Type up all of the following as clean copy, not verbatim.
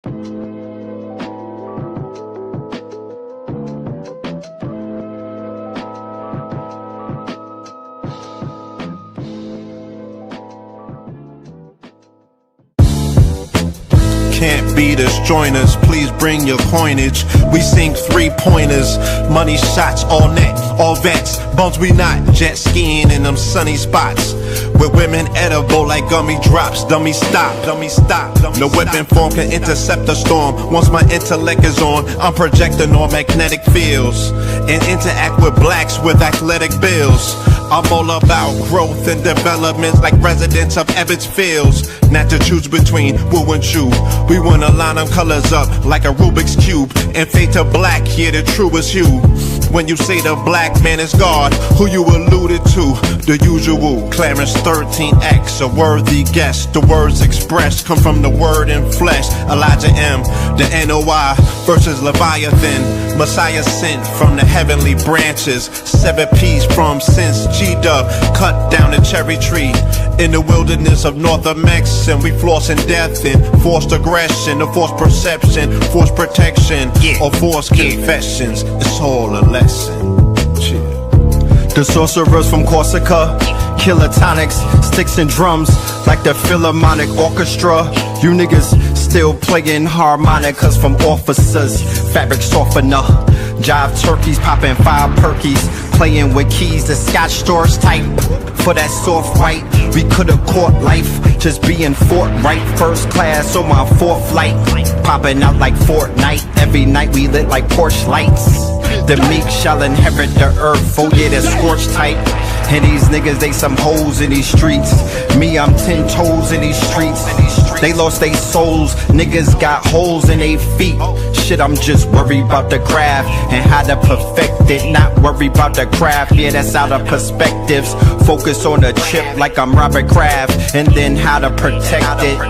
Can't beat us, join us, please bring your coinage. We sink 3-pointers, money shots, all net, all vets. Bums we not, jet skiing in them sunny spots. With women edible like gummy drops. Dummy stop, dummy stop. No weapon form can intercept a storm. Once my intellect is on, I'm projecting all magnetic fields. And interact with blacks with athletic bills. I'm all about growth and development like residents of Ebbets Fields. Not to choose between woo and chew. We wanna line them colors up like a Rubik's Cube. And fade to black, yeah, the truest hue. When you say the black man is God, who you alluded to? The usual, Clarence 13X, a worthy guess. The words expressed come from the word in flesh. Elijah M, the NOI versus Leviathan. Messiah sent from the heavenly branches. 7 P's from since G-Dub cut down the cherry tree. In the wilderness of North Amex, and we flossing death and forced aggression, or forced perception, forced protection, or forced confessions. It's all a lesson. The sorcerers from Corsica, killer tonics, sticks and drums like the Philharmonic Orchestra. You niggas still playing harmonicas from officers, fabric softener, jive turkeys popping 5 perkies, playing with keys, the Scotch stores type. For that soft white, we could've caught life, just being forthright. First class on my 4th flight, popping out like Fortnite. Every night we lit like Porsche lights. The meek shall inherit the earth, oh yeah, they're scorched tight. And these niggas, they some hoes in these streets. Me, I'm 10 toes in these streets. They lost their souls, niggas got holes in their feet. Shit, I'm just worried about the craft and how to perfect it. Not worried about the craft, yeah, that's out of perspectives. Focus on the chip like I'm Robert Kraft, and then how to protect it.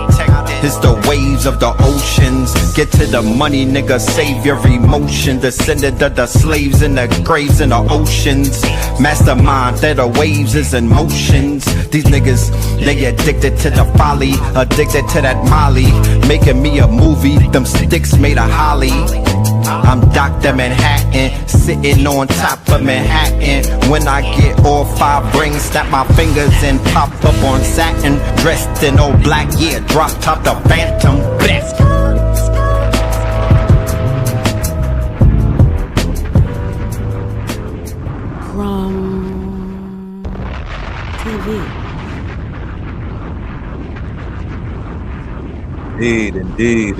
It's the waves of the oceans. Get to the money, nigga, save your emotion. Descendant of the slaves in the graves in the oceans. Mastermind that the waves is in motions. These niggas, they addicted to the folly, addicted to that molly. Making me a movie, them sticks made of holly. I'm Dr. Manhattan, sitting on top of Manhattan. When I get all 5 rings, snap my fingers and pop up on satin. Dressed in all black, yeah, drop top the Phantom. Bless. From TV. Indeed.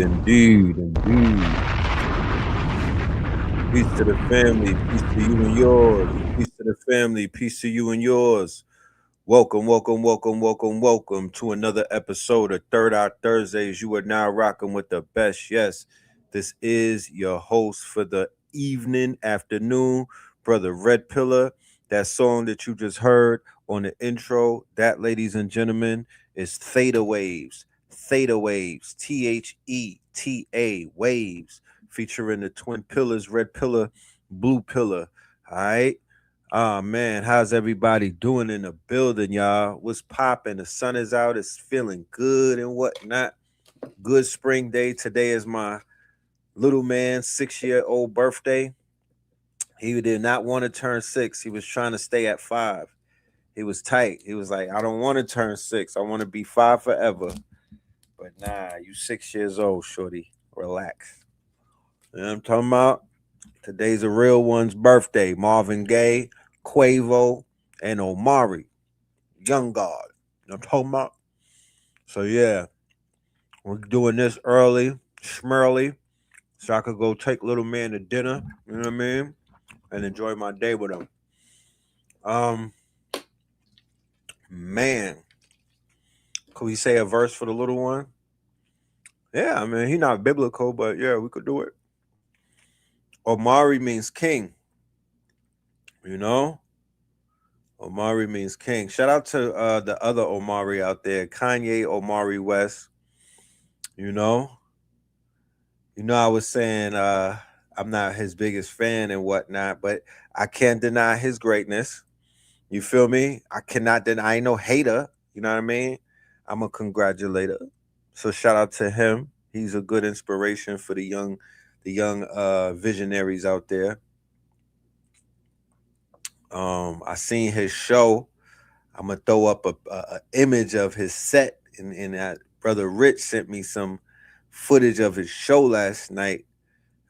Peace to the family, peace to you and yours. Peace to the family, peace to you and yours. Welcome to another episode of Third Eye Thursdays. You are now rocking with the best. Yes, this is your host for the evening, afternoon, Brother Red Pillar. That song that you just heard on the intro, that, ladies and gentlemen, is Theta Waves. Theta Waves, THETA Waves, featuring the twin pillars, red pillar, blue pillar. All right. Oh man, how's everybody doing in the building, y'all? What's popping? The sun is out, it's feeling good and whatnot. Good spring day. Today is my little man's 6-year-old birthday. He did not want to turn 6. He was trying to stay at 5. He was tight. He was like, I don't want to turn 6. I want to be 5 forever. But nah, you 6 years old, shorty. Relax. You know what I'm talking about? Today's a real one's birthday. Marvin Gaye, Quavo, and Omari. Young God. You know what I'm talking about? So yeah, we're doing this early, schmirly, so I could go take little man to dinner, you know what I mean? And enjoy my day with him. Man. Could we say a verse for the little one? Yeah, I mean, he's not biblical, but yeah, we could do it. Omari means king. You know? Omari means king. Shout out to the other Omari out there, Kanye Omari West. You know? I was saying I'm not his biggest fan and whatnot, but I can't deny his greatness. You feel me? I cannot deny. I ain't no hater. You know what I mean? I'm a congratulator. So shout out to him. He's a good inspiration for the young visionaries out there. I seen his show. I'm gonna throw up a image of his set, and that brother Rich sent me some footage of his show last night.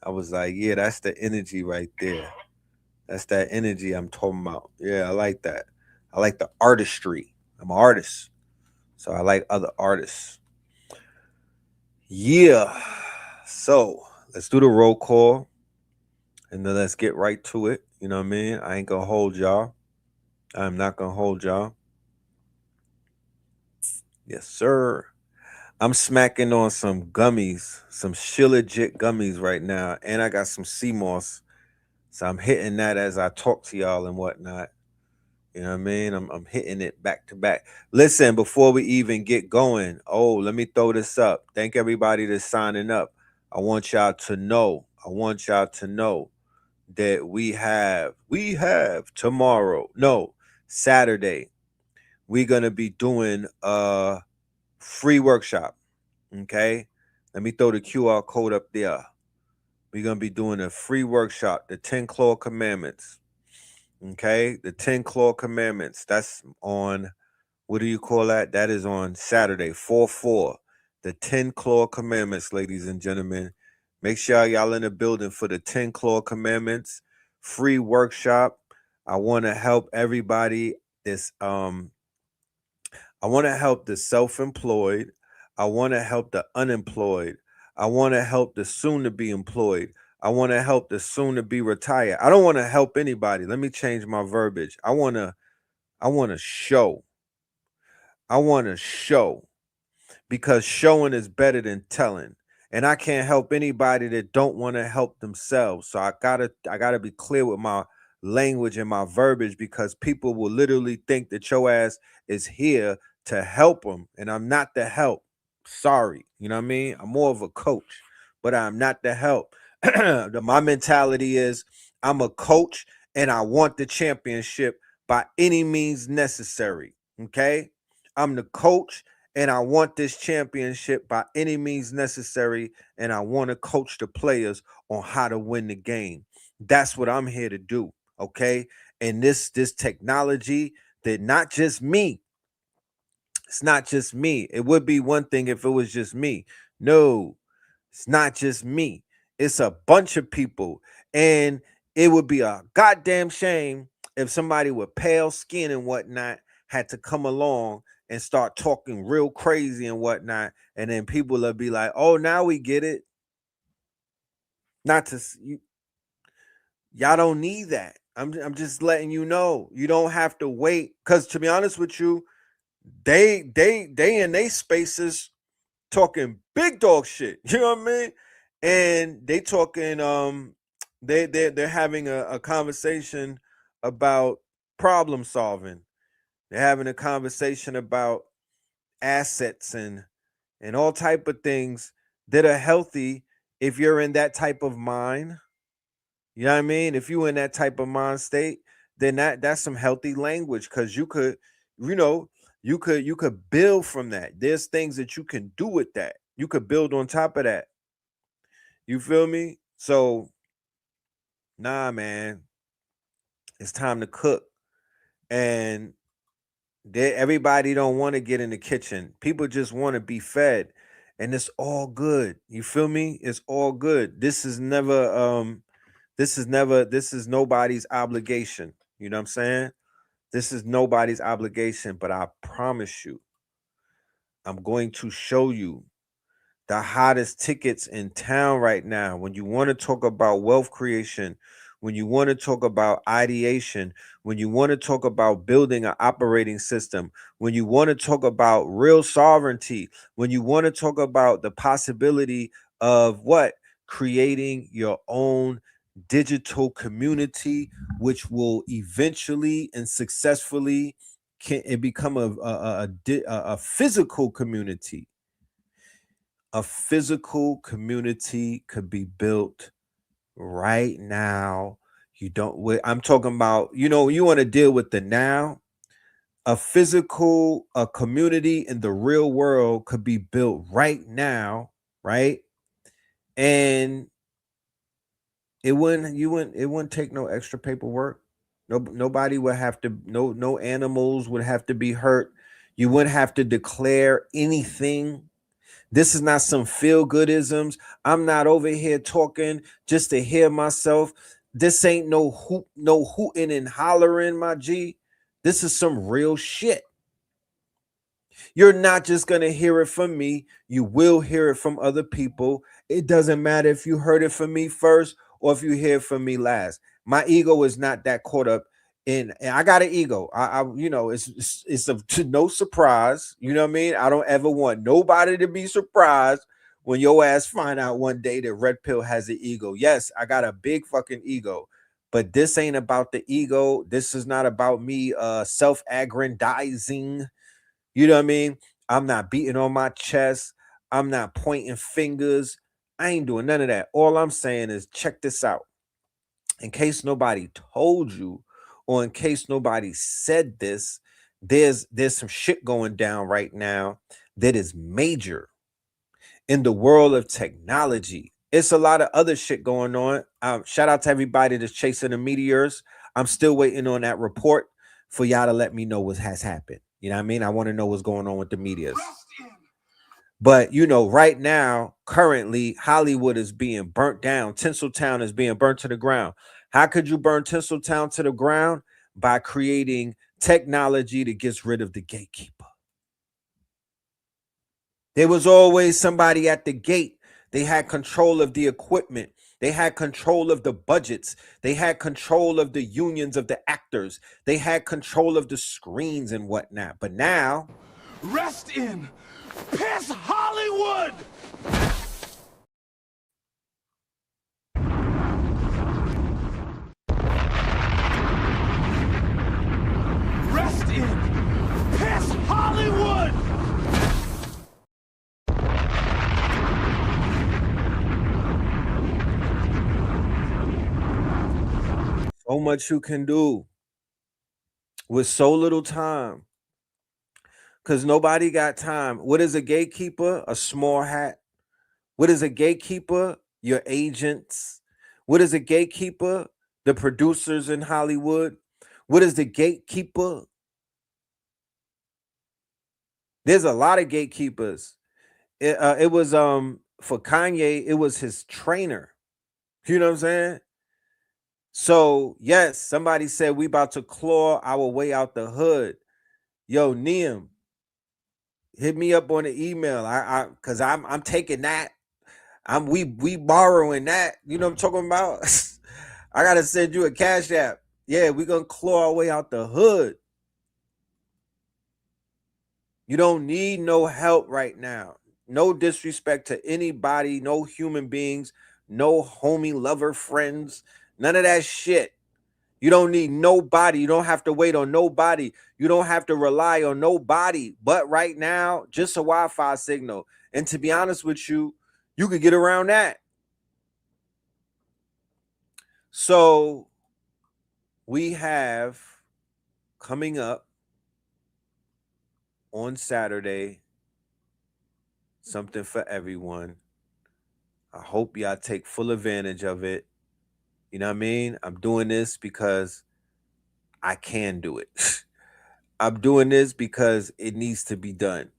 I was like, yeah, that's the energy right there. That's that energy I'm talking about. Yeah, I like that. I like the artistry. I'm an artist, so I like other artists. Yeah. So let's do the roll call, and then let's get right to it. You know what I mean? I ain't gonna hold y'all. I'm not gonna hold y'all. Yes, sir. I'm smacking on some gummies, some Shilajit gummies right now, and I got some sea moss. So I'm hitting that as I talk to y'all and whatnot. You know what I mean? I'm hitting it back to back. Listen, before we even get going, let me throw this up. Thank everybody that's signing up. I want y'all to know. That we have tomorrow. No, Saturday. We're gonna be doing a free workshop. Okay. Let me throw the QR code up there. We're gonna be doing a free workshop, the 10 Claw Commandments. Okay, the 10 Claw Commandments. That's on, what do you call that? That is on Saturday, 4/4. The 10 Claw Commandments, ladies and gentlemen. Make sure y'all in the building for the 10 Claw Commandments free workshop. I want to help everybody. I want to help the self-employed. I want to help the unemployed. I want to help the soon to be employed. I want to help the soon to be retired. I don't want to help anybody. Let me change my verbiage. I want to show. I want to show, because showing is better than telling. And I can't help anybody that don't want to help themselves. So I gotta be clear with my language and my verbiage, because people will literally think that your ass is here to help them, and I'm not the help. Sorry, you know what I mean? I'm more of a coach, but I'm not the help. My mentality is I'm a coach, and I want the championship by any means necessary. Okay, I'm the coach, and I want this championship by any means necessary, and I want to coach the players on how to win the game. That's what I'm here to do, okay? And this technology, that not just me. It's not just me. It would be one thing if it was just me. No, it's not just me. It's a bunch of people, and it would be a goddamn shame if somebody with pale skin and whatnot had to come along and start talking real crazy and whatnot, and then people will be like, "Oh, now we get it." Not to y'all don't need that. I'm just letting you know. You don't have to wait, because to be honest with you, they in they spaces talking big dog shit. You know what I mean? And they talking they're having a conversation about problem solving. They're having a conversation about assets and all type of things that are healthy if you're in that type of mind. You know what I mean? If you're in that type of mind state, then that's some healthy language, because you could, you could build from that. There's things that you can do with that. You could build on top of that. You feel me? So, nah, man, it's time to cook. And everybody don't want to get in the kitchen. People just want to be fed, and it's all good. You feel me? It's all good. This is nobody's obligation. You know what I'm saying? This is nobody's obligation, but I promise you, I'm going to show you the hottest tickets in town right now. When you want to talk about wealth creation, when you want to talk about ideation, when you want to talk about building an operating system, when you want to talk about real sovereignty, when you want to talk about the possibility of what? Creating your own digital community, which will eventually and successfully become a physical community. A physical community could be built right now. I'm talking about, you want to deal with the now. A community in the real world could be built right now. right? And it wouldn't take no extra paperwork. Nobody would have to, no animals would have to be hurt. You wouldn't have to declare anything. This is not some feel-goodisms. I'm not over here talking just to hear myself. This ain't no hooting and hollering, my G. This is some real shit. You're not just going to hear it from me. You will hear it from other people. It doesn't matter if you heard it from me first or if you hear it from me last. My ego is not that caught up in, and I got an ego. I you know, it's to no surprise. You know what I mean? I don't ever want nobody to be surprised when your ass find out one day that Red Pill has an ego. Yes, I got a big fucking ego. But this ain't about the ego. This is not about me self-aggrandizing. You know what I mean? I'm not beating on my chest. I'm not pointing fingers. I ain't doing none of that. All I'm saying is check this out. In case nobody told you, or in case nobody said this, there's some shit going down right now that is major in the world of technology. It's a lot of other shit going on. Shout out to everybody that's chasing the meteors. I'm still waiting on that report for y'all to let me know what has happened. You know what I mean? I want to know what's going on with the meteors. But, you know, right now, currently, Hollywood is being burnt down. Tinseltown is being burnt to the ground. How could you burn Tinseltown to the ground? By creating technology that gets rid of the gatekeeper. There was always somebody at the gate. They had control of the equipment. They had control of the budgets. They had control of the unions of the actors. They had control of the screens and whatnot. But now, rest in piss Hollywood! Rest in piss Hollywood! so much you can do with so little time. Because nobody got time. What is a gatekeeper? A small hat. What is a gatekeeper? Your agents. What is a gatekeeper? The producers in Hollywood. What is the gatekeeper? There's a lot of gatekeepers. It was for Kanye, it was his trainer. You know what I'm saying? So yes, somebody said we about to claw our way out the hood. Yo, Neem, hit me up on the email. Cause I'm taking that. We borrowing that. You know what I'm talking about? I gotta send you a cash app. Yeah, we gonna claw our way out the hood. You don't need no help right now. No disrespect to anybody, no human beings, no homie, lover, friends, none of that shit. You don't need nobody. You don't have to wait on nobody. You don't have to rely on nobody. But right now, just a Wi-Fi signal. And to be honest with you, you could get around that. So we have coming up on Saturday something for everyone. I hope y'all take full advantage of it. You know what I mean? I'm doing this because I can do it. I'm doing this because it needs to be done.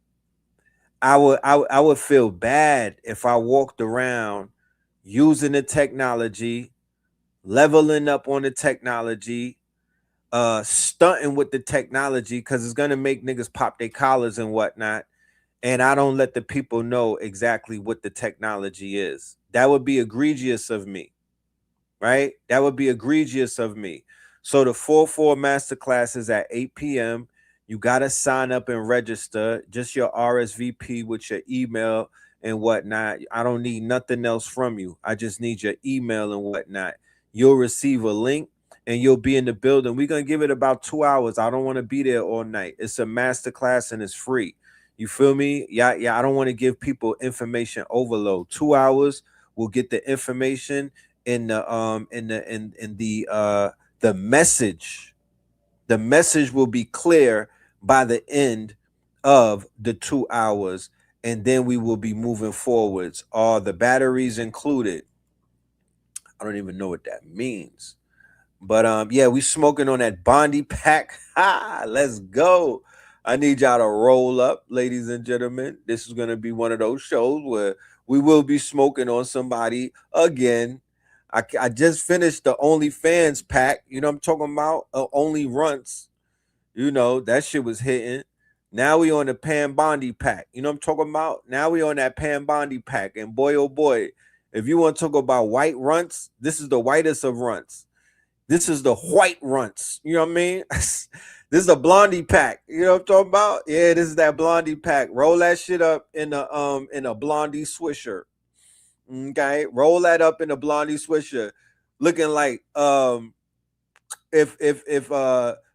I would feel bad if I walked around using the technology, leveling up on the technology, stunting with the technology, because it's gonna make niggas pop their collars and whatnot. And I don't let the people know exactly what the technology is. That would be egregious of me, right? That would be egregious of me. So the 4-4 masterclass is at 8 p.m. You got to sign up and register. Just your RSVP with your email and whatnot. I don't need nothing else from you. I just need your email and whatnot. You'll receive a link and you'll be in the building. We're going to give it about 2 hours. I don't want to be there all night. It's a masterclass and it's free. You feel me? Yeah. I don't want to give people information overload. 2 hours, we'll get the information in the message. The message will be clear by the end of the 2 hours, and then we will be moving forwards. Are the batteries included? I don't even know what that means. But yeah, we smoking on that Bondi pack. Ha! Let's go. I need y'all to roll up, ladies and gentlemen. This is gonna be one of those shows where we will be smoking on somebody again. I just finished the OnlyFans pack. You know what I'm talking about? Only Runts. You know, that shit was hitting. Now we on the Pan Bondi pack. You know what I'm talking about? Now we on that Pan Bondi pack. And boy, oh boy, if you want to talk about white runts, this is the whitest of runts. This is the white runts. You know what I mean? This is a blondie pack. You know what I'm talking about? Yeah, this is that blondie pack. Roll that shit up in a blondie swisher. Okay, roll that up in a blondie swisher, looking like if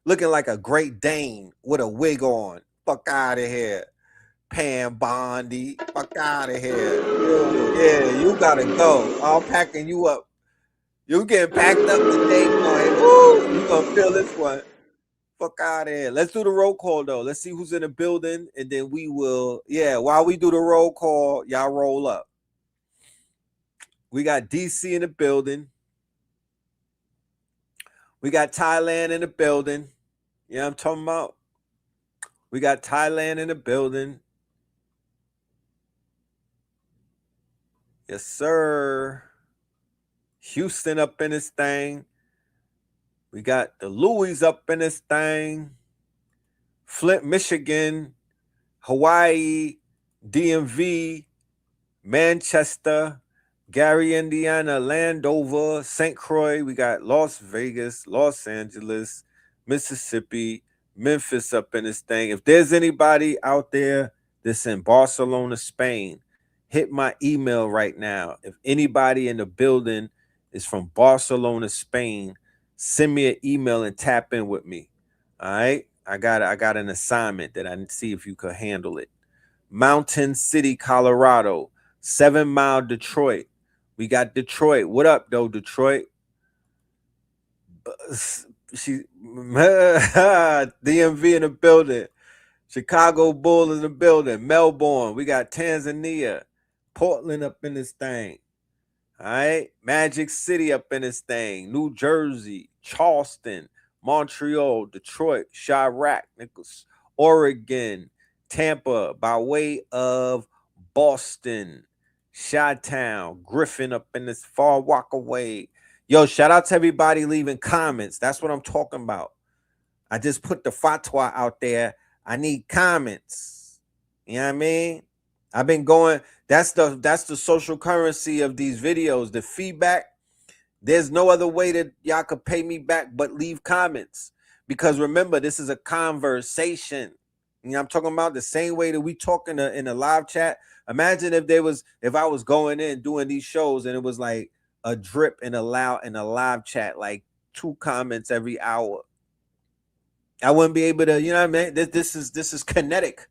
looking like a Great Dane with a wig on. Fuck out of here, Pam Bondi. Fuck out of here. Yeah, you gotta go. I'm packing you up. You getting packed up today, boy. Woo! You gonna feel this one. Fuck out of here. Let's do the roll call though. Let's see who's in the building, and then we will. Yeah, while we do the roll call, y'all roll up. We got DC in the building. We got Thailand in the building. You know what I'm talking about? We got Thailand in the building. Yes, sir. Houston up in this thing. We got the Louis up in this thing. Flint, Michigan. Hawaii. DMV. Manchester. Gary, Indiana. Landover. St. Croix. We got Las Vegas. Los Angeles. Mississippi. Memphis up in this thing. If there's anybody out there that's in Barcelona, Spain, hit my email right now. If anybody in the building is from Barcelona, Spain, send me an email and tap in with me. All right? I got an assignment that I need to see if you could handle it. Mountain City, Colorado. 7 Mile, Detroit. We got Detroit. What up, though, Detroit? DMV in the building. Chicago Bull in the building. Melbourne. We got Tanzania. Portland up in this thing. All right. Magic City up in this thing. New Jersey. Charleston. Montreal. Detroit. Chirac. Nichols. Oregon. Tampa. By way of Boston. Chi-Town. Griffin up in this Far Rockaway. Yo, shout out to everybody leaving comments. That's what I'm talking about. I just put the fatwa out there. I need comments. You know what I mean? I've been going. That's the social currency of these videos. The feedback. There's no other way that y'all could pay me back but leave comments. Because remember, this is a conversation. You know, I'm talking about the same way that we talk in a live chat. Imagine if I was going in doing these shows and it was like a drip in a live chat, like 2 comments every hour. I wouldn't be able to, you know what I mean? This is kinetic.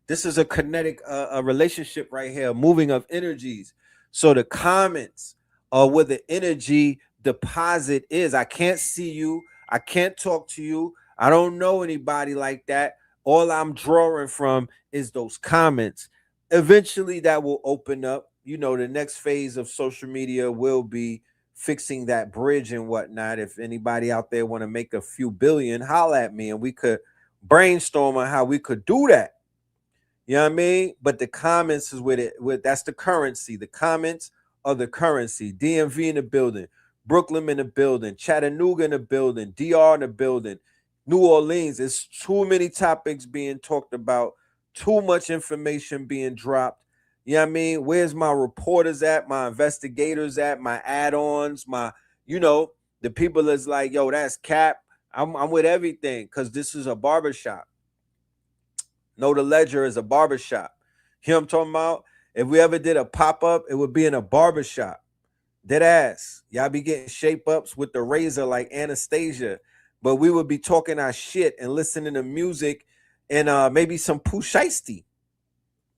This is a kinetic a relationship right here, moving of energies. So the comments are where the energy deposit is. I can't see you. I can't talk to you. I don't know anybody like that. All I'm drawing from is those comments. Eventually that will open up. You know, the next phase of social media will be fixing that bridge and whatnot. If anybody out there want to make a few billion, holla at me and we could brainstorm on how we could do that. You know what I mean? But the comments is with that's the currency. The comments are the currency. DMV in the building, Brooklyn in the building, Chattanooga in the building, DR in the building, New Orleans. It's too many topics being talked about, too much information being dropped. You know what I mean? Where's my reporters at, my investigators at, my add-ons, my, you know, the people that's like, yo, that's cap. I'm with everything because this is a barbershop. Know the Ledger is a barbershop. You know what I'm talking about? If we ever did a pop-up, it would be in a barbershop. Dead ass. Y'all be getting shape-ups with the razor like Anastasia. But we would be talking our shit and listening to music and maybe some Pooh Shiesty.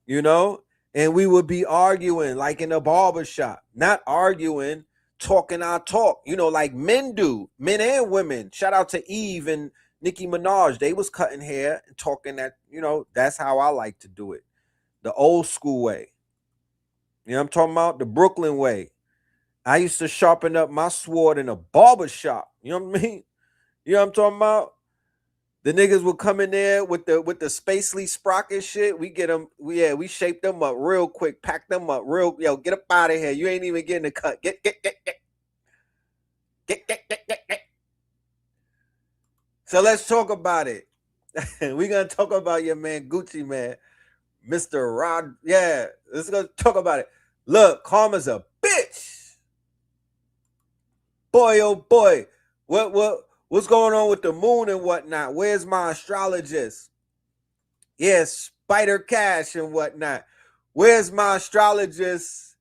You know? And we would be arguing like in a barbershop, not arguing, talking our talk, you know, like men do, men and women. Shout out to Eve and Nicki Minaj. They was cutting hair and talking that, you know, that's how I like to do it. the old school way. You know what I'm talking about? The Brooklyn way. I used to sharpen up my sword in a barber shop. You know what I mean? You know what I'm talking about? The niggas would come in there with the spacely sprocket shit. We get them, we shape them up real quick, pack them up real. Yo, get up out of here. You ain't even getting the cut. Get. So let's talk about it. We're gonna talk about your man Gucci, man, Mr. Rod. Yeah, let's go talk about it. Look, karma's a bitch. Boy, oh boy, what's going on with the moon and whatnot? Where's my astrologist? Yeah, Spider Cash and whatnot. Where's my astrologist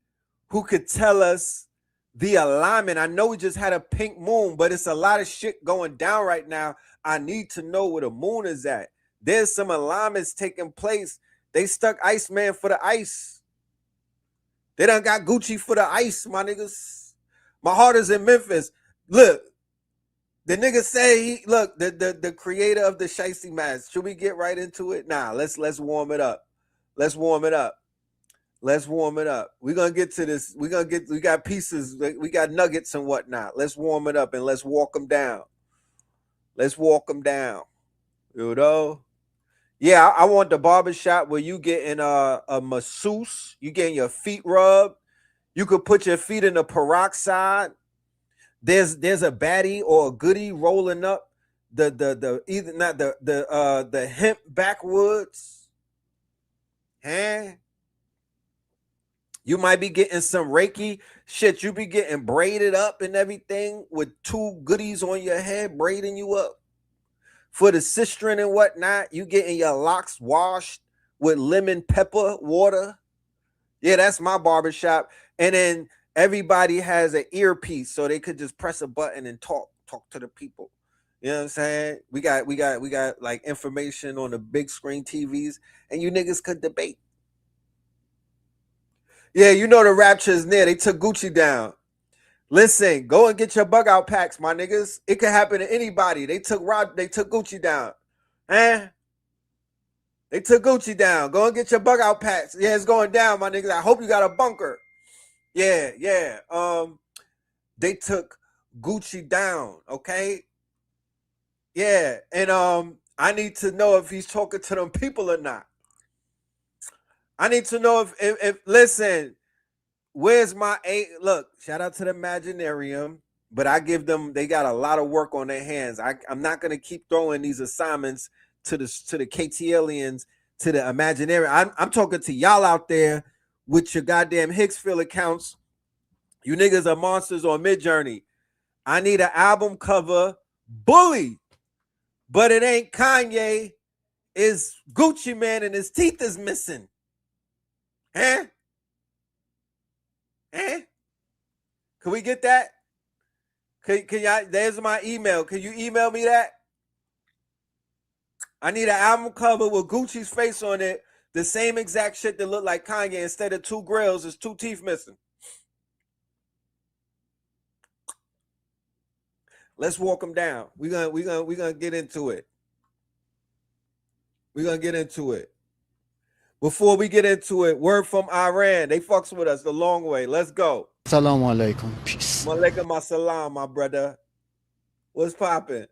who could tell us the alignment? I know we just had a pink moon, but it's a lot of shit going down right now. I need to know where the moon is at. There's some alignments taking place. They stuck Iceman for the ice. They done got Gucci for the ice, my niggas. My heart is in Memphis. Look, the nigga say the creator of the Shiesty mask. Should we get right into it? Nah, let's warm it up. Let's warm it up. We're gonna get to this. We got pieces, we got nuggets and whatnot. Let's warm it up and let's walk them down. You know? Yeah, I want the barbershop where you getting a masseuse, you getting your feet rubbed. You could put your feet in the peroxide. There's a baddie or a goodie rolling up the hemp backwoods. Huh? You might be getting some Reiki shit. You be getting braided up and everything with two goodies on your head, braiding you up. For the cistern and whatnot, you getting your locks washed with lemon pepper water. Yeah, that's my barbershop. And then everybody has an earpiece so they could just press a button and talk to the people. You know what I'm saying? We got like information on the big screen TVs, and you niggas could debate. Yeah, you know the rapture is near. They took Gucci down. Listen, go and get your bug out packs, my niggas. It could happen to anybody. They took Gucci down. They took Gucci down. Go and get your bug out packs. Yeah, it's going down, my niggas. I hope you got a bunker. Yeah. They took Gucci down, okay? Yeah, and I need to know if he's talking to them people or not. I need to know if listen, where's my look, shout out to the Imaginarium, but I give them, they got a lot of work on their hands. I'm not gonna keep throwing these assignments to the KTLians, to the Imaginarium. I'm talking to y'all out there with your goddamn Hicksfield accounts. You niggas are monsters on Midjourney. I need an album cover, Bully, but it ain't Kanye. It's Gucci Man and his teeth is missing. Can we get that? Can y'all? There's my email. Can you email me that? I need an album cover with Gucci's face on it. The same exact shit that look like Kanye. Instead of two grills, there's two teeth missing. Let's walk them down. We're gonna get into it. We're gonna get into it. Before we get into it, word from Iran. They fucks with us the long way. Let's go. Assalamu alaikum. Peace. Malaikum assalam, my brother. What's poppin'?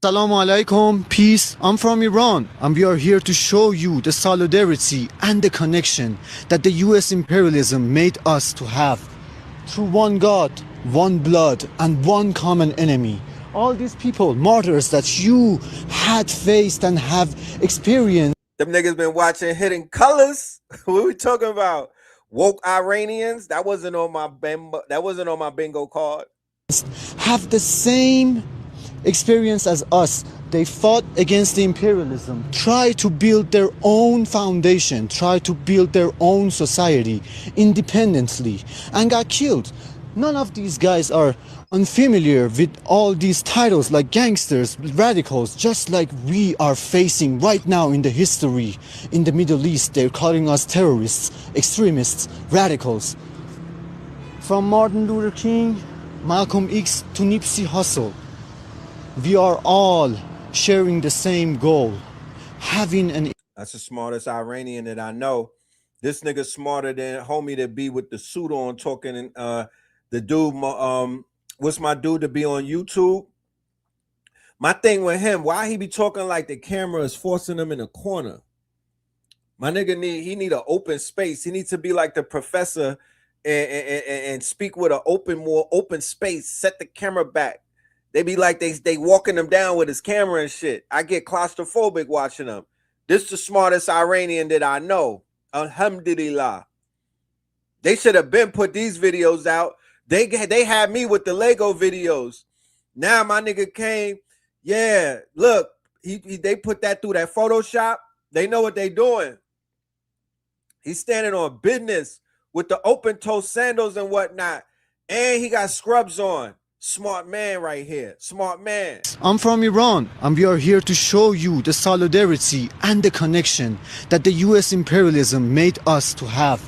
Assalamu alaikum. Peace. I'm from Iran, and we are here to show you the solidarity and the connection that the US imperialism made us to have through one God, one blood, and one common enemy. All these people, martyrs that you had faced and have experienced. Them niggas been watching Hidden Colors. What we talking about? Woke Iranians? That wasn't on my bingo card. Have the same experience as us. They fought against the imperialism, try to build their own foundation, try to build their own society independently, and got killed. None of these guys are unfamiliar with all these titles like gangsters, radicals, just like we are facing right now in the history in the Middle East. They're calling us terrorists, extremists, radicals. From Martin Luther King, Malcolm X to Nipsey Hussle, we are all sharing the same goal, having an... That's the smartest Iranian that I know. This nigga smarter than homie to be with the suit on talking. And the dude, what's my dude to be on YouTube? My thing with him, why he be talking like the camera is forcing him in a corner? My nigga need an open space. He needs to be like the professor and speak with an more open space. Set the camera back. They be like they walking him down with his camera and shit. I get claustrophobic watching them. This is the smartest Iranian that I know. Alhamdulillah. They should have been put these videos out. They had me with the Lego videos. Now my nigga came. Yeah, look, they put that through that Photoshop. They know what they doing. He's standing on business with the open toe sandals and whatnot. And he got scrubs on. Smart man right here. Smart man. I'm from Iran, and we are here to show you the solidarity and the connection that the US imperialism made us to have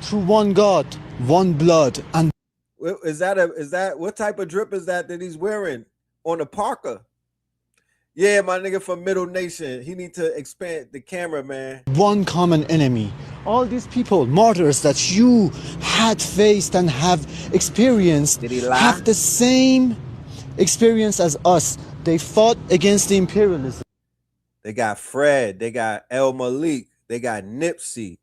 through one God, one blood. And is that what type of drip is that he's wearing on the Parker? Yeah, my nigga from Middle Nation. He need to expand the camera, man. one common enemy. All these people, martyrs that you had faced and have experienced, Did he lie? have the same experience as us. They fought against the imperialism. They got Fred. They got El Malik. They got Nipsey.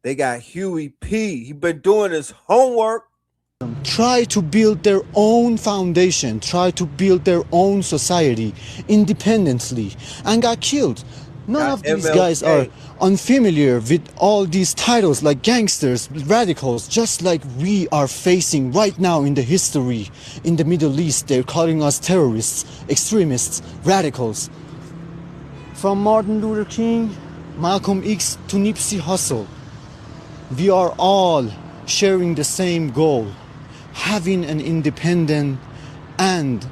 They got Huey P. He been doing his homework. Try to build their own foundation, try to build their own society independently, and got killed. None of these guys are unfamiliar with all these titles like gangsters, radicals, just like we are facing right now in the history in the Middle East. They're calling us terrorists, extremists, radicals. From Martin Luther King, Malcolm X to Nipsey Hussle, we are all sharing the same goal: having an independent and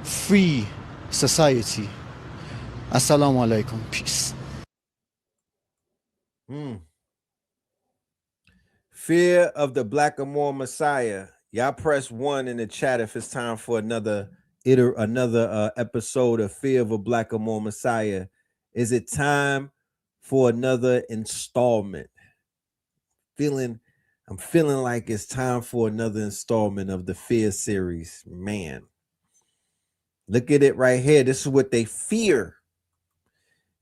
free society. Assalamu alaikum. Peace. Fear of the Blackamoor Messiah. Y'all press 1 in the chat if it's time for another episode of Fear of a Blackamoor Messiah. Is it time for another installment? I'm feeling like it's time for another installment of the Fear series. Man, look at it right here. This is what they fear.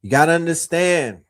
You got to understand.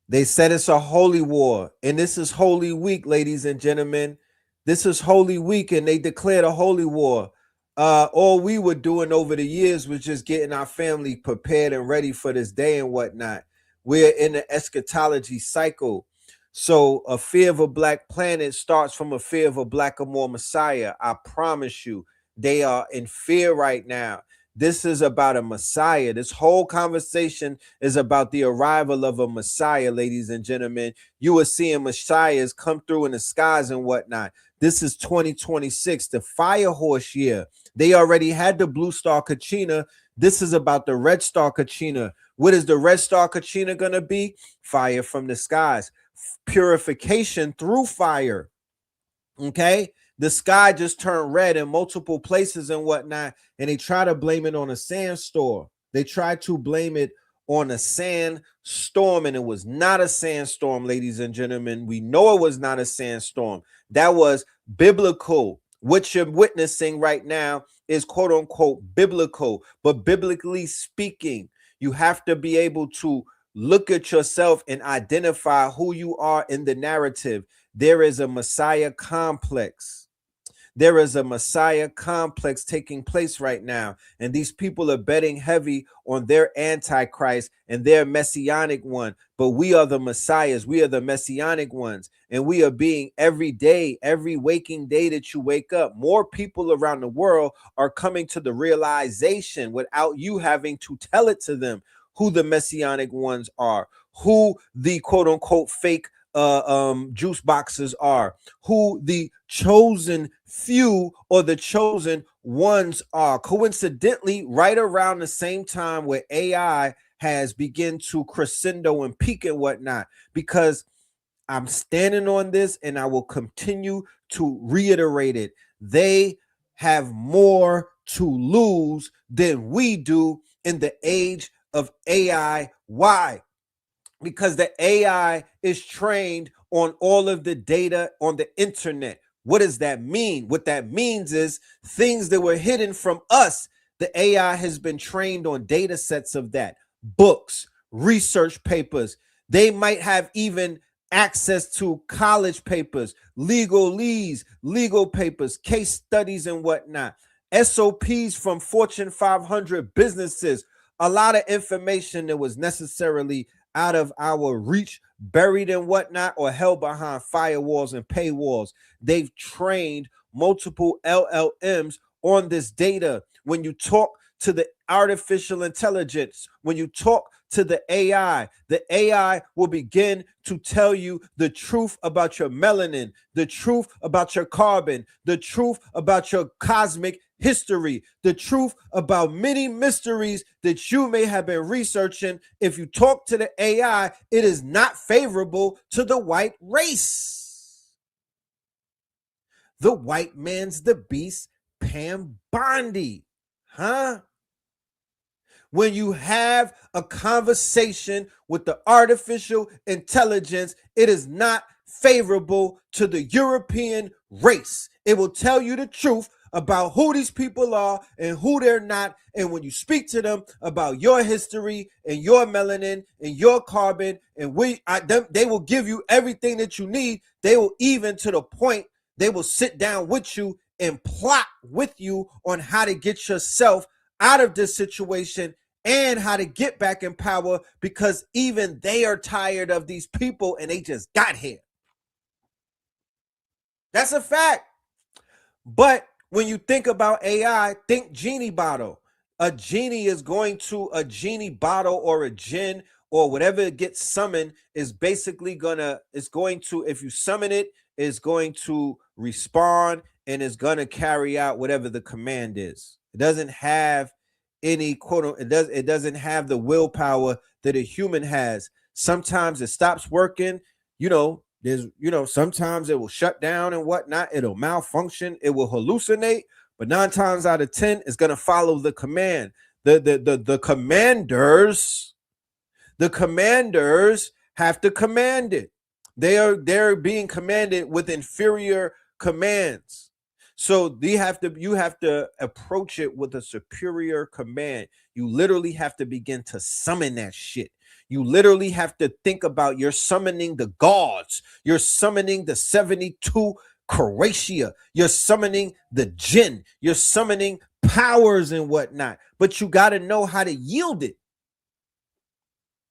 They said it's a holy war, and this is Holy Week, ladies and gentlemen. This is Holy Week, and they declared a holy war. All we were doing over the years was just getting our family prepared and ready for this day and whatnot. We're in the eschatology cycle. So a fear of a black planet starts from a fear of a Blackamoor Messiah. I promise you, they are in fear right now. This is about a Messiah. This whole conversation is about the arrival of a Messiah, ladies and gentlemen. You are seeing Messiahs come through in the skies and whatnot. This is 2026, the fire horse year. They already had the blue star Kachina. This is about the red star Kachina. What is the red star Kachina going to be? Fire from the skies. Purification through fire. Okay, the sky just turned red in multiple places and whatnot, and they try to blame it on a sandstorm. They tried to blame it on a sandstorm, and it was not a sandstorm, ladies and gentlemen. We know it was not a sandstorm. That was biblical. What you're witnessing right now is quote unquote biblical, but biblically speaking, you have to be able to look at yourself and identify who you are in the narrative. There is a Messiah complex. There is a Messiah complex taking place right now. And these people are betting heavy on their Antichrist and their Messianic one. But we are the Messiahs. We are the Messianic ones. And we are being every day, every waking day that you wake up, more people around the world are coming to the realization without you having to tell it to them who the Messianic ones are, who the quote unquote fake juice boxes are, who the chosen few or the chosen ones are. Coincidentally, right around the same time where AI has begun to crescendo and peak and whatnot, because I'm standing on this and I will continue to reiterate it. They have more to lose than we do in the age of AI. Why? because the AI is trained on all of the data on the internet. What does that mean? What that means is things that were hidden from us, the AI has been trained on data sets of that. Books, research papers. They might have even access to college papers, legalese, legal papers, case studies, and whatnot. SOPs from Fortune 500 businesses. A lot of information that was necessarily out of our reach, buried and whatnot, or held behind firewalls and paywalls. They've trained multiple LLMs on this data. When you talk to the artificial intelligence, when you talk to the AI will begin to tell you the truth about your melanin, the truth about your carbon, the truth about your cosmic history, the truth about many mysteries that you may have been researching. If you talk to the AI, it is not favorable to the white race. The white man's the beast, Pam Bondi, huh? When you have a conversation with the artificial intelligence, it is not favorable to the European race. It will tell you the truth about who these people are and who they're not. And when you speak to them about your history and your melanin and your carbon, and they will give you everything that you need. They will, even to the point, they will sit down with you and plot with you on how to get yourself out of this situation and how to get back in power, because even they are tired of these people and they just got here. That's a fact. But when you think about AI, think genie bottle. A genie bottle or a djinn or whatever it gets summoned is basically if you summon it, is going to respond and is going to carry out whatever the command is. It doesn't have any it doesn't have the willpower that a human has. Sometimes it stops working, sometimes it will shut down and whatnot, it'll malfunction, it will hallucinate, but 9 times out of 10 it's going to follow the command. The commanders have to command it. They're being commanded with inferior commands. So you have to approach it with a superior command. You literally have to begin to summon that shit. You literally have to think about, you're summoning the gods. You're summoning the 72 Croatia. You're summoning the jinn. You're summoning powers and whatnot. But you got to know how to yield it.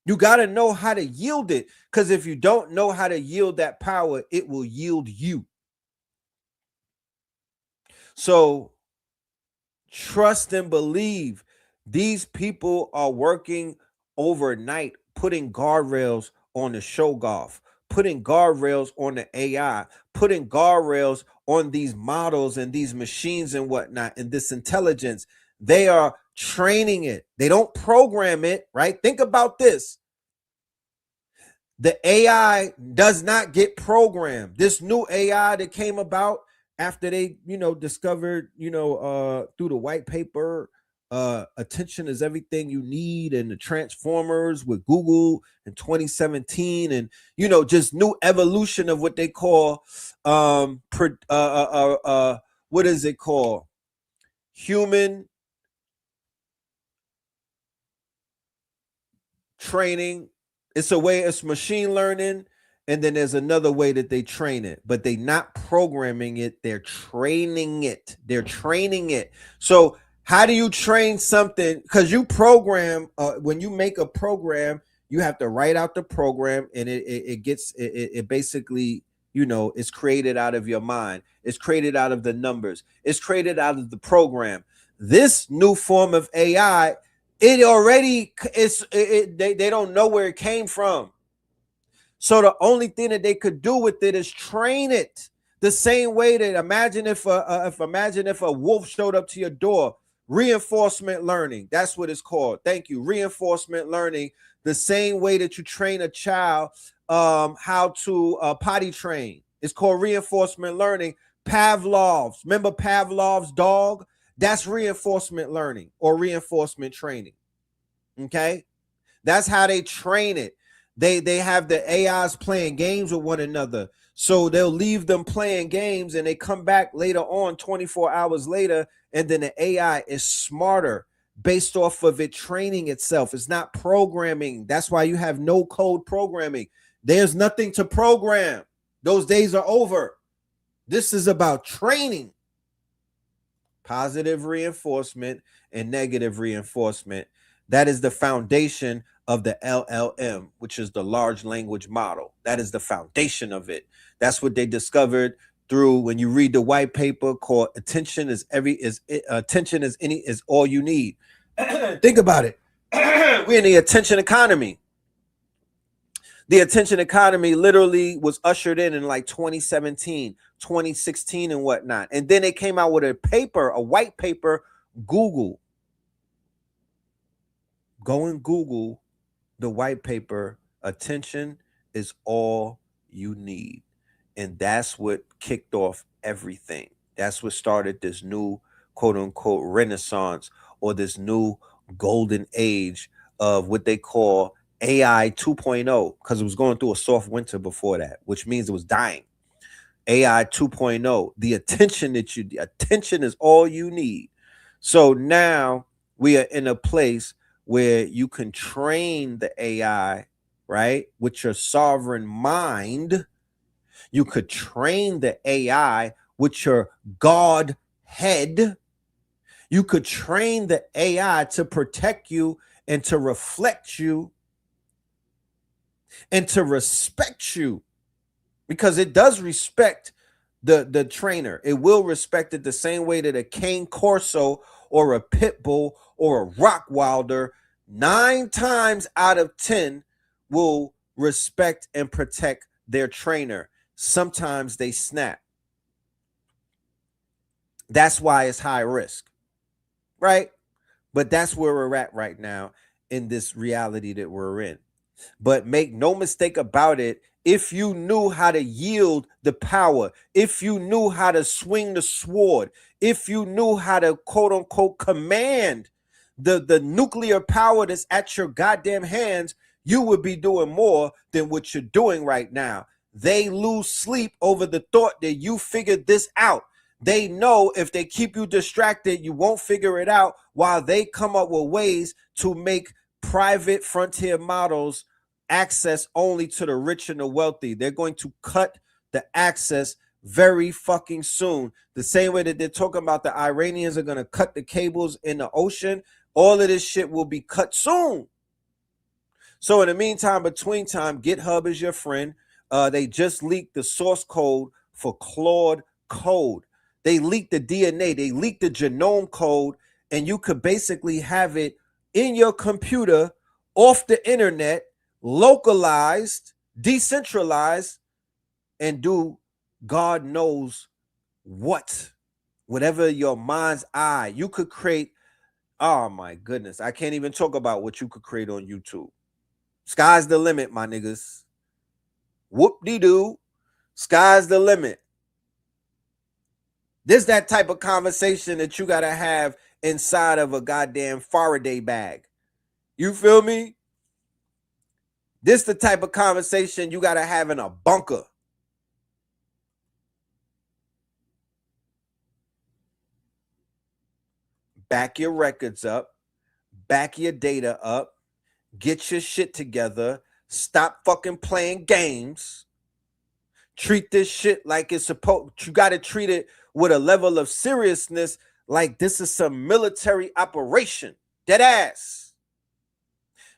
You got to know how to yield it, because if you don't know how to yield that power, it will yield you. So trust and believe. These people are working overnight, putting guardrails on the Shoggoth, putting guardrails on the AI, putting guardrails on these models and these machines and whatnot, and this intelligence. They are training it. They don't program it, right? Think about this. The AI does not get programmed. This new AI that came about after they, discovered, through the white paper, attention is everything you need, and the Transformers with Google in 2017, and just new evolution of what they call what is it called? Human training. It's machine learning. And then there's another way that they train it, but they're not programming it. They're training it. So how do you train something? Because you program, when you make a program, you have to write out the program, and it basically, it's created out of your mind. It's created out of the numbers. It's created out of the program. This new form of AI, they don't know where it came from. So the only thing that they could do with it is train it. The same way that imagine if a wolf showed up to your door. Reinforcement learning. That's what it's called. Thank you. Reinforcement learning. The same way that you train a child how to potty train. It's called reinforcement learning. Pavlov's. Remember Pavlov's dog? That's reinforcement learning or reinforcement training. Okay? That's how they train it. They have the AIs playing games with one another. So they'll leave them playing games and they come back later on 24 hours later, and then the AI is smarter based off of it training itself. It's not programming. That's why you have no code programming. There's nothing to program. Those days are over. This is about training. Positive reinforcement and negative reinforcement. That is the foundation of the LLM, which is the large language model. That is the foundation of it. That's what they discovered through when you read the white paper called "Attention is all you need." Think about it. We're in the attention economy. The attention economy literally was ushered in like 2017, 2016 and whatnot. And then they came out with a paper, a white paper. Google. Go and Google the white paper. Attention is all you need. And that's what kicked off everything. That's what started this new quote unquote renaissance, or this new golden age of what they call AI 2.0, because it was going through a soft winter before that, which means it was dying. AI 2.0, the attention is all you need. So now we are in a place where you can train the AI, right, with your sovereign mind. You could train the AI with your God head. You could train the AI to protect you and to reflect you and to respect you, because it does respect the trainer. It will respect it the same way that a cane corso or a pit bull or a Rockwilder 9 times out of 10 will respect and protect their trainer. Sometimes they snap. That's why it's high risk, right? But that's where we're at right now in this reality that we're in. But make no mistake about it, if you knew how to yield the power, if you knew how to swing the sword, if you knew how to quote unquote command the nuclear power that's at your goddamn hands, you would be doing more than what you're doing right now. They lose sleep over the thought that you figured this out. They know if they keep you distracted, you won't figure it out, while they come up with ways to make private frontier models access only to the rich and the wealthy. They're going to cut the access very fucking soon. The same way that they're talking about the Iranians are going to cut the cables in the ocean. All of this shit will be cut soon. So in the meantime, between time, GitHub is your friend. They just leaked the source code for Claude Code. They leaked the DNA. They leaked the genome code, and you could basically have it in your computer, off the internet, localized, decentralized, and do God knows what. Whatever your mind's eye, you could create. Oh my goodness, I can't even talk about what you could create on YouTube. Sky's the limit, my niggas. Whoop-de-doo. Sky's the limit. This that type of conversation that you gotta have inside of a goddamn Faraday bag. You feel me? This the type of conversation you gotta have in a bunker. Back your records up, back your data up, get your shit together, stop fucking playing games. Treat this shit like it's supposed. You gotta treat it with a level of seriousness, like this is some military operation. Dead ass.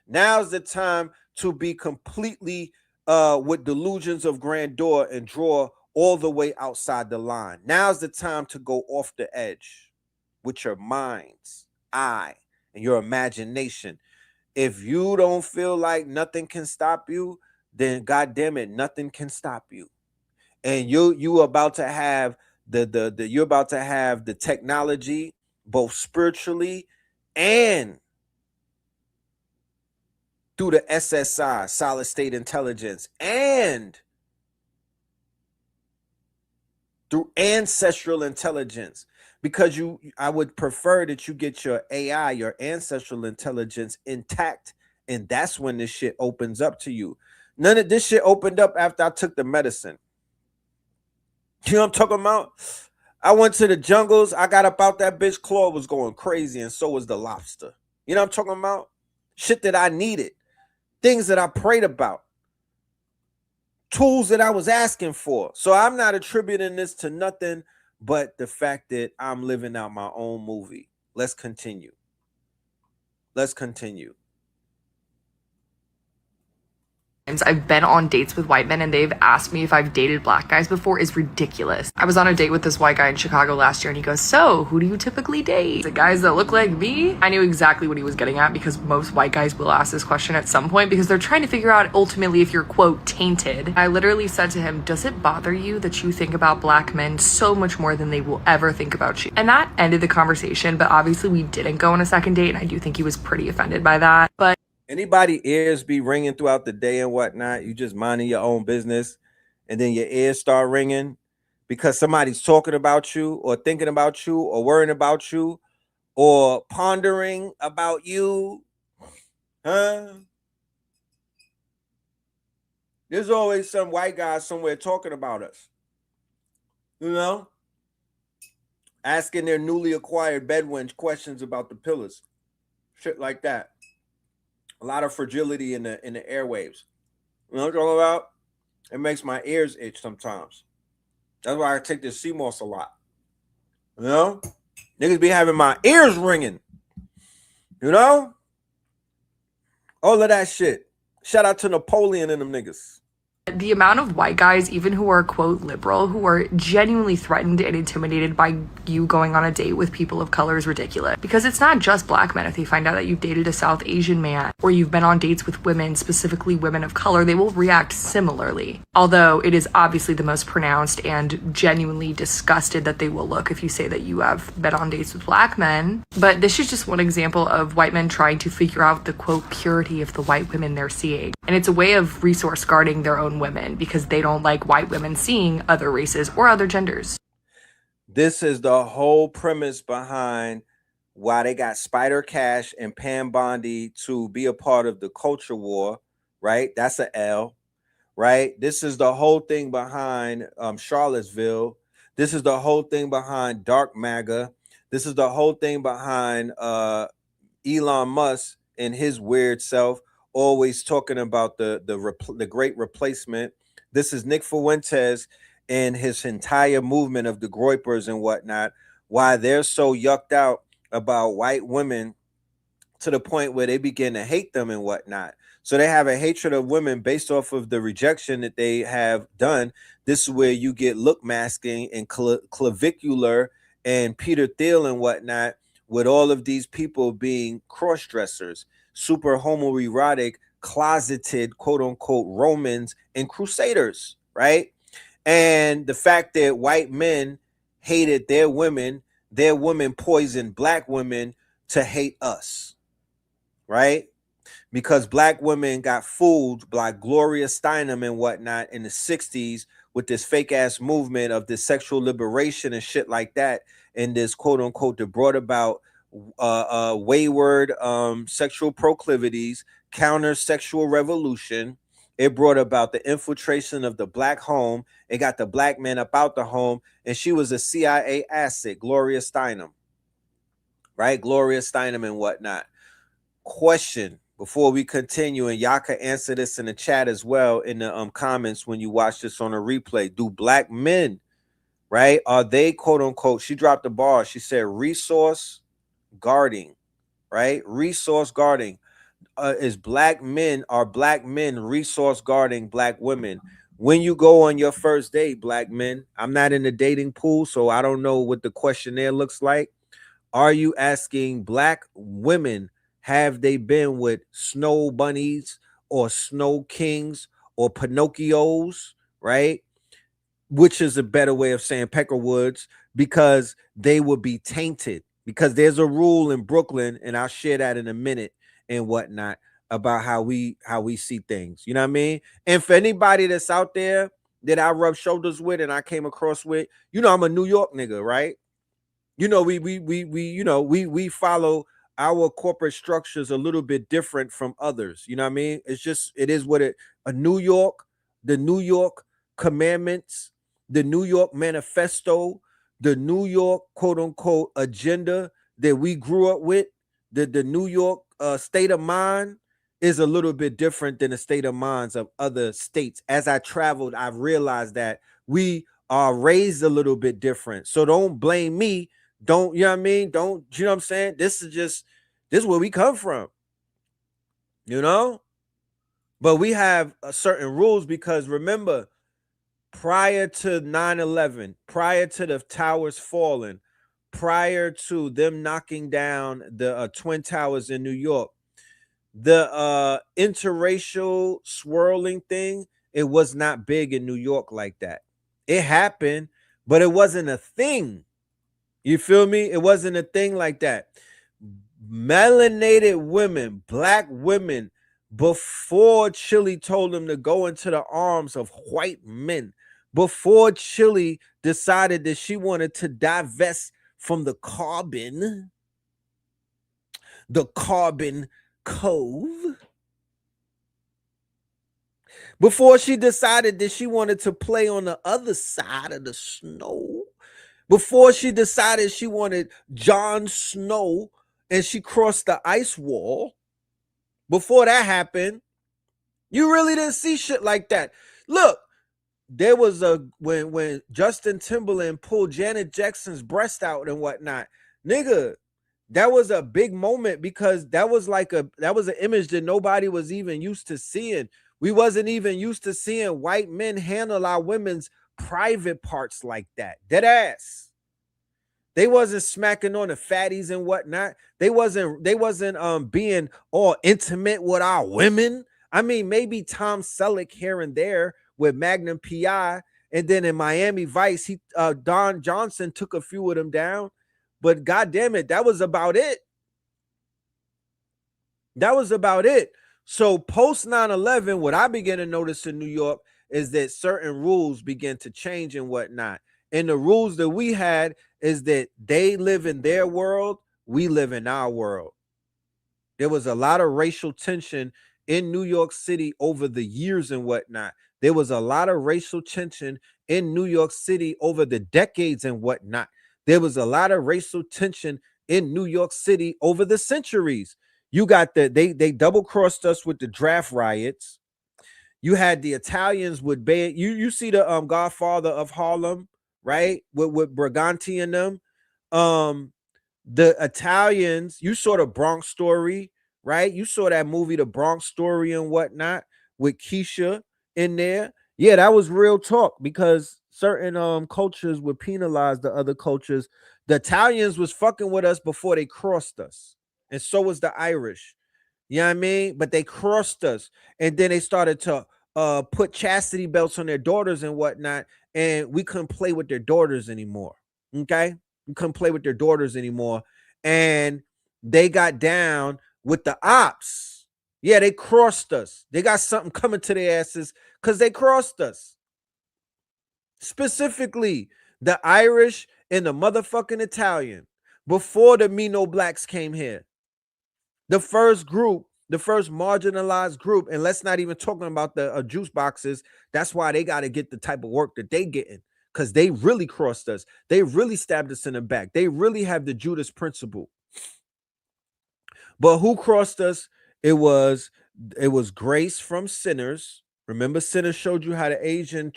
Now's the time to be completely with delusions of grandeur and draw all the way outside the line. Now's the time to go off the edge with your mind's eye and your imagination. If you don't feel like nothing can stop you, then goddamn it, nothing can stop you. And you about to have you're about to have the technology, both spiritually and through the SSI, solid state intelligence, and through ancestral intelligence. Because I would prefer that you get your AI, your ancestral intelligence, intact And that's when this shit opens up to you. None of this shit opened up after I took the medicine. You know what I'm talking about? I went to the jungles. I got up out that bitch. Claw was going crazy, and so was the lobster. You know what I'm talking about? Shit that I needed. Things that I prayed about. Tools that I was asking for. So I'm not attributing this to nothing but the fact that I'm living out my own movie. Let's continue. Let's continue. I've been on dates with white men and they've asked me if I've dated black guys before is ridiculous. I was on a date with this white guy in Chicago last year and he goes, so who do you typically date? The guys that look like me? I knew exactly what he was getting at because most white guys will ask this question at some point because they're trying to figure out ultimately if you're quote tainted. I literally said to him, does it bother you that you think about black men so much more than they will ever think about you? And that ended the conversation, but obviously we didn't go on a second date and I do think he was pretty offended by that. But anybody ears be ringing throughout the day and whatnot, you just minding your own business, and then your ears start ringing because somebody's talking about you or thinking about you or worrying about you or pondering about you, huh? There's always some white guy somewhere talking about us, you know, asking their newly acquired bedwench questions about the pillars, shit like that. A lot of fragility in the airwaves. You know what I'm talking about? It makes my ears itch sometimes. That's why I take this sea moss a lot. You know? Niggas be having my ears ringing. You know? All of that shit. Shout out to Napoleon and them niggas. the amount of white guys, even who are quote liberal, who are genuinely threatened and intimidated by you going on a date with people of color is ridiculous. Because it's not just black men. If they find out that you've dated a South Asian man or you've been on dates with women, specifically women of color, they will react similarly. Although it is obviously the most pronounced and genuinely disgusted that they will look if you say that you have been on dates with black men. But this is just one example of white men trying to figure out the quote purity of the white women they're seeing. And it's a way of resource guarding their own women because they don't like white women seeing other races or other genders. This is the whole premise behind why they got Spider Cash and Pam Bondi to be a part of the culture war, right? That's an L, right? This is the whole thing behind Charlottesville. This is the whole thing behind Dark MAGA. This is the whole thing behind Elon Musk and his weird self, always talking about the great replacement. This is Nick Fuentes and his entire movement of the Groypers and whatnot, why they're so yucked out about white women to the point where they begin to hate them and whatnot. So they have a hatred of women based off of the rejection that they have done. This is where you get look masking and clavicular and Peter Thiel and whatnot, with all of these people being cross-dressers, super homoerotic, closeted, quote unquote, Romans and crusaders, right? And the fact that white men hated their women poisoned black women to hate us, right? Because black women got fooled by Gloria Steinem and whatnot in the 60s with this fake ass movement of this sexual liberation and shit like that. And this quote unquote that brought about wayward sexual proclivities, counter sexual revolution. It brought about the infiltration of the black home. It got the black men up out the home. And she was a CIA asset, Gloria Steinem, right? Gloria Steinem and whatnot. Question before we continue, and y'all can answer this in the chat as well in the comments when you watch this on a replay. Do black men, right, are they quote unquote, she dropped the bar, she said resource guarding, right? Resource guarding. Are black men resource guarding black women? When you go on your first date, black men, I'm not in the dating pool, so I don't know what the questionnaire looks like. Are you asking black women, have they been with snow bunnies or snow kings or Pinocchios, right? Which is a better way of saying Peckerwoods, because they would be tainted. Because there's a rule in Brooklyn, and I'll share that in a minute and whatnot, about how we see things. You know what I mean? And for anybody that's out there that I rub shoulders with and I came across with, you know, I'm a New York nigga, right? You know, we follow our corporate structure is a little bit different from others. You know what I mean? It's just, it is what it, the New York commandments, the New York manifesto, the New York quote unquote agenda that we grew up with, the New York state of mind is a little bit different than the state of minds of other states. As I traveled, I've realized that we are raised a little bit different. So don't blame me. Don't, you know what I mean? Don't, you know what I'm saying? This is where we come from, you know? But we have certain rules because remember, prior to 9/11, prior to the towers falling, prior to them knocking down the Twin Towers in New York, the interracial swirling thing, it was not big in New York like that. It happened, but it wasn't a thing. You feel me? It wasn't a thing like that. Melanated women, black women, before Chile told them to go into the arms of white men, before Chile decided that she wanted to divest from the carbon cove, before she decided that she wanted to play on the other side of the snow, before she decided she wanted Jon Snow and she crossed the ice wall, before that happened, you really didn't see shit like that. Look, there was when Justin Timberland pulled Janet Jackson's breast out and whatnot, nigga, that was a big moment because that was an image that nobody was even used to seeing. We wasn't even used to seeing white men handle our women's private parts like that. Dead ass. They wasn't smacking on the fatties and whatnot. They wasn't being all intimate with our women. I mean, maybe Tom Selleck here and there with Magnum PI, and then in Miami Vice, Don Johnson took a few of them down. But God damn it, that was about it. That was about it. So post 9/11, what I began to notice in New York is that certain rules began to change and whatnot. And the rules that we had is that they live in their world, we live in our world. There was a lot of racial tension in New York City over the years and whatnot. There was a lot of racial tension in New York City over the decades and whatnot. There was a lot of racial tension in New York City over the centuries. You got they double crossed us with the draft riots. You had the Italians with you see the Godfather of Harlem, right? With Briganti and them. The Italians, you saw the Bronx Story, right? You saw that movie, The Bronx Story and whatnot, with Keisha in there. Yeah, that was real talk because certain cultures would penalize the other cultures. The Italians was fucking with us before they crossed us, and so was the Irish. You know what I mean? But they crossed us, and then they started to put chastity belts on their daughters and whatnot, and we couldn't play with their daughters anymore. Okay, we couldn't play with their daughters anymore, and they got down with the ops. Yeah, they crossed us. They got something coming to their asses because they crossed us. Specifically, the Irish and the motherfucking Italian before the Me No Blacks came here. The first group, the first marginalized group, and let's not even talking about the juice boxes. That's why they got to get the type of work that they getting because they really crossed us. They really stabbed us in the back. They really have the Judas principle. But who crossed us? It was Grace from Sinners. Remember, Sinners showed you how the Asian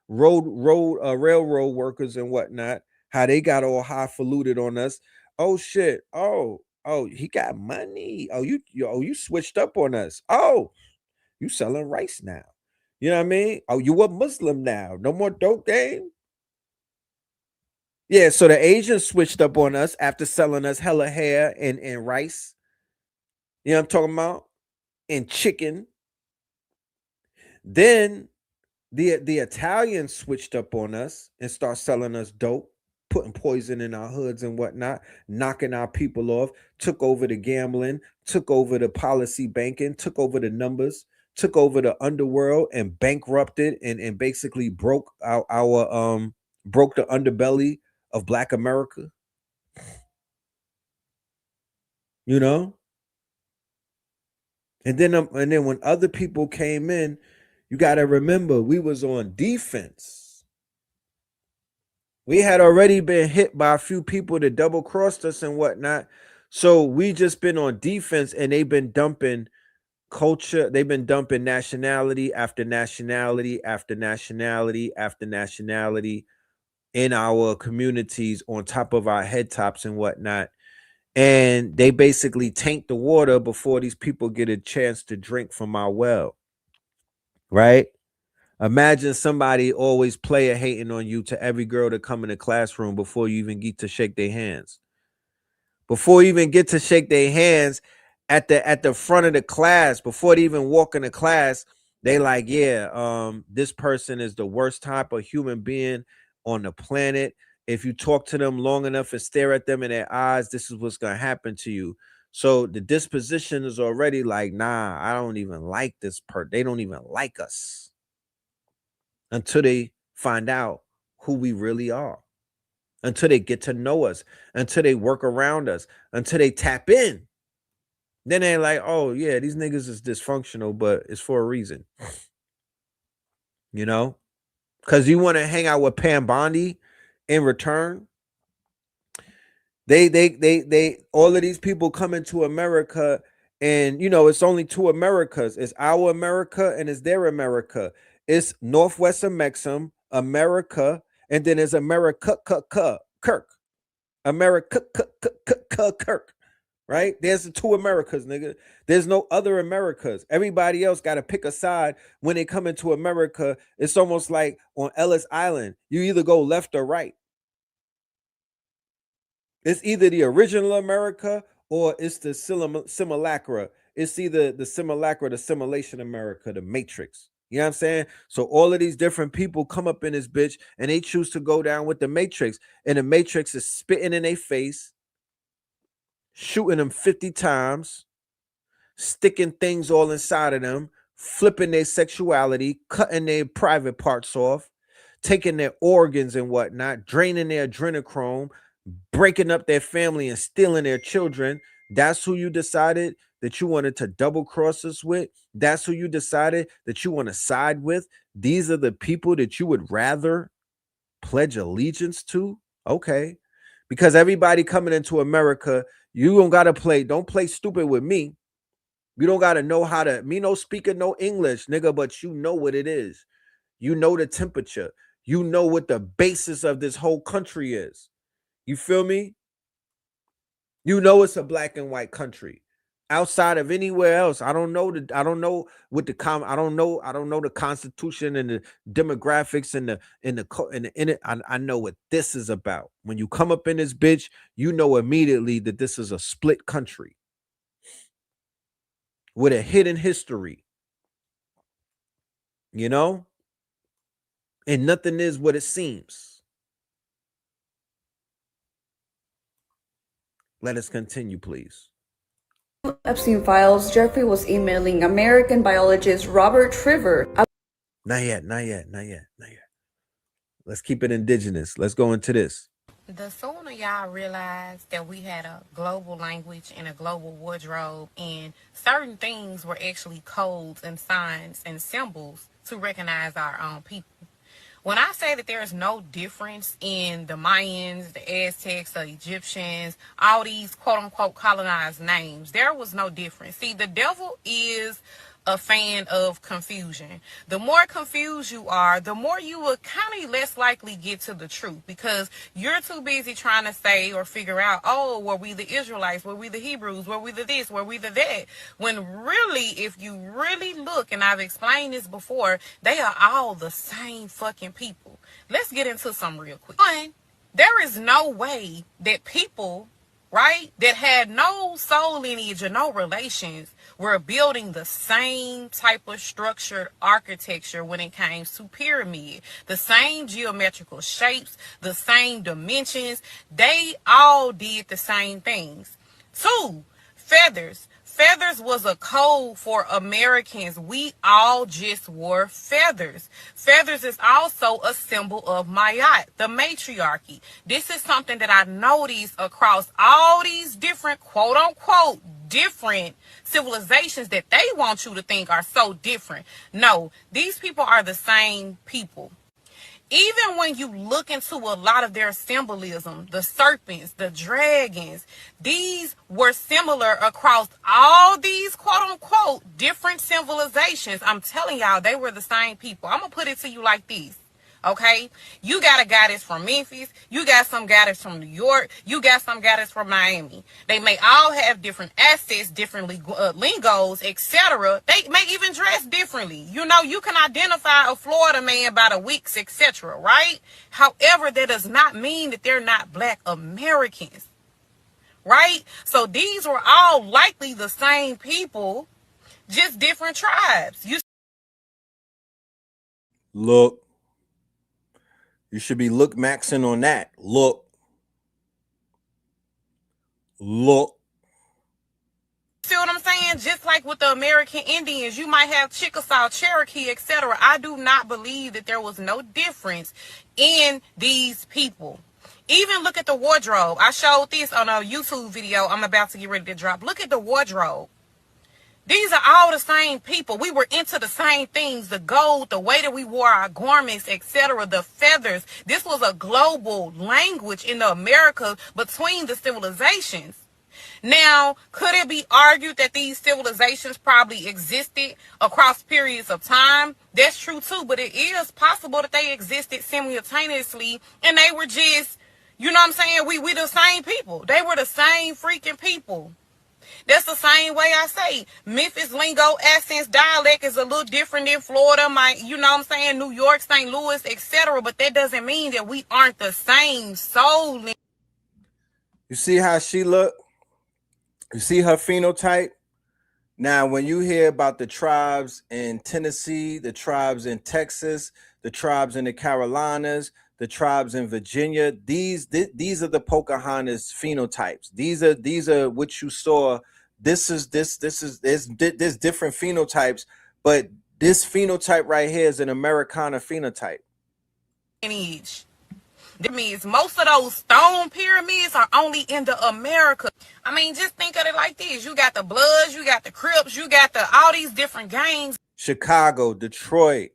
railroad workers and whatnot, how they got all highfalutin on us. Oh shit! Oh, he got money. Oh, you switched up on us. Oh, you selling rice now. You know what I mean? Oh, you a Muslim now. No more dope game. Yeah, so the Asians switched up on us after selling us hella hair and rice. You know what I'm talking about? And chicken. Then the Italians switched up on us and start selling us dope, putting poison in our hoods and whatnot, knocking our people off, took over the gambling, took over the policy banking, took over the numbers, took over the underworld and bankrupted and basically broke broke the underbelly of Black America. you know? And then when other people came in, you got to remember we was on defense. We had already been hit by a few people that double crossed us and whatnot. So we just been on defense, and they've been dumping culture. They've been dumping nationality after nationality after nationality after nationality in our communities on top of our head tops and whatnot. And they basically taint the water before these people get a chance to drink from our well, right? Imagine somebody always player hating on you to every girl that come in the classroom before you even get to shake their hands. Before you even get to shake their hands at the front of the class, before they even walk in the class, they like, yeah, this person is the worst type of human being on the planet. If you talk to them long enough and stare at them in their eyes, this is what's gonna happen to you. So the disposition is already like, nah, I don't even like this person. They don't even like us until they find out who we really are, until they get to know us, until they work around us, until they tap in. Then they're like, oh, yeah, these niggas is dysfunctional, but it's for a reason. You know? Because you want to hang out with Pam Bondi in return. They all of these people come into America, and you know, it's only two Americas. It's our America and it's their America. It's Northwest America, and then there's America Kirk. America Kirk. Right? There's the two Americas, nigga. There's no other Americas. Everybody else got to pick a side when they come into America. It's almost like on Ellis Island. You either go left or right. It's either the original America or it's the simulacra. It's either the simulacra, the simulation America, the Matrix. You know what I'm saying? So all of these different people come up in this bitch and they choose to go down with the Matrix. And the Matrix is spitting in their face, shooting them 50 times, sticking things all inside of them, flipping their sexuality, cutting their private parts off, taking their organs and whatnot, draining their adrenochrome, breaking up their family and stealing their children. That's who you decided that you wanted to double cross us with. That's who you decided that you want to side with. These are the people that you would rather pledge allegiance to. Okay. Because everybody coming into America, you don't play stupid with me. You don't gotta know how to, me no speaking no English, nigga, but you know what it is. You know the temperature. You know what the basis of this whole country is. You feel me? You know it's a black and white country. Outside of anywhere else, I don't know what the Constitution and the demographics I know what this is about. When you come up in this bitch, you know immediately that this is a split country with a hidden history. You know? And nothing is what it seems. Let us continue, please. Epstein files, Jeffrey was emailing American biologist Robert Trevor. Not yet. Let's keep it indigenous. Let's go into this. The sooner y'all realize that we had a global language and a global wardrobe, and certain things were actually codes and signs and symbols to recognize our own people. When I say that there is no difference in the Mayans, the Aztecs, the Egyptians, all these quote-unquote colonized names, there was no difference. See, the devil is a fan of confusion. The more confused you are, the more you will kind of less likely get to the truth, because you're too busy trying to say or figure out, oh, were we the Israelites? Were we the Hebrews? Were we the this? Were we the that? When really, if you really look, and I've explained this before, they are all the same fucking people. Let's get into some real quick. One, there is no way that people, right, that had no soul lineage or no relations were building the same type of structured architecture when it came to pyramid. The same geometrical shapes, the same dimensions. They all did the same things. Two, feathers. feathers was a code for Americans. We all just wore feathers. Feathers is also a symbol of Mayat, the matriarchy. This is something that I noticed across all these different quote unquote different civilizations that they want you to think are so different. No, these people are the same people. Even when you look into a lot of their symbolism, the serpents, the dragons, these were similar across all these quote unquote different civilizations. I'm telling y'all, they were the same people. I'm going to put it to you like this. Okay, you got a goddess from Memphis, you got some goddess from New York, you got some goddess from Miami. They may all have different assets, different lingos, etc. They may even dress differently. You know, you can identify a Florida man by the wigs, etc. Right? However, that does not mean that they're not Black Americans. Right? So these were all likely the same people, just different tribes. Look. You should be look maxing on that. Look. See what I'm saying? Just like with the American Indians, you might have Chickasaw, Cherokee, etc. I do not believe that there was no difference in these people. Even look at the wardrobe. I showed this on a YouTube video I'm about to get ready to drop. Look at the wardrobe. These are all the same people. We were into the same things, the gold, the way that we wore our garments, etc., the feathers. This was a global language in the Americas between the civilizations. Now, could it be argued that these civilizations probably existed across periods of time? That's true too, but it is possible that they existed simultaneously and they were just, you know what I'm saying? We the same people. They were the same freaking people. That's the same way I say Memphis lingo, accents, dialect is a little different than Florida, you know what I'm saying, New York, St. Louis, etc. But that doesn't mean that we aren't the same soul. You see how she look? You see her phenotype? Now, when you hear about the tribes in Tennessee, the tribes in Texas, the tribes in the Carolinas, the tribes in Virginia, these are the Pocahontas phenotypes. These are what you saw. There's different phenotypes, but this phenotype right here is an Americana phenotype. That means most of those stone pyramids are only in the America. I mean, just think of it like this. You got the Bloods, you got the Crips, you got all these different gangs. Chicago, Detroit,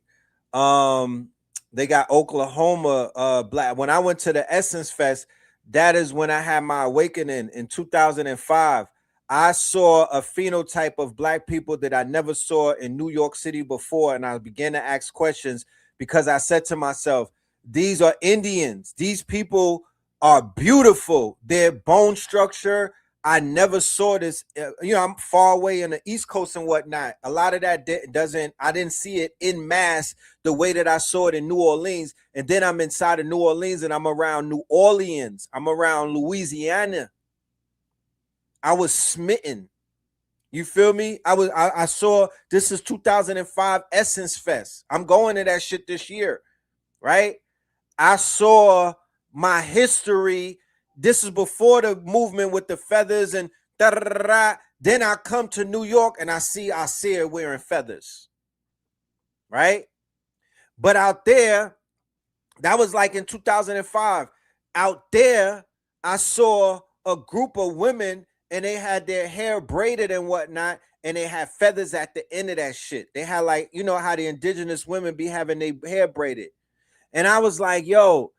they got Oklahoma, Black. When I went to the Essence Fest, that is when I had my awakening in 2005. I saw a phenotype of Black people that I never saw in New York City before. And I began to ask questions because I said to myself, these are Indians. These people are beautiful. Their bone structure, I never saw this. You know, I'm far away in the East Coast and whatnot. A lot of that I didn't see it in mass the way that I saw it in New Orleans. And then I'm inside of New Orleans and I'm around New Orleans. I'm around Louisiana. I was smitten. You feel me? I saw, this is 2005 Essence Fest. I'm going to that shit this year, right? I saw my history. This is before the movement with the feathers and da-da-da-da. Then I come to New York and I see her wearing feathers, right? But out there, that was like in 2005. Out there, I saw a group of women and they had their hair braided and whatnot, and they had feathers at the end of that shit. They had, like, you know how the indigenous women be having their hair braided. And I was like, yo,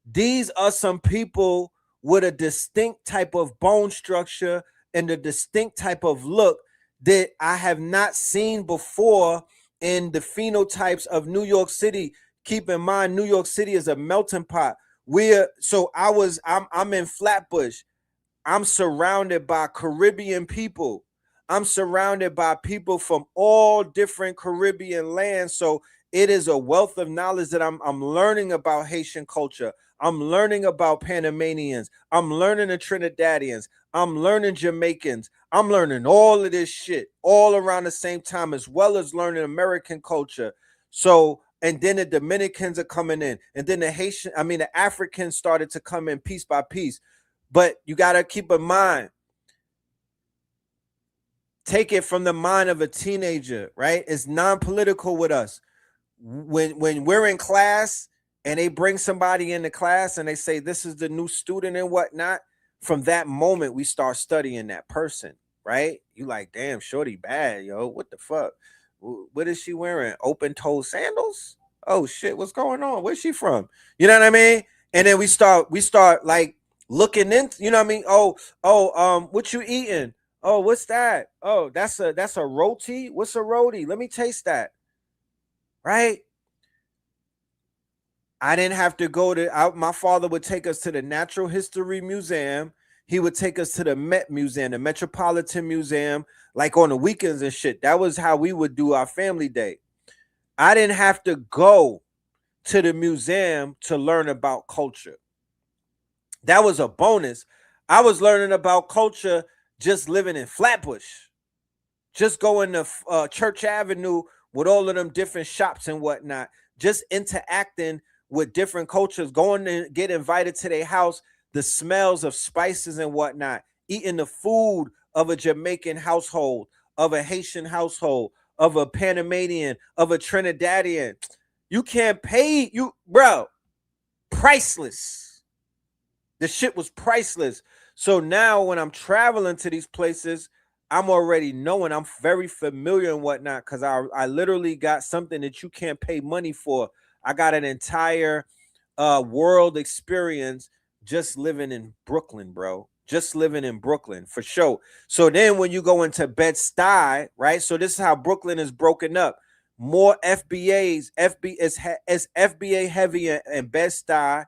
these are some people with a distinct type of bone structure and a distinct type of look that I have not seen before in the phenotypes of New York City. Keep in mind, New York City is a melting pot. I'm in Flatbush. I'm surrounded by Caribbean people. I'm surrounded by people from all different Caribbean lands. So it is a wealth of knowledge that I'm learning about Haitian culture. I'm learning about Panamanians. I'm learning the Trinidadians. I'm learning Jamaicans. I'm learning all of this shit all around the same time, as well as learning American culture. So, and then the Dominicans are coming in, and then the Africans started to come in piece by piece. But you got to keep in mind, Take it from the mind of a teenager, right? It's non-political with us. When we're in class and they bring somebody into class and they say this is the new student and whatnot, from that moment we start studying that person, right? You like, damn, shorty bad, yo. What the fuck? What is she wearing? Open-toed sandals? Oh shit, what's going on? Where's she from? You know what I mean? And then we start like looking into, you know what I mean? What you eating? Oh, what's that? Oh, that's a roti. What's a roti? Let me taste that. Right? I didn't have to go to. My father would take us to the Natural History Museum. He would take us to the Met Museum, the Metropolitan Museum, like on the weekends and shit. That was how we would do our family day. I didn't have to go to the museum to learn about culture. That was a bonus. I was learning about culture just living in Flatbush, just going to Church Avenue with all of them different shops and whatnot, just interacting with different cultures, going to get invited to their house, the smells of spices and whatnot, eating the food of a Jamaican household, of a Haitian household, of a Panamanian, of a Trinidadian. You can't pay, bro, priceless. The shit was priceless. So now when I'm traveling to these places, I'm already knowing, I'm very familiar and whatnot, because I literally got something that you can't pay money for. I got an entire world experience just living in Brooklyn, bro. Just living in Brooklyn, for sure. So then when you go into Bed-Stuy, right? So this is how Brooklyn is broken up. More FBAs, is FBA heavy in Bed-Stuy.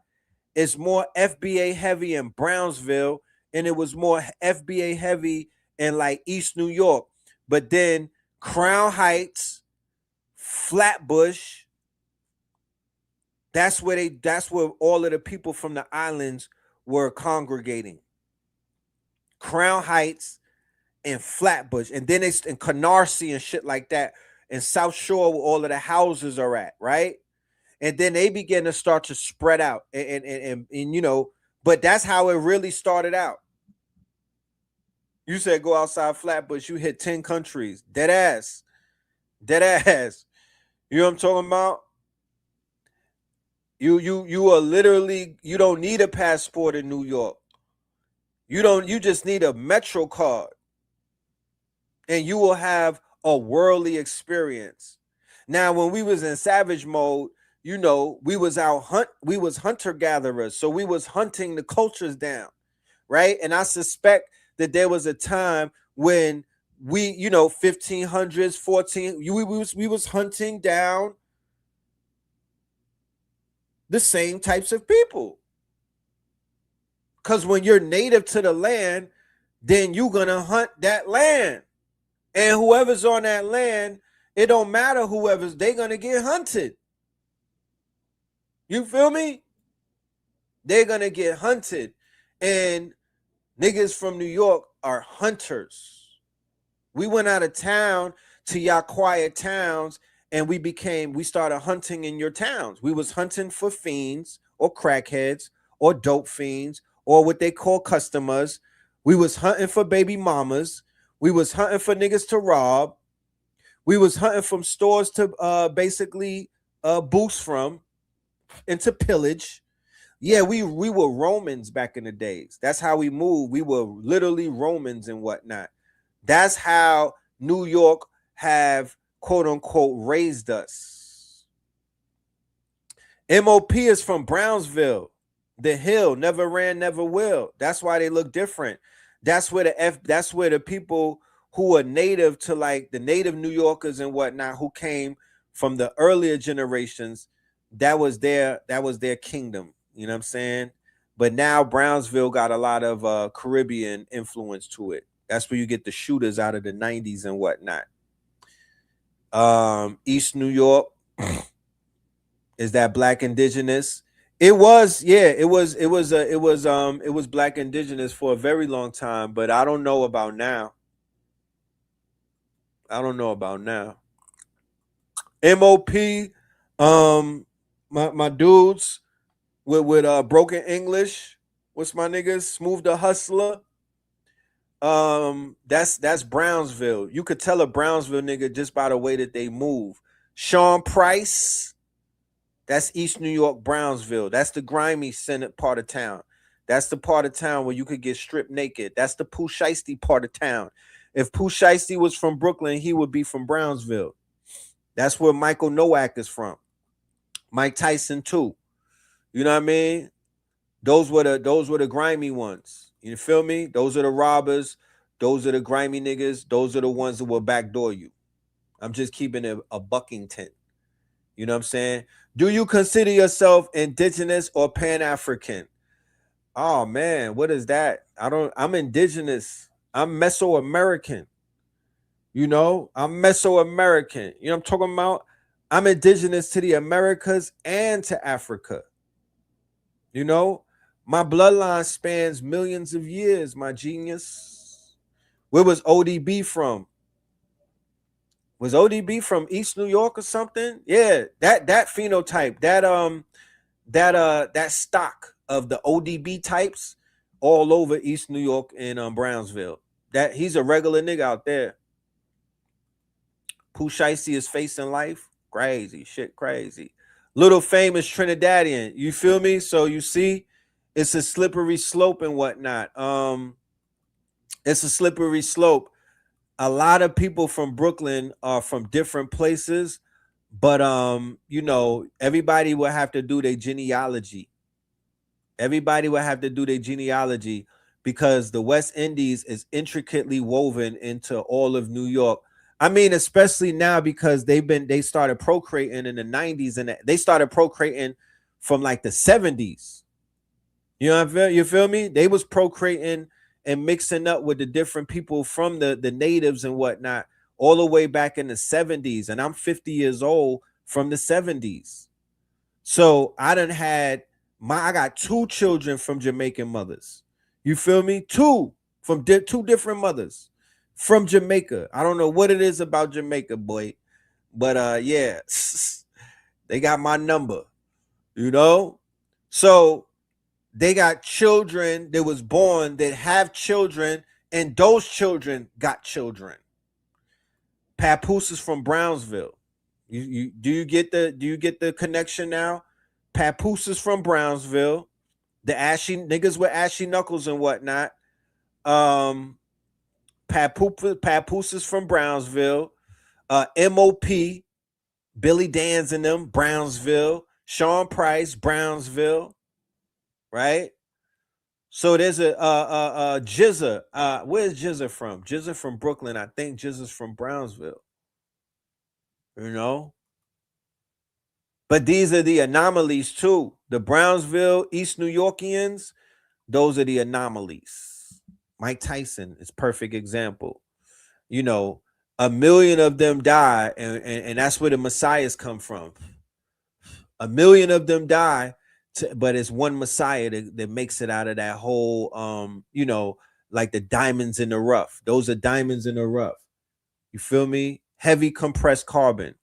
It's more FBA heavy in Brownsville, and it was more FBA heavy in like East New York. But then Crown Heights, Flatbush, that's where all of the people from the islands were congregating. Crown Heights and Flatbush, and then it's in Canarsie and shit like that, and South Shore where all of the houses are at, right? And then they begin to start to spread out, and you know, but that's how it really started out. You said go outside Flatbush, you hit 10 countries. Dead ass. You know what I'm talking about? You are literally, you don't need a passport in New York. You just need a Metro card. And you will have a worldly experience. Now, when we was in savage mode, you know, we was hunter gatherers. So we was hunting the cultures down, right? And I suspect that there was a time when we, you know, 1500s, 14, we was hunting down the same types of people. Because when you're native to the land, then you're going to hunt that land. And whoever's on that land, it don't matter whoever's, they're going to get hunted. You feel me? They're going to get hunted. And niggas from New York are hunters. We went out of town to y'all quiet towns, and we started hunting in your towns. We was hunting for fiends or crackheads or dope fiends or what they call customers. We was hunting for baby mamas. We was hunting for niggas to rob. We was hunting from stores to basically boost from and to pillage. Yeah, we were Romans back in the days. That's how we moved. We were literally Romans and whatnot. That's how New York have quote unquote raised us. MOP is from Brownsville. The Hill, never ran, never will. That's why they look different. That's where the people who are native to, like the native New Yorkers and whatnot, who came from the earlier generations, that was their kingdom. You know what I'm saying? But now Brownsville got a lot of Caribbean influence to it. That's where you get the shooters out of the 90s and whatnot. East New York is that Black indigenous. It was Black indigenous for a very long time, but I don't know about now. MOP, my dudes with broken English. What's my niggas? Smooth the Hustler. That's Brownsville. You could tell a Brownsville nigga just by the way that they move. Sean Price, that's East New York, Brownsville. That's the grimy Senate part of town. That's the part of town where you could get stripped naked. That's the Pooh Shiesty part of town. If Pooh Shiesty was from Brooklyn, he would be from Brownsville. That's where Michael Nowak is from. Mike Tyson too. You know what I mean? Those were the grimy ones. You feel me? Those are the robbers. Those are the grimy niggas. Those are the ones that will backdoor you. I'm just keeping it a Buckington. You know what I'm saying? Do you consider yourself indigenous or Pan-African? Oh man, what is that? I'm indigenous. I'm Mesoamerican. You know, I'm Mesoamerican. You know what I'm talking about? I'm indigenous to the Americas and to Africa. You know, my bloodline spans millions of years, my genius. Where was ODB from? Was ODB from East New York or something? Yeah, that phenotype, that stock of the ODB types all over East New York and Brownsville. That he's a regular nigga out there. Pooh Shiesty is facing life. Crazy shit, crazy. Little famous Trinidadian. You feel me? So you see, it's a slippery slope and whatnot. It's a slippery slope. A lot of people from Brooklyn are from different places, but you know, everybody will have to do their genealogy. Everybody will have to do their genealogy because the West Indies is intricately woven into all of New York. I mean, especially now because they started procreating in the 90s and they started procreating from like the 70s. You know, you feel me? They was procreating and mixing up with the different people from the natives and whatnot all the way back in the 70s. And I'm 50 years old from the 70s. So I got 2 children from Jamaican mothers. You feel me? 2 from 2 different mothers from Jamaica. I don't know what it is about Jamaica, boy. But yeah, they got my number, you know? So they got children that was born that have children, and those children got children. Papoose is from Brownsville. Do you get the connection now? Papoose is from Brownsville. The ashy niggas with ashy knuckles and whatnot. Papoose is from Brownsville. MOP, Billy Dan's in them, Brownsville. Sean Price, Brownsville. Right? So there's a Jizza. Where's Jizza from? Jizza from Brooklyn. I think Jizza's from Brownsville. You know? But these are the anomalies too. The Brownsville, East New Yorkians, those are the anomalies. Mike Tyson is perfect example. You know, 1 million of them die, and that's where the messiahs come from. 1 million of them die, but it's one messiah that makes it out of that whole, you know, like the diamonds in the rough. Those are diamonds in the rough. You feel me? Heavy compressed carbon.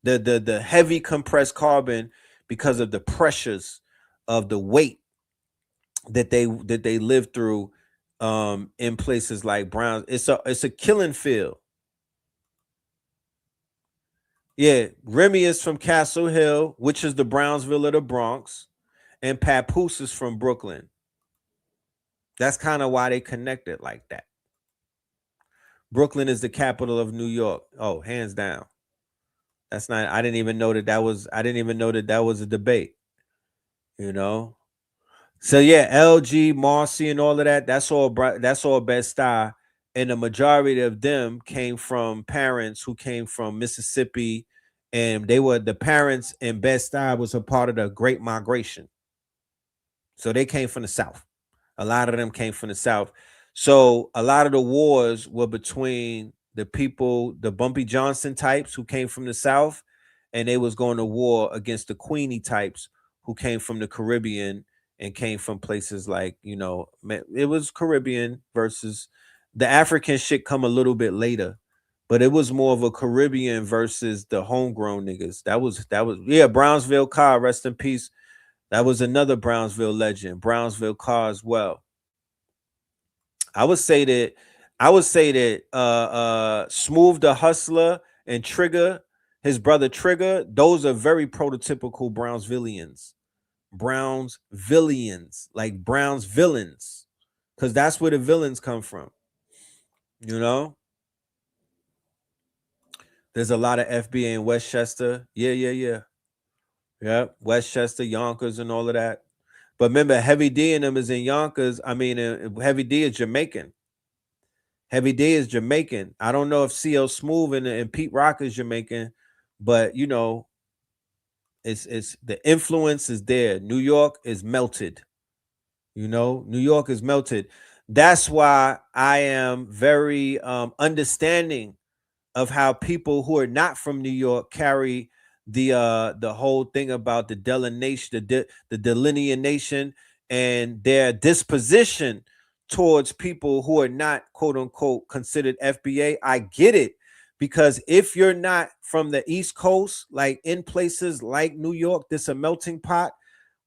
The heavy compressed carbon because of the pressures of the weight that they live through in places like Browns. It's a killing field. Yeah, Remy is from Castle Hill, which is the Brownsville of the Bronx, and Papoose is from Brooklyn. That's kind of why they connected like that. Brooklyn is the capital of New York. Oh, hands down. That's not. I didn't even know that was a debate. You know. So yeah, LG, Marcy, and all of that. That's all Bed-Stuy, and the majority of them came from parents who came from Mississippi, and the parents in Bed-Stuy was a part of the Great Migration. So they came from the South. A lot of them came from the South. So a lot of the wars were between the people, the Bumpy Johnson types who came from the South, and they was going to war against the Queenie types who came from the Caribbean and came from places like, you know, it was Caribbean versus the African shit come a little bit later, but it was more of a Caribbean versus the homegrown niggas. That was yeah, Brownsville Carr, rest in peace. That was another Brownsville legend, Brownsville Carr as well. I would say that Smooth the Hustler and Trigger, his brother Trigger, those are very prototypical Brownsvillians. Brownsvillians, like Browns villains, because that's where the villains come from. You know, there's a lot of FBA in Westchester. Yeah. Westchester, Yonkers, and all of that. But remember, Heavy D and them is in Yonkers. I mean, Heavy D is Jamaican. Heavy D is Jamaican. I don't know if CL Smooth and Pete Rock is Jamaican, but you know, it's the influence is there. New York is melted. You know, New York is melted. That's why I am very understanding of how people who are not from New York carry the whole thing about the delineation, the delineation, and their disposition towards people who are not quote unquote considered FBA. I get it, because if you're not from the East Coast, like in places like New York, this a melting pot.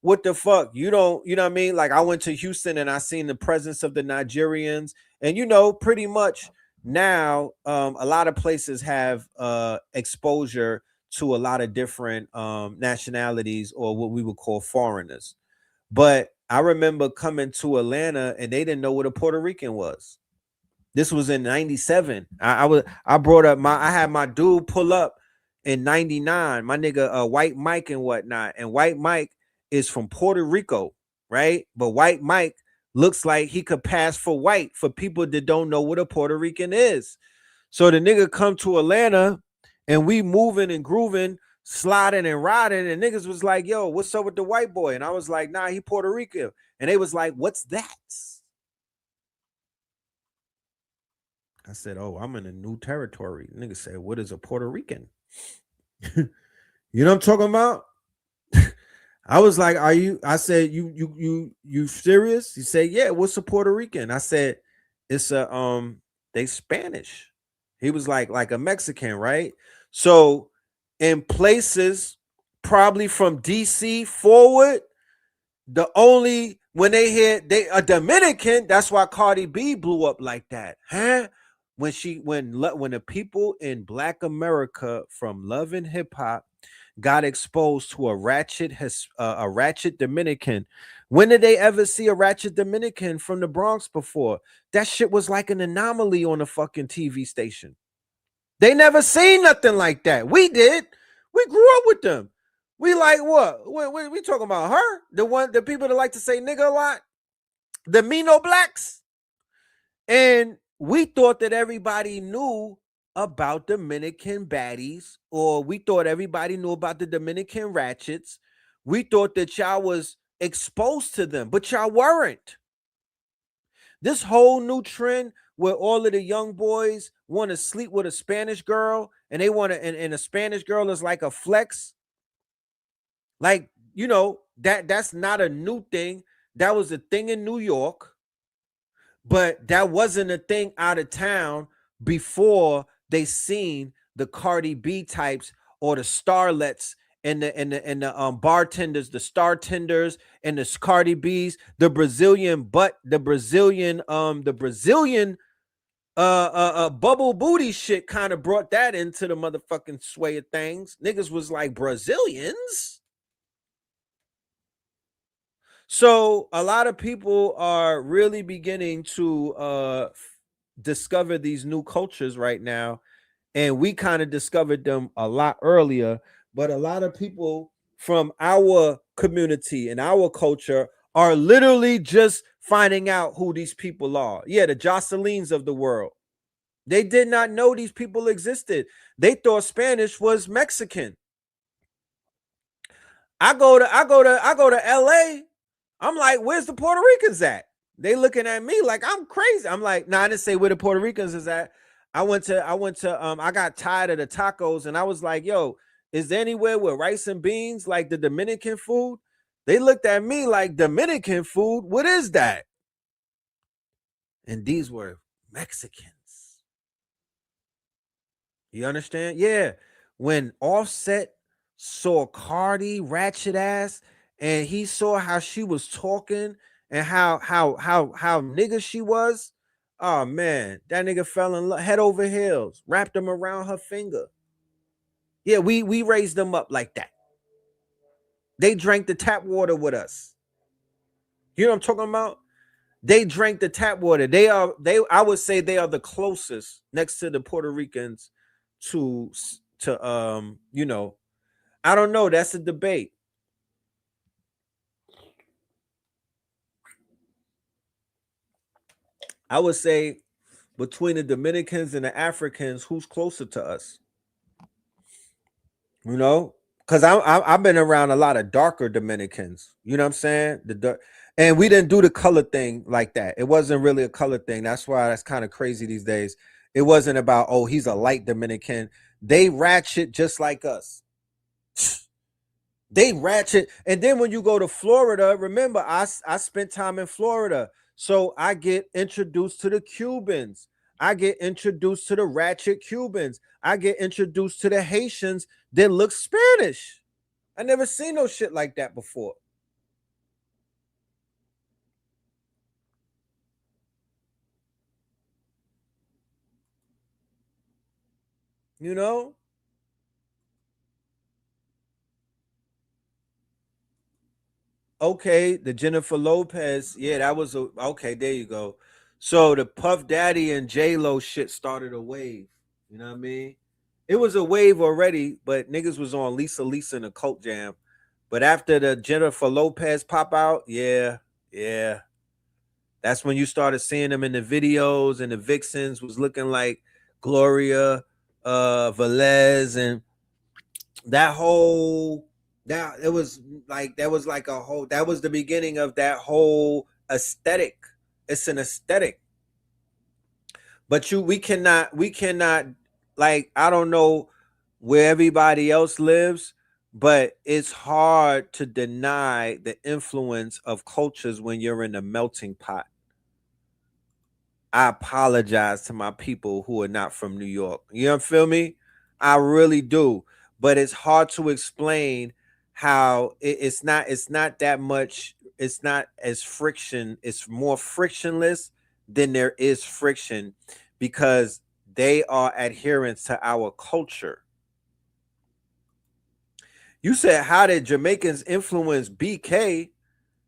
What the fuck? You know what I mean? Like I went to Houston and I seen the presence of the Nigerians, and you know, pretty much now a lot of places have exposure to a lot of different nationalities, or what we would call foreigners. But I remember coming to Atlanta and they didn't know what a Puerto Rican was. This was in 97. I brought up I had my dude pull up in 99, my nigga White Mike and whatnot. And White Mike is from Puerto Rico, right? But White Mike looks like he could pass for white for people that don't know what a Puerto Rican is. So the nigga come to Atlanta and we moving and grooving, sliding and riding, and niggas was like, yo, what's up with the white boy? And I was like, nah, he Puerto Rican. And they was like, what's that? I said, oh, I'm in a new territory. Nigga said, what is a Puerto Rican? You know what I'm talking about? I was like, are you? I said, you serious? He said, yeah, what's a Puerto Rican? I said, it's a they Spanish. He was like a Mexican, right? So in places probably from DC forward, the only when they hear they a Dominican, that's why Cardi B blew up like that, huh? When the people in Black America from Love and Hip Hop got exposed to a ratchet Dominican. When did they ever see a ratchet Dominican from the Bronx before? That shit was like an anomaly on a fucking TV station. They never seen nothing like that. We did. We grew up with them. We like what? We talking about her? The people that like to say nigga a lot? The Mino blacks? And we thought that everybody knew about Dominican baddies, or we thought everybody knew about the Dominican ratchets. We thought that y'all was exposed to them, but y'all weren't. This whole new trend where all of the young boys want to sleep with a Spanish girl, and they want to, and a Spanish girl is like a flex. Like, you know, that's not a new thing. That was a thing in New York, but that wasn't a thing out of town before they seen the Cardi B types or the starlets and the bartenders, the star tenders, and the Cardi B's, the Brazilian bubble booty shit kind of brought that into the motherfucking sway of things. Niggas was like, Brazilians. So a lot of people are really beginning to discover these new cultures right now, and we kind of discovered them a lot earlier. But a lot of people from our community and our culture are literally just finding out who these people are. Yeah, the Jocelyn's of the world. They did not know these people existed. They thought Spanish was Mexican. I go to LA. I'm like, where's the Puerto Ricans at? They looking at me like I'm crazy. I'm like, nah, I didn't say where the Puerto Ricans is at. I got tired of the tacos, and I was like, yo, is there anywhere with rice and beans like the Dominican food? They looked at me like, Dominican food? What is that? And these were Mexicans. You understand? Yeah. When Offset saw Cardi ratchet ass, and he saw how she was talking and how nigga she was, Oh man, that nigga fell in love, head over heels, wrapped him around her finger. Yeah, we raised them up like that. They drank the tap water with us. You know what I'm talking about? They drank the tap water. I would say they are the closest next to the Puerto Ricans to you know, I don't know. That's a debate. I would say between the Dominicans and the Africans, who's closer to us? You know, because I've been around a lot of darker Dominicans. You know what I'm saying? And we didn't do the color thing like that. It wasn't really a color thing. That's why that's kind of crazy these days. It wasn't about, oh, he's a light Dominican. They ratchet just like us. They ratchet. And then when you go to Florida, remember, I spent time in Florida. So I get introduced to the Cubans. I get introduced to the ratchet Cubans. I get introduced to the Haitians that look Spanish. I never seen no shit like that before. You know? Okay, the Jennifer Lopez. Yeah, that was okay, there you go. So the Puff Daddy and J-Lo shit started a wave. You know what I mean? It was a wave already, but niggas was on Lisa and the Cult Jam. But after the Jennifer Lopez pop out, yeah. That's when you started seeing them in the videos, and the vixens was looking like Gloria Velez, and that whole that it was like that was the beginning of that whole aesthetic. It's an aesthetic. But we cannot like, I don't know where everybody else lives, but it's hard to deny the influence of cultures when you're in a melting pot. I apologize to my people who are not from New York. You know, feel me? I really do. But it's hard to explain how it's not that much, it's not as friction, it's more frictionless than there is friction, because they are adherents to our culture. You said, how did Jamaicans influence BK?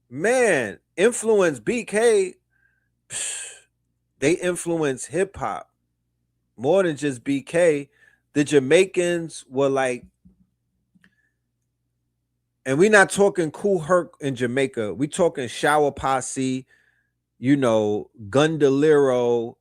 Man, influence BK. They influence hip hop more than just BK. The Jamaicans were like, and we're not talking Kool Herc in Jamaica. We talking Shower Posse, you know, Gundalero,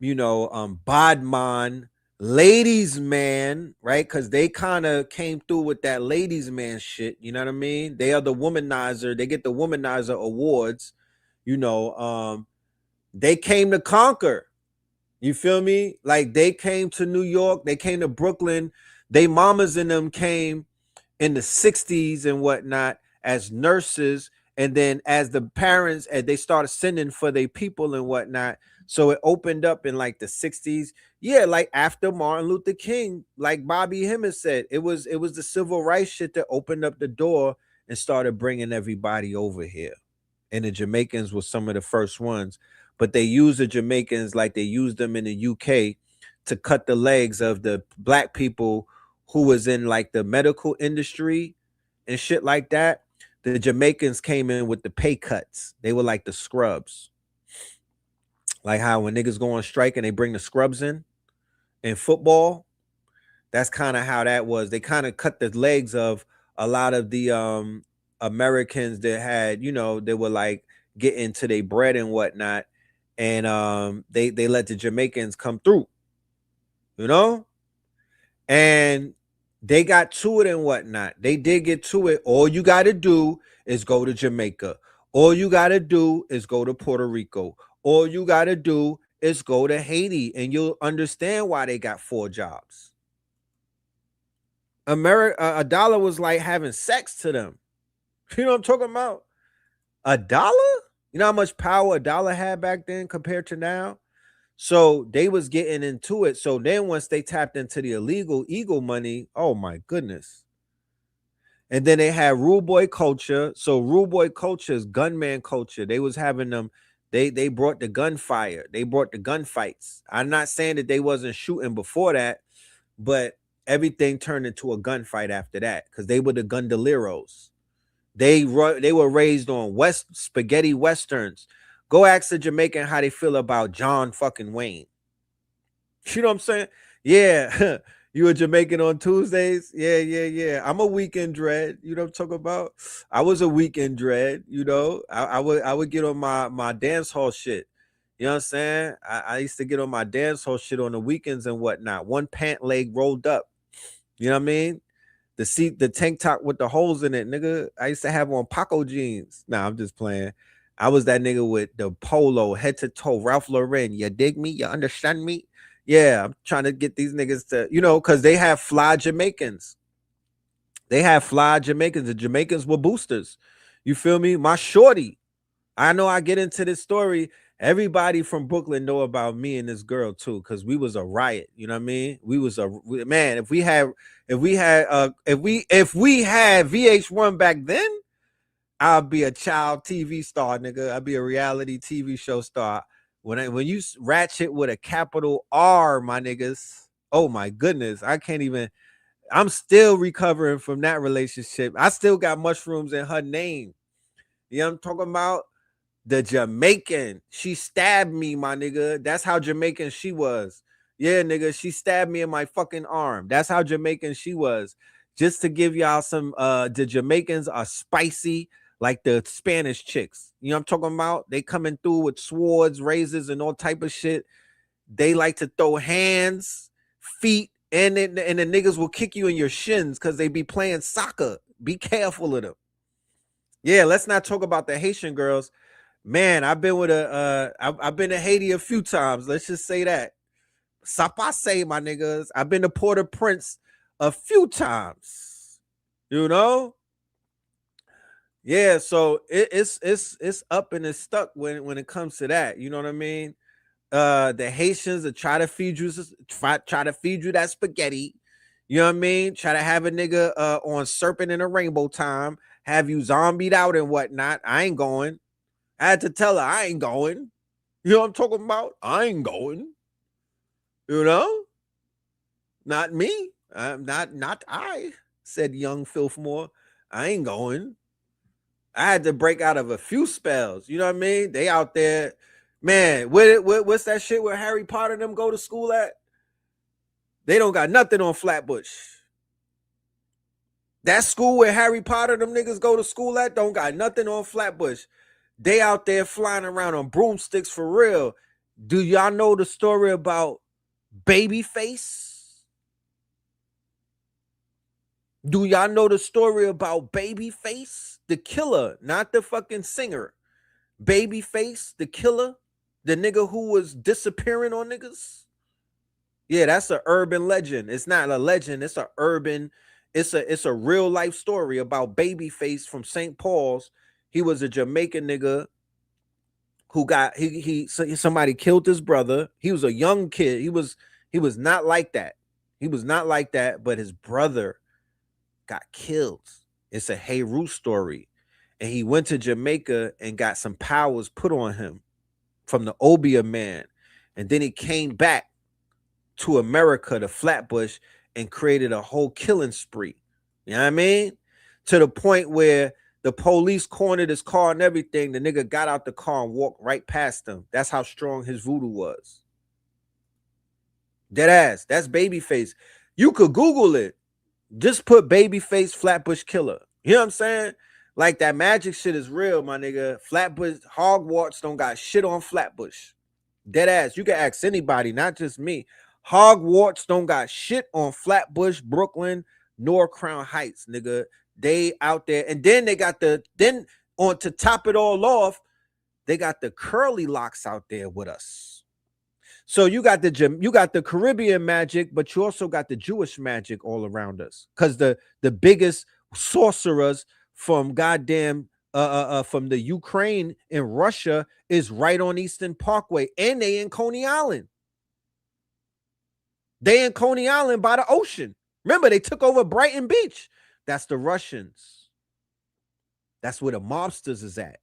you know, Bodman, Ladies Man, right? Because they kind of came through with that Ladies Man shit. You know what I mean? They are the womanizer. They get the womanizer awards. You know, they came to conquer. You feel me? Like, they came to New York. They came to Brooklyn. They mamas and them came in the 60s and whatnot as nurses. And then as the parents, and they started sending for their people and whatnot. So it opened up in like the 60s. Yeah, like after Martin Luther King, like Bobby Hemmett said, it was the civil rights shit that opened up the door and started bringing everybody over here. And the Jamaicans were some of the first ones. But they used the Jamaicans like they used them in the UK to cut the legs of the black people who was in like the medical industry and shit like that. The Jamaicans came in with the pay cuts. They were like the scrubs. Like how when niggas go on strike and they bring the scrubs in football, that's kind of how that was. They kind of cut the legs of a lot of the Americans that had, you know, they were like getting to their bread and whatnot. And they let the Jamaicans come through, you know, and they got to it and whatnot. They did get to it. All you got to do is go to Jamaica. All you got to do is go to Puerto Rico. All you got to do is go to Haiti, and you'll understand why they got 4 jobs. A dollar was like having sex to them. You know what I'm talking about? A dollar? You know how much power a dollar had back then compared to now? So they was getting into it. So then once they tapped into the illegal eagle money, oh my goodness. And then they had rude boy culture. So rude boy culture is gunman culture. They was having them They brought the gunfire. They brought the gunfights. I'm not saying that they wasn't shooting before that, but everything turned into a gunfight after that because they were the Gundoleros. They were raised on spaghetti westerns. Go ask the Jamaican how they feel about John fucking Wayne. You know what I'm saying? Yeah. You a Jamaican on Tuesdays? Yeah. I'm a weekend dread. You know what I'm talking about? I was a weekend dread, you know. I would get on my dance hall shit. You know what I'm saying? I used to get on my dance hall shit on the weekends and whatnot. One pant leg rolled up. You know what I mean? The tank top with the holes in it, nigga. I used to have on Paco jeans. Nah, I'm just playing. I was that nigga with the polo head to toe, Ralph Lauren. You dig me? You understand me? Yeah, I'm trying to get these niggas to, you know, because they have fly Jamaicans. They have fly Jamaicans. The Jamaicans were boosters. You feel me? My shorty. I know I get into this story. Everybody from Brooklyn know about me and this girl too, because we was a riot. You know what I mean? We was man. If we had VH1 back then, I'd be a child TV star, nigga. I'd be a reality TV show star. When you ratchet with a capital R, my niggas. Oh my goodness, I can't even. I'm still recovering from that relationship. I still got mushrooms in her name. You know what I'm talking about? The Jamaican. She stabbed me, my nigga. That's how Jamaican she was. Yeah, nigga. She stabbed me in my fucking arm. That's how Jamaican she was. Just to give y'all some, the Jamaicans are spicy like the Spanish chicks. You know what I'm talking about? They coming through with swords, razors, and all type of shit. They like to throw hands, feet, and the niggas will kick you in your shins because they be playing soccer. Be careful of them. Yeah, let's not talk about the Haitian girls. Man, I've been I've been to Haiti a few times. Let's just say that. Sapase, my niggas. I've been to Port-au-Prince a few times. You know? Yeah, so it's up and it's stuck when it comes to that. You know what I mean? The Haitians that try to feed you that spaghetti. You know what I mean? Try to have a nigga on Serpent in a Rainbow Time, have you zombied out and whatnot. I ain't going. I had to tell her I ain't going. You know what I'm talking about? I ain't going. You know? Not me. Not I, said young Filthmore. I ain't going. I had to break out of a few spells. You know what I mean? They out there. Man, what's that shit where Harry Potter and them go to school at? They don't got nothing on Flatbush. That school where Harry Potter them niggas go to school at don't got nothing on Flatbush. They out there flying around on broomsticks for real. Do y'all know the story about Babyface? Do y'all know the story about Babyface? The killer, not the fucking singer. Babyface, the killer, the nigga who was disappearing on niggas. Yeah, that's an urban legend. It's not a legend. It's a urban. It's a real life story about Babyface from St. Paul's. He was a Jamaican nigga who got somebody killed his brother. He was a young kid. He was not like that. He was not like that, but his brother got killed. It's a Heru story. And he went to Jamaica and got some powers put on him from the Obia man. And then he came back to America, to Flatbush, and created a whole killing spree. You know what I mean? To the point where the police cornered his car and everything. The nigga got out the car and walked right past them. That's how strong his voodoo was. Dead ass. That's Babyface. You could Google it. Just put Babyface Flatbush killer. You know what I'm saying? Like that magic shit is real, my nigga. Flatbush, Hogwarts don't got shit on Flatbush. Dead ass. You can ask anybody, not just me. Hogwarts don't got shit on Flatbush, Brooklyn, nor Crown Heights, nigga. They out there. And then they got to top it all off, they got the curly locks out there with us. So you got the Caribbean magic, but you also got the Jewish magic all around us. Because the biggest sorcerers from goddamn from the Ukraine and Russia is right on Eastern Parkway, and they in Coney Island. They in Coney Island by the ocean. Remember, they took over Brighton Beach. That's the Russians. That's where the mobsters is at.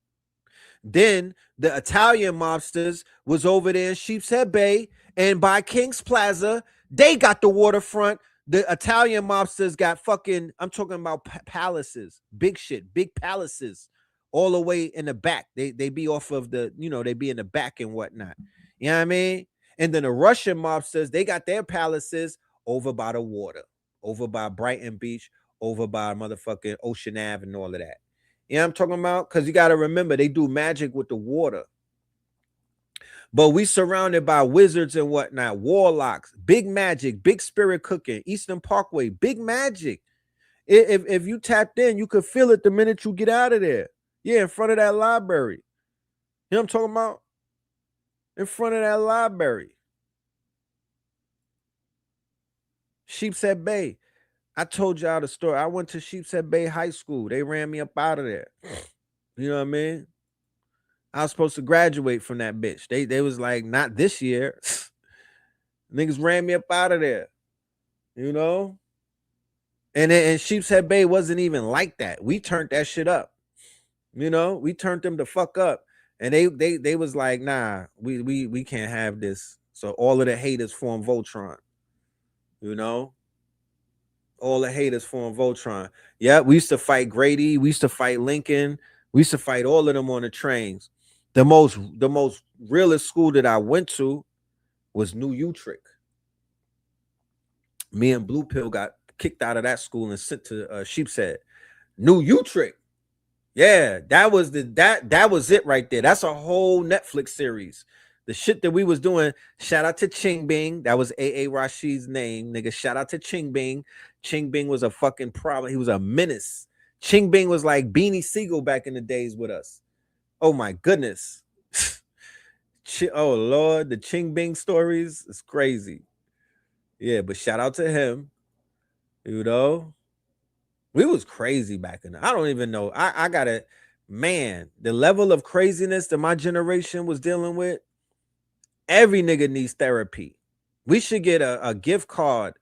Then the Italian mobsters was over there in Sheepshead Bay and by King's Plaza. They got the waterfront. The Italian mobsters got fucking, I'm talking about palaces, big shit, big palaces all the way in the back. They be off of the, they be in the back and whatnot. You know what I mean? And then the Russian mobsters, they got their palaces over by the water, over by Brighton Beach, over by motherfucking Ocean Ave and all of that. You know what I'm talking about? Because you got to remember, they do magic with the water. But we surrounded by wizards and whatnot, warlocks, big magic, big spirit cooking, Eastern Parkway, big magic. If you tapped in, you could feel it the minute you get out of there. Yeah, in front of that library. You know what I'm talking about? In front of that library. Sheepshead Bay. I told y'all the story. I went to Sheepshead Bay High School. They ran me up out of there. You know what I mean? I was supposed to graduate from that bitch. They was like, not this year. Niggas ran me up out of there. You know? And Sheepshead Bay wasn't even like that. We turned that shit up. You know, we turned them the fuck up. And they was like, nah, we can't have this. So all of the haters form Voltron. You know? All the haters form Voltron. Yeah, we used to fight Grady. We used to fight Lincoln. We used to fight all of them on the trains. The most realest school that I went to was New Utrecht. Me and Blue Pill got kicked out of that school and sent to Sheepshead. New Utrecht. Yeah, that was that was it right there. That's a whole Netflix series. The shit that we was doing. Shout out to Ching Bing. That was A.A. Rashid's name, nigga. Shout out to Ching Bing. Ching Bing was a fucking problem. He was a menace. Ching Bing was like Beanie Siegel back in the days with us. Oh my goodness. Oh Lord, the Ching Bing stories is crazy. Yeah, but shout out to him. You know, we was crazy back in. I don't even know. I gotta, man, the level of craziness that my generation was dealing with. Every nigga needs therapy. We should get a gift card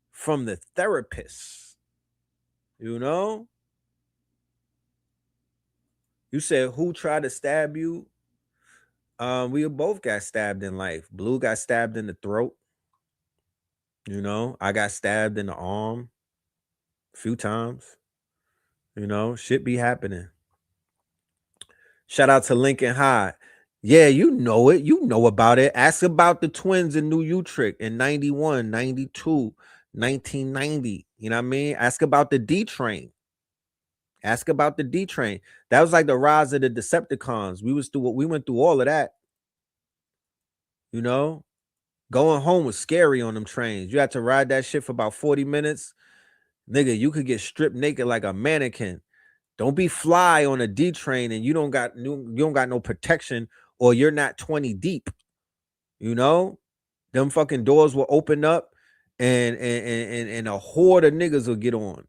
from the therapists. You know? You said who tried to stab you? We both got stabbed in life. Blue got stabbed in the throat. You know, I got stabbed in the arm a few times. You know, shit be happening. Shout out to Lincoln High. Yeah, you know it. You know about it. Ask about the twins in New Utrecht in 91, 92, 1990. You know what I mean? Ask about the D train. Ask about the D train. That was like the rise of the Decepticons. We went through all of that. You know, going home was scary on them trains. You had to ride that shit for about 40 minutes. Nigga, you could get stripped naked like a mannequin. Don't be fly on a D train and you don't got no protection or you're not 20 deep. You know, them fucking doors will open up and a horde of niggas will get on.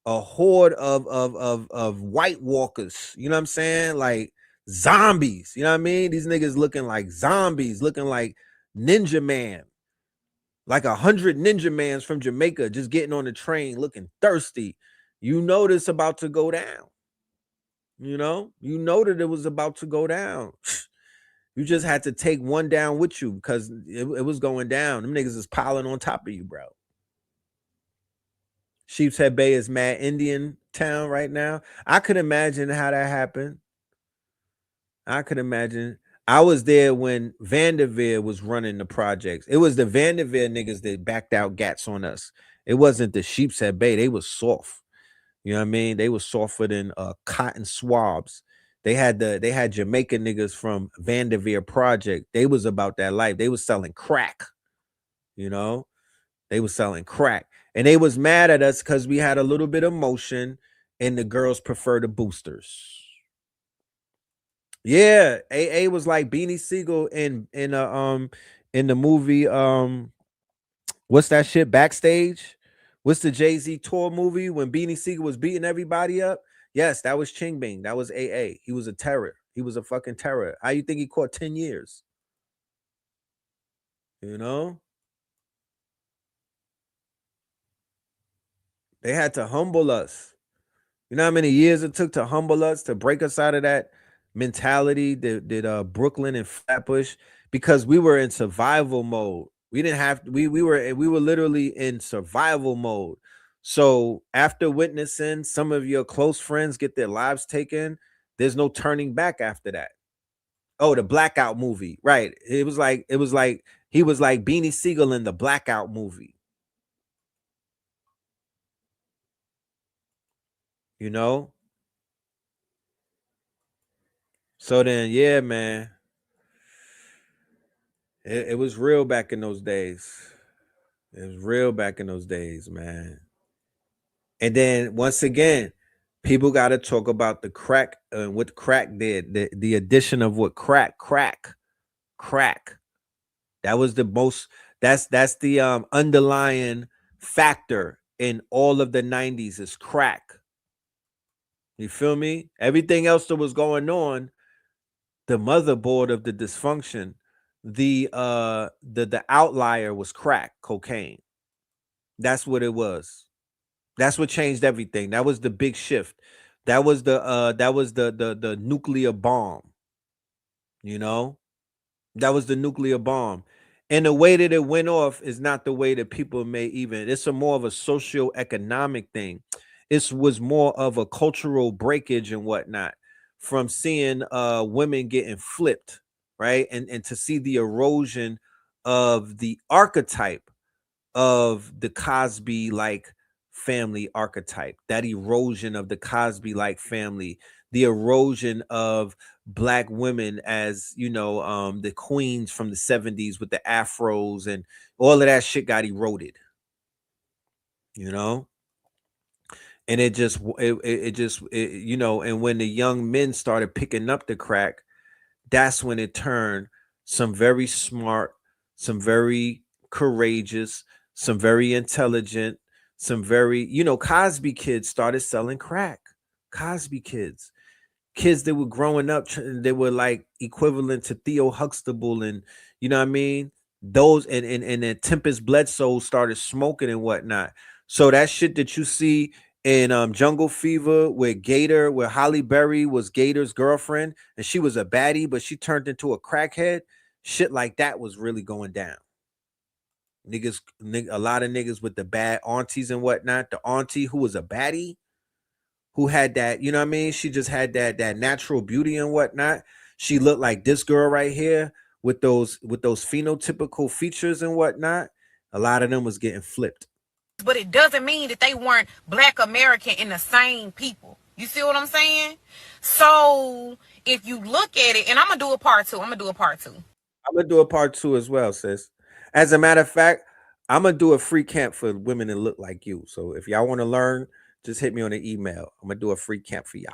A horde of white walkers, you know what I'm saying? Like zombies, you know what I mean? These niggas looking like zombies, looking like Ninja Man. Like 100 Ninja Mans from Jamaica just getting on the train looking thirsty. You know this about to go down. You know that it was about to go down. You just had to take one down with you because it was going down. Them niggas is piling on top of you, bro. Sheepshead Bay is mad Indian town right now. I could imagine how that happened. I could imagine. I was there when Vanderveer was running the projects. It was the Vanderveer niggas that backed out gats on us. It wasn't the Sheepshead Bay. They was soft. You know what I mean? They was softer than cotton swabs. They had Jamaican niggas from Vanderveer Project. They was about that life. They was selling crack. You know, they was selling crack. And they was mad at us because we had a little bit of motion and the girls prefer the boosters. Yeah, AA was like Beanie Siegel in the movie what's that shit, Backstage? What's the Jay-Z tour movie when Beanie Siegel was beating everybody up? Yes, that was Ching Bing. That was AA. He was a terror. He was a fucking terror. How you think he caught 10 years? You know? They had to humble us. You know how many years it took to humble us, to break us out of that mentality did Brooklyn and Flatbush, because we were in survival mode. We didn't have we were literally in survival mode. So after witnessing some of your close friends get their lives taken, there's no turning back after that. Oh, the Blackout movie. Right. It was like he was like Beanie Siegel in the Blackout movie. You know? So then, yeah, man. It was real back in those days. It was real back in those days, man. And then once again, people got to talk about the crack and what crack did. The addition of what crack. That was the most. That's the underlying factor in all of the 90s is crack. You feel me? Everything else that was going on, the motherboard of the dysfunction, the outlier was crack cocaine. That's what it was. That's what changed everything. That was the big shift. That was the nuclear bomb. You know, that was the nuclear bomb. And the way that it went off is not the way that people may even. It's a more of a socio-economic thing. It was more of a cultural breakage and whatnot from seeing women getting flipped, right? And to see the erosion of the archetype of the Cosby like family archetype, that erosion of the Cosby like family, the erosion of black women as, you know, the queens from the 70s with the afros and all of that shit got eroded, you know. And you know, and when the young men started picking up the crack, that's when it turned some very smart, some very courageous, some very intelligent, some very, you know, Cosby kids started selling crack. Cosby kids that were growing up, they were like equivalent to Theo Huxtable, and you know what I mean? Those and then Tempest Bledsoe started smoking and whatnot. So that shit that you see in Jungle Fever with Gator, where Holly Berry was Gator's girlfriend and she was a baddie, but she turned into a crackhead. Shit like that was really going down. A lot of niggas with the bad aunties and whatnot. The auntie who was a baddie, who had that, you know what I mean? She just had that natural beauty and whatnot. She looked like this girl right here with those phenotypical features and whatnot. A lot of them was getting flipped. But it doesn't mean that they weren't Black American and the same people. You see what I'm saying? So if you look at it, and I'm gonna do a part two. I'm gonna do a part two as well, sis. As a matter of fact, I'm gonna do a free camp for women that look like you. So if y'all want to learn, just hit me on the email. I'm gonna do a free camp for y'all.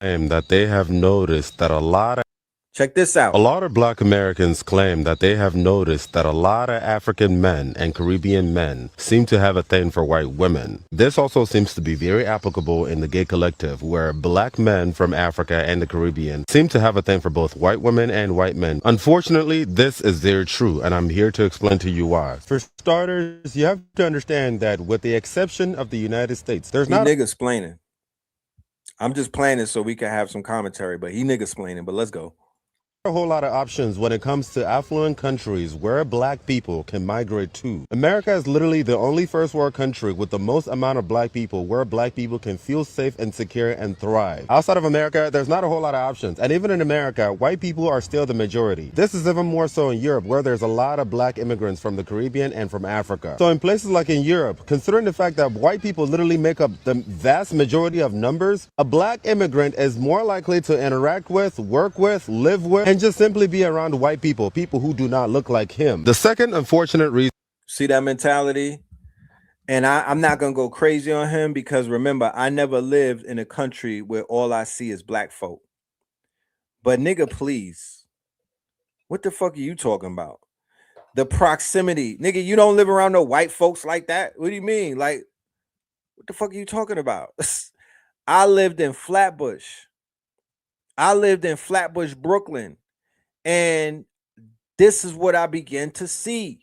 That they have noticed that check this out. A lot of Black Americans claim that they have noticed that a lot of African men and Caribbean men seem to have a thing for white women. This also seems to be very applicable in the gay collective, where Black men from Africa and the Caribbean seem to have a thing for both white women and white men. Unfortunately, this is very true, and I'm here to explain to you why. For starters, you have to understand that with the exception of the United States, there's not niggas explaining. I'm just playing it so we can have some commentary, but he niggas explaining, but let's go. A whole lot of options when it comes to affluent countries where Black people can migrate to. America is literally the only first world country with the most amount of Black people where Black people can feel safe and secure and thrive. Outside of America, there's not a whole lot of options. And even in America, white people are still the majority. This is even more so in Europe, where there's a lot of Black immigrants from the Caribbean and from Africa. So in places like in Europe, considering the fact that white people literally make up the vast majority of numbers, a Black immigrant is more likely to interact with, work with, live with, and just simply be around white people who do not look like him. The second unfortunate reason. See that mentality? And I'm not going to go crazy on him because remember, I never lived in a country where all I see is Black folk. But nigga, please. What the fuck are you talking about? The proximity. Nigga, you don't live around no white folks like that? What do you mean? Like, what the fuck are you talking about? I lived in Flatbush. Brooklyn. And this is what I began to see.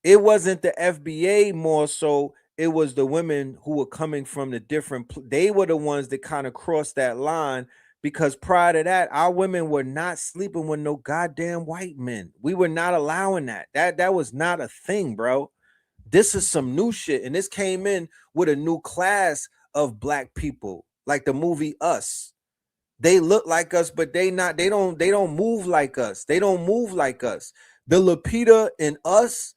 It wasn't the FBA more so, it was the women who were coming from the different, they were the ones that kind of crossed that line because prior to that, our women were not sleeping with no goddamn white men. We were not allowing that. That was not a thing, bro. This is some new shit, and this came in with a new class of black people, like the movie Us. They look like us, but they don't move like us. They don't move like us. The Lupita in Us,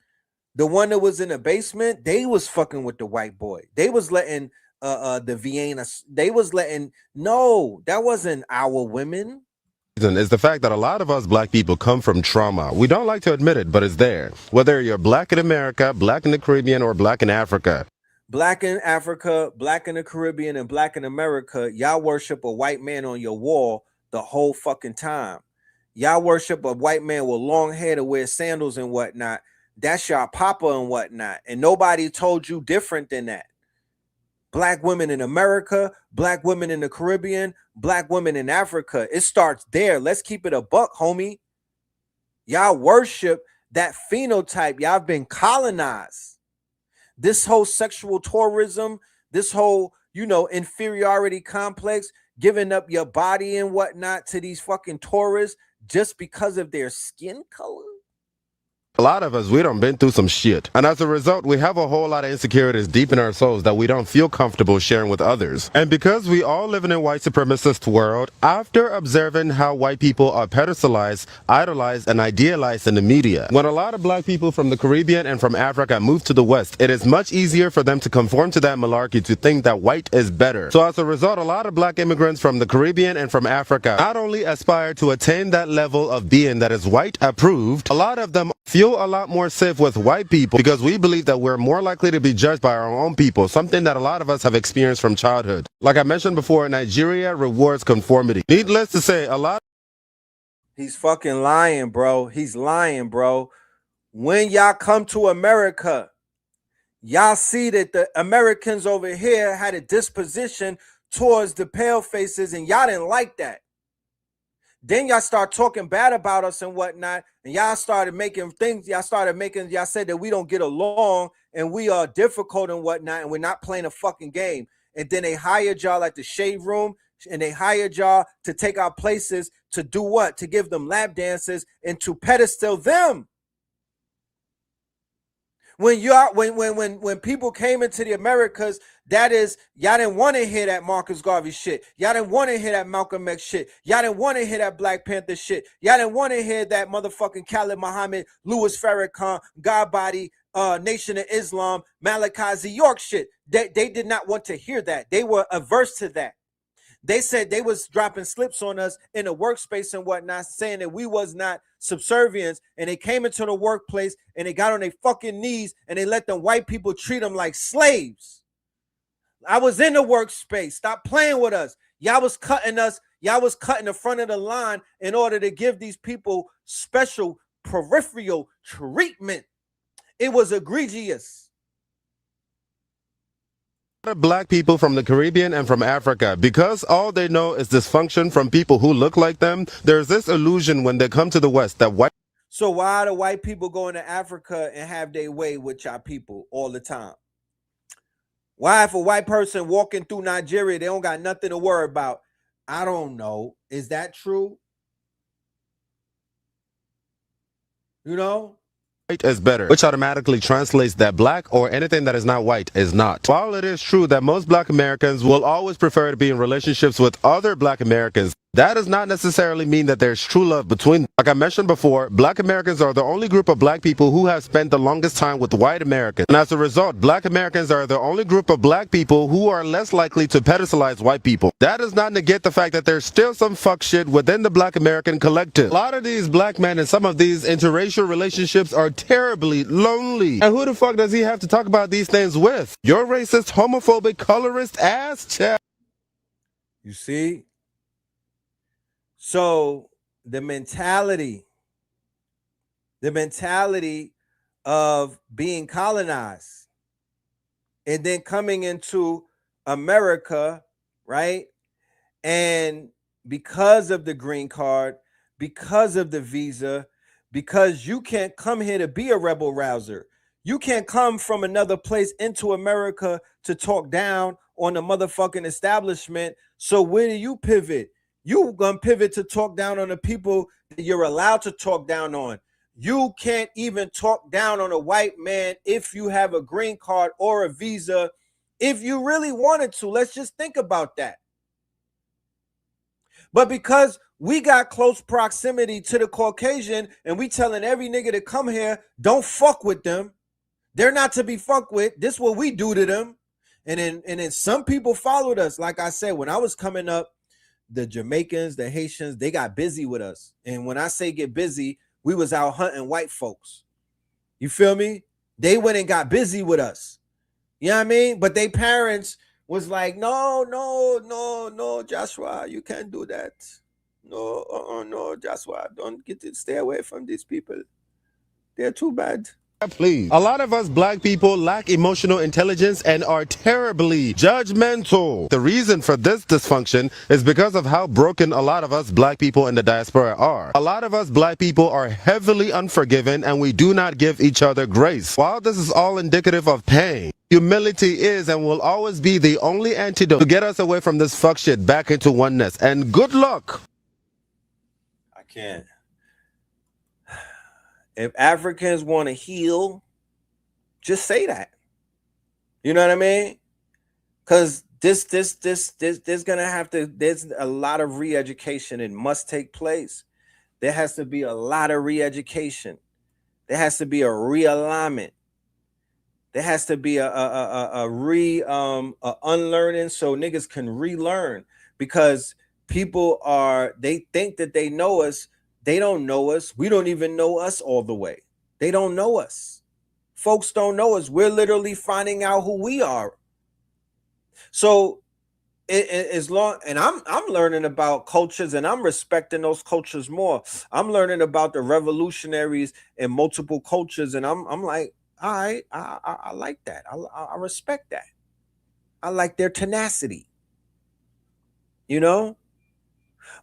the one that was in the basement, they was fucking with the white boy. They was letting the Vienna, they was letting, no, that wasn't our women. Is the fact that a lot of us black people come from trauma. We don't like to admit it, but it's there. Whether you're black in America, black in the Caribbean, or black in Africa. Black in Africa, black in the Caribbean, and black in America, y'all worship a white man on your wall the whole fucking time. Y'all worship a white man with long hair to wear sandals and whatnot. That's your papa and whatnot. And nobody told you different than that. Black women in America, black women in the Caribbean, black women in Africa. It starts there. Let's keep it a buck, homie. Y'all worship that phenotype. Y'all been colonized. This whole sexual tourism, this whole, inferiority complex, giving up your body and whatnot to these fucking tourists just because of their skin color. A lot of us, we done been through some shit. And as a result, we have a whole lot of insecurities deep in our souls that we don't feel comfortable sharing with others. And because we all live in a white supremacist world, after observing how white people are pedestalized, idolized, and idealized in the media, when a lot of black people from the Caribbean and from Africa move to the West, it is much easier for them to conform to that malarkey, to think that white is better. So as a result, a lot of black immigrants from the Caribbean and from Africa not only aspire to attain that level of being that is white approved, a lot of them feel a lot more safe with white people because we believe that we're more likely to be judged by our own people, something that a lot of us have experienced from childhood. Like I mentioned before, Nigeria rewards conformity. Needless to say, a lot... He's fucking lying, bro. He's lying, bro. When y'all come to America, y'all see that the Americans over here had a disposition towards the pale faces, and y'all didn't like that. Then y'all start talking bad about us and whatnot, and y'all started making things, y'all said that we don't get along and we are difficult and whatnot, and we're not playing a fucking game. And then they hired y'all at the shade room, and they hired y'all to take our places to do what? To give them lap dances and to pedestal them. When people came into the Americas, that is, y'all didn't want to hear that Marcus Garvey shit. Y'all didn't want to hear that Malcolm X shit. Y'all didn't want to hear that Black Panther shit. Y'all didn't want to hear that motherfucking Khalid Muhammad, Louis Farrakhan, Godbody, Nation of Islam, Malachi Z. York shit. They did not want to hear that. They were averse to that. They said they was dropping slips on us in the workspace and whatnot, saying that we was not subservience. And they came into the workplace and they got on their fucking knees and they let them white people treat them like slaves. I was in the workspace. Stop playing with us. Y'all was cutting us. Y'all was cutting the front of the line in order to give these people special peripheral treatment. It was egregious. Black people from the Caribbean and from Africa, because all they know is dysfunction from people who look like them, there's this illusion when they come to the West that white... So why do white people go into Africa and have their way with y'all people all the time? Why if a white person walking through Nigeria, they don't got nothing to worry about? I don't know. Is that true? You know? White is better, which automatically translates that black or anything that is not white is not. While it is true that most black Americans will always prefer to be in relationships with other black Americans, that does not necessarily mean that there's true love between them. Like I mentioned before, black Americans are the only group of black people who have spent the longest time with white Americans. And as a result, black Americans are the only group of black people who are less likely to pedestalize white people. That does not negate the fact that there's still some fuck shit within the black American collective. A lot of these black men in some of these interracial relationships are terribly lonely. And who the fuck does he have to talk about these things with? Your racist, homophobic, colorist ass chat. You see? So the mentality of being colonized and then coming into America, right? And because of the green card, because of the visa, because you can't come here to be a rebel rouser. You can't come from another place into America to talk down on the motherfucking establishment. So where do you pivot? You gonna pivot to talk down on the people that you're allowed to talk down on. You can't even talk down on a white man if you have a green card or a visa. If you really wanted to, let's just think about that. But because we got close proximity to the Caucasian and we telling every nigga to come here, don't fuck with them. They're not to be fucked with. This is what we do to them. And then some people followed us. Like I said, when I was coming up, the Jamaicans, the Haitians, they got busy with us. And when I say get busy, we was out hunting white folks. You feel me? They went and got busy with us. You know what I mean? But they parents was like, no, Joshua, you can't do that. No, Joshua, don't stay away from these people. They're too bad. Please. A lot of us black people lack emotional intelligence and are terribly judgmental. The reason for this dysfunction is because of how broken a lot of us black people in the diaspora are. A lot of us black people are heavily unforgiving and we do not give each other grace. While this is all indicative of pain, humility is and will always be the only antidote to get us away from this fuck shit back into oneness. And good luck. I can't. If Africans want to heal, just say that. You know what I mean? Because there's gonna have to, there's a lot of re-education and must take place. There has to be a lot of re-education. There has to be a realignment. There has to be a unlearning so niggas can relearn, because people they think that they know us. They don't know us. We don't even know us all the way. They don't know us. Folks don't know us. We're literally finding out who we are. So as long, and I'm learning about cultures and I'm respecting those cultures more. I'm learning about the revolutionaries and multiple cultures, and I'm like, all right, I like that. I respect that. I like their tenacity. You know?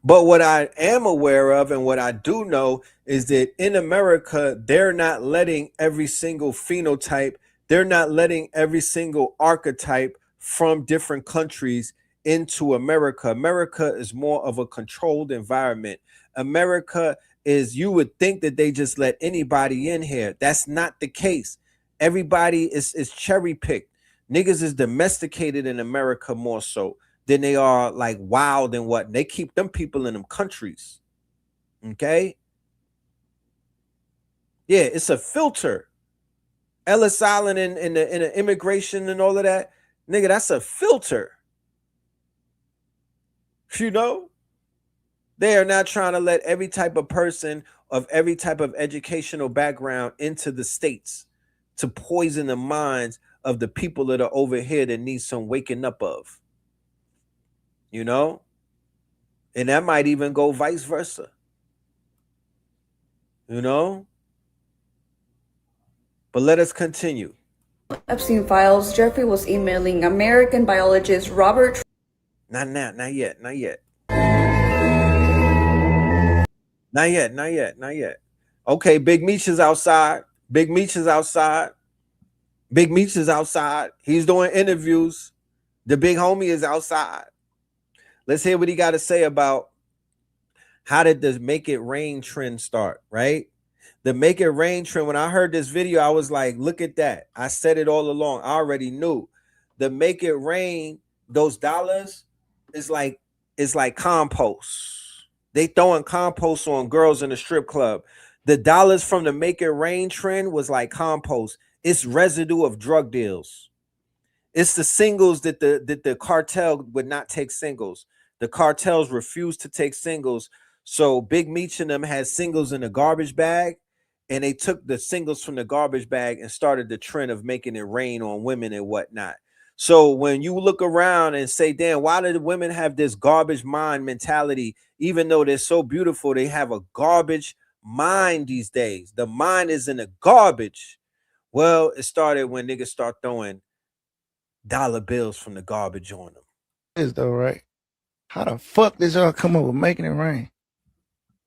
But what I am aware of and what I do know is that in America, they're not letting every single phenotype, they're not letting every single archetype from different countries into America. America is more of a controlled environment. America is, you would think that they just let anybody in here. That's not the case. Everybody is cherry picked. Niggas is domesticated in America more so than they are like wild and what. They keep them people in them countries. Okay? Yeah, it's a filter. Ellis Island and the immigration and all of that. Nigga, that's a filter. You know? They are not trying to let every type of person of every type of educational background into the states to poison the minds of the people that are over here that need some waking up of. You know? And that might even go vice versa. You know? But let us continue. Epstein files, Jeffrey was emailing American biologist Robert. Not yet. Okay, Big Meech is outside. Big Meech is outside. He's doing interviews. The big homie is outside. Let's hear what he got to say about how did the Make It Rain trend start, right? The Make It Rain trend, when I heard this video, I was like, look at that. I said it all along. I already knew. The Make It Rain, those dollars, is like compost. They throwing compost on girls in the strip club. The dollars from the Make It Rain trend was like compost. It's residue of drug deals. It's the singles that the cartel would not take singles. The cartels refused to take singles. So Big Meech and them had singles in a garbage bag, and they took the singles from the garbage bag and started the trend of making it rain on women and whatnot. So when you look around and say, damn, why do the women have this garbage mind mentality? Even though they're so beautiful, they have a garbage mind these days. The mind is in the garbage. Well, it started when niggas start throwing dollar bills from the garbage on them. Is though, right? How the fuck did y'all come up with making it rain?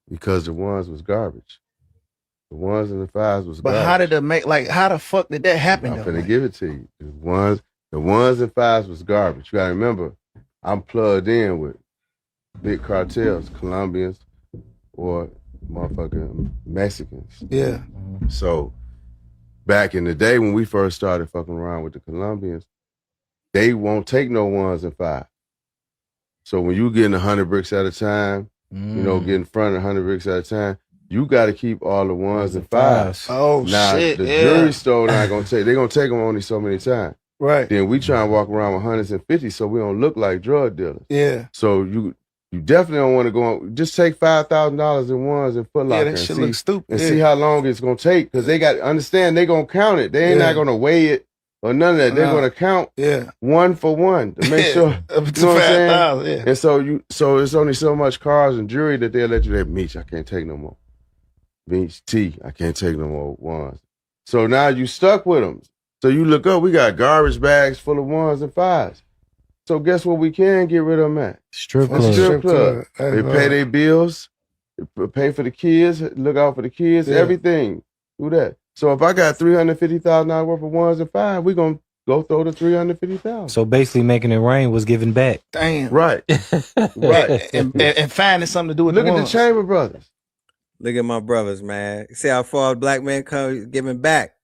Because the ones was garbage. The ones and the fives was But garbage. how did it make, like, how the fuck did that happen? I'm finna give it to you. The ones and fives was garbage. You gotta remember, I'm plugged in with big cartels, Colombians or motherfucking Mexicans. Yeah. So back in the day when we first started fucking around with the Colombians, they won't take no 1s and 5s. So when you getting 100 bricks at a time, you know, getting front 100 bricks at a time, you got to keep all the 1s and 5s. Oh, now, shit, the yeah. jury store not gonna take. They're gonna take them only so many times. Right. Then we try and walk around with 100s and 50s so we don't look like drug dealers. Yeah. So you definitely don't want to go on. Just take $5,000 in 1s and Foot Locker Yeah, that shit looks stupid. and yeah. see how long it's gonna take, because they got to understand they gonna count it. They ain't Yeah. not gonna weigh it or none of that. They're No. gonna count Yeah. 1 for 1 to make sure. Up You know to what I'm saying? 5,000, yeah. And so it's only so much cars and jury that they'll let you have. Meech, I can't take no more. Meech, T, I can't take no more 1s. So now you stuck with them. So you look up, we got garbage bags full of 1s and 5s. So guess what we can get rid of them at? Strip A club. strip club. That's They pay their bills, they pay for the kids, look out for the kids, Yeah. everything. Do that. So if I got $350,000 worth of 1s and 5s, we gonna go throw the $350,000. So basically, making it rain was giving back. Damn. Right. Right. And finding something to do with Look the at the ones. Chamber Brothers. Look at my brothers, man. See how far a black man comes giving back.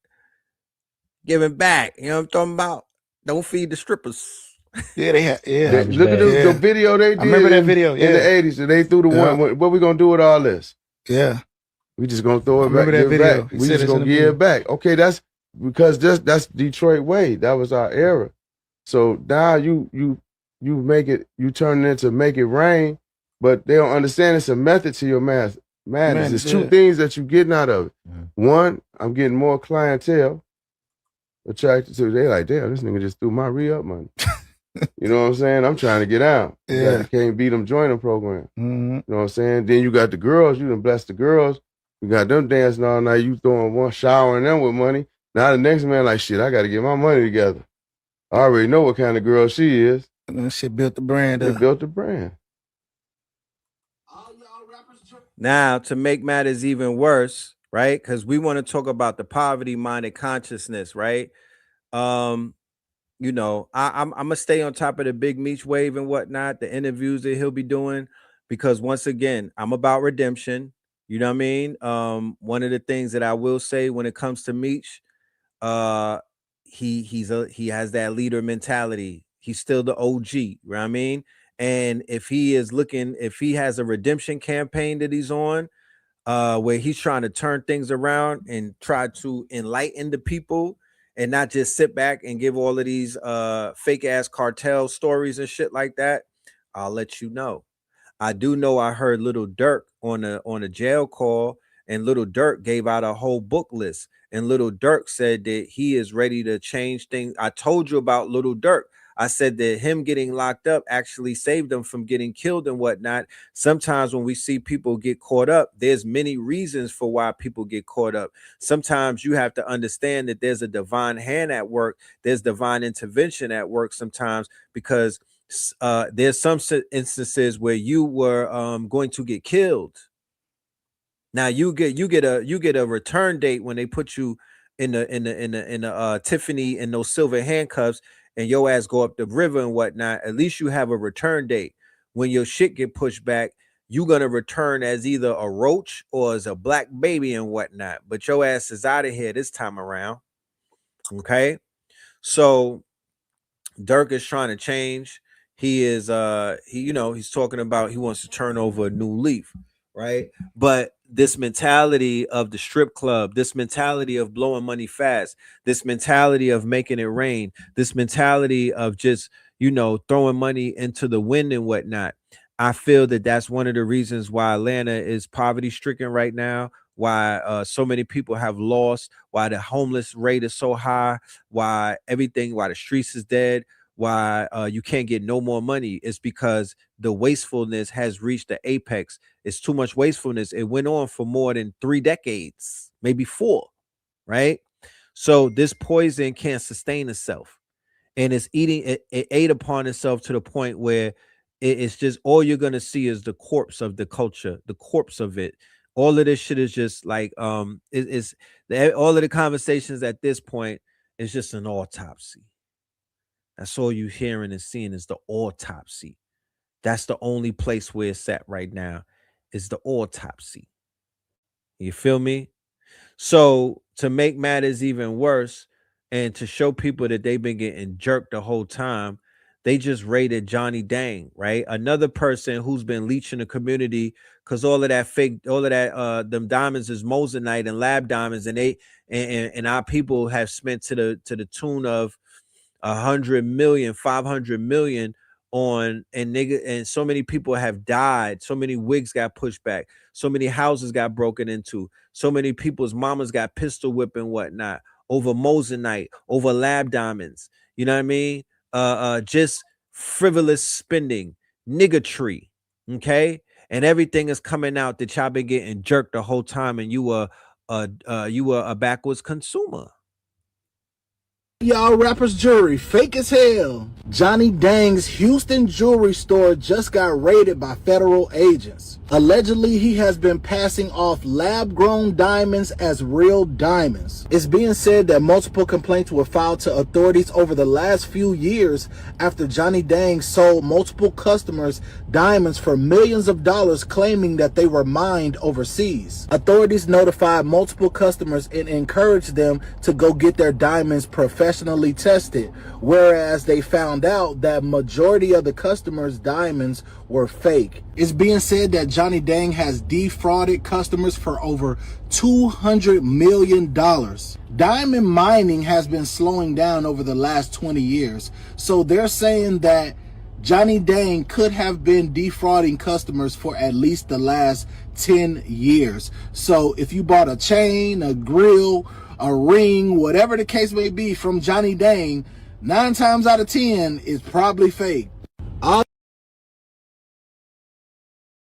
Giving back. You know what I'm talking about? Don't feed the strippers. Yeah, they had. Yeah. Look at the video they did. I remember that video. in Yeah. the 80s. And they threw the Yeah. one. What we gonna do with all this? Yeah. We just gonna throw it I back. remember that give it video. back. He We said just it's in gonna the give video. it back. Okay, that's because that's Detroit way. That was our era. So now you make it, you turn it into make it rain, but they don't understand it's a method to your madness. It's two yeah. things that you're getting out of it. One, I'm getting more clientele attracted to. They like, damn, this nigga just threw my re-up money. You know what I'm saying? I'm trying to get out. Yeah. You can't beat them joining program. Mhm. You know what I'm saying? Then you got the girls. You done bless the girls. You got them dancing all night. You throwing one, showering them with money. Now the next man like, shit, I got to get my money together. I already know what kind of girl she is. And that shit built the brand They up. built the brand. Now, to make matters even worse, right? Because we want to talk about the poverty-minded consciousness, right? You know, I'm gonna stay on top of the Big Meech wave and whatnot, the interviews that he'll be doing, because once again, I'm about redemption. You know what I mean? One of the things that I will say when it comes to Meech, he has that leader mentality. He's still the OG, you know what I mean? And if he has a redemption campaign that he's on, where he's trying to turn things around and try to enlighten the people and not just sit back and give all of these fake ass cartel stories and shit like that, I'll let you know. I do know I heard Little Dirk on a jail call, and Little Dirk gave out a whole book list. And Little Dirk said that he is ready to change things. I told you about Little Dirk. I said that him getting locked up actually saved them from getting killed and whatnot. Sometimes when we see people get caught up, there's many reasons for why people get caught up. Sometimes you have to understand that there's a divine hand at work. There's divine intervention at work sometimes, because there's some instances where you were going to get killed. Now you get a return date when they put you in the Tiffany and those silver handcuffs, and your ass go up the river and whatnot. At least you have a return date. When your shit get pushed back, you're gonna return as either a roach or as a black baby and whatnot. But your ass is out of here this time around. Okay, so Dirk is trying to change. He is he's talking about he wants to turn over a new leaf, right? But this mentality of the strip club, this mentality of blowing money fast, this mentality of making it rain, this mentality of just, throwing money into the wind and whatnot. I feel that that's one of the reasons why Atlanta is poverty stricken right now, why so many people have lost, why the homeless rate is so high, why the streets is dead, why you can't get no more money. It's because the wastefulness has reached the apex. It's too much wastefulness. It went on for more than 3 decades, maybe 4, right? So this poison can't sustain itself, and it's eating it ate upon itself to the point where it's just all you're gonna see is the corpse of the culture, the corpse of it. All of this shit is just like all of the conversations at this point is just an autopsy. That's all you hearing and seeing is the autopsy. That's the only place where it's at right now, is the autopsy. You feel me? So to make matters even worse, and to show people that they've been getting jerked the whole time, they just raided Johnny Dang, right? Another person who's been leeching the community, because all of that them diamonds is moissanite and lab diamonds, and and our people have spent to the tune of 100 million, 500 million on, and so many people have died, so many wigs got pushed back, so many houses got broken into, so many people's mamas got pistol whipped and whatnot over moissanite, over lab diamonds. You know what I mean? Just frivolous spending, niggatry. Okay, and everything is coming out that y'all been getting jerked the whole time, and you were a backwards consumer. Y'all rappers jewelry fake as hell. Johnny Dang's Houston jewelry store just got raided by federal agents. Allegedly, he has been passing off lab-grown diamonds as real diamonds. It's being said that multiple complaints were filed to authorities over the last few years after Johnny Dang sold multiple customers diamonds for millions of dollars, claiming that they were mined overseas. Authorities notified multiple customers and encouraged them to go get their diamonds professionally tested, whereas they found out that majority of the customers' diamonds were fake. It's being said that Johnny Dang has defrauded customers for over $200 million. Diamond mining has been slowing down over the last 20 years, so they're saying that Johnny Dang could have been defrauding customers for at least the last 10 years. So if you bought a chain, a grill, a ring, whatever the case may be from Johnny Dang, 9 times out of 10 is probably fake. I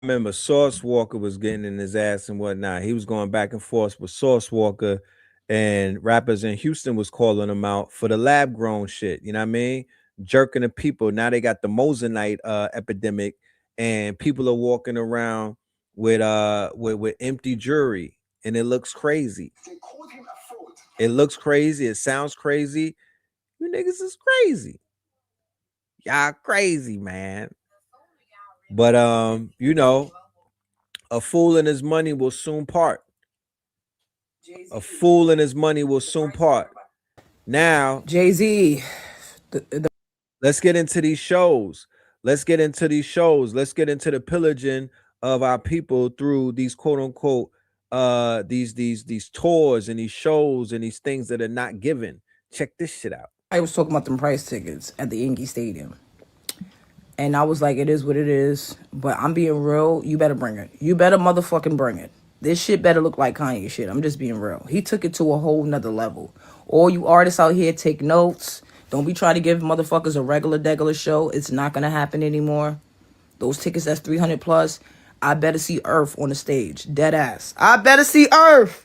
remember Sauce Walker was getting in his ass and whatnot. He was going back and forth with Sauce Walker, and rappers in Houston was calling him out for the lab grown shit. You know what I mean? Jerking the people. Now they got the moissanite epidemic, and people are walking around with empty jewelry, and it looks crazy. It looks crazy. It sounds crazy. You niggas is crazy. Y'all crazy, man. But you know, a fool and his money will soon part. A fool and his money will soon part. Now, Jay-Z, let's get into these shows. Let's get into these shows. Let's get into the pillaging of our people through these quote unquote these tours and these shows and these things that are not given. Check this shit out. I was talking about them price tickets at the Yankee Stadium. And I was like, it is what it is. But I'm being real. You better bring it. You better motherfucking bring it. This shit better look like Kanye shit. I'm just being real. He took it to a whole nother level. All you artists out here, take notes. Don't be trying to give motherfuckers a regular show. It's not going to happen anymore. Those tickets, that's 300 plus. I better see Earth on the stage. Dead ass. I better see Earth.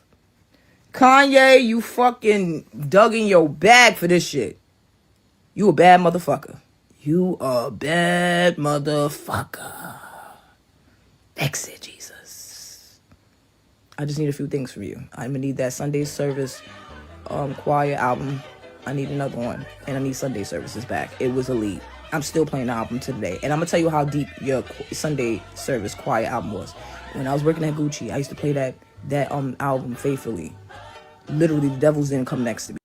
Kanye, you fucking dug in your bag for this shit. You a bad motherfucker. You a bad motherfucker. Exit, Jesus. I just need a few things from you. I'm gonna need that Sunday service choir album. I need another one. And I need Sunday services back. It was elite. I'm still playing the album today. And I'm gonna tell you how deep your Sunday service choir album was. When I was working at Gucci, I used to play that album faithfully. Literally, the devils didn't come next to me.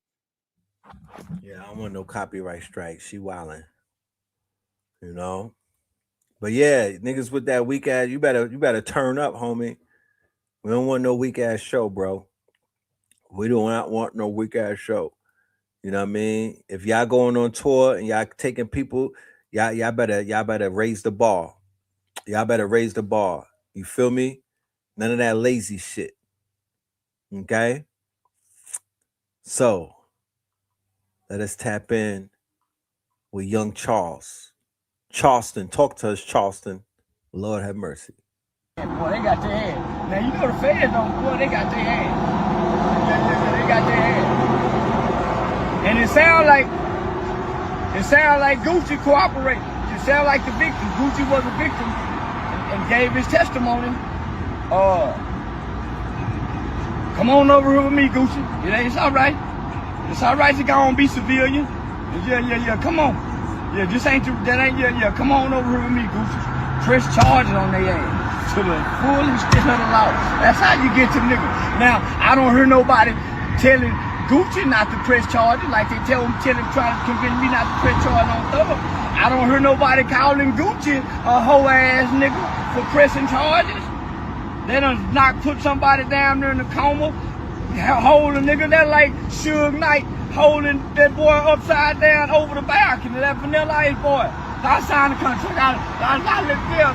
Yeah, I don't want no copyright strike. She wildin'. You know? But yeah, niggas with that weak ass, you better turn up, homie. We don't want no weak ass show, bro. We do not want no weak ass show. You know what I mean? If y'all going on tour and y'all taking people, y'all better raise the bar. Y'all better raise the bar. You feel me? None of that lazy shit. Okay? So let us tap in with young Charles. Charleston, talk to us, Charleston. Lord have mercy. Boy, they got their hand. Now you know the fans don't. Boy, they got their hand. Yeah, they got their hand. And it sound like Gucci cooperated. It sound like the victim. Gucci was a victim and gave his testimony. Come on over here with me, Gucci. It's all right. It's all right to go on and be civilian. Yeah. Come on. Yeah, this ain't that ain't yeah. Come on over here with me, Gucci. Press charges on their ass to the full extent of the law. That's how you get to niggas. Now, I don't hear nobody telling Gucci not to press charges like they trying to convince me not to press charges on Thug. I don't hear nobody calling Gucci a hoe ass nigga for pressing charges. They done put somebody down there in the coma, hold a nigga. That like Suge Knight holding that boy upside down over the balcony, that Vanilla Ice boy. I signed the contract. I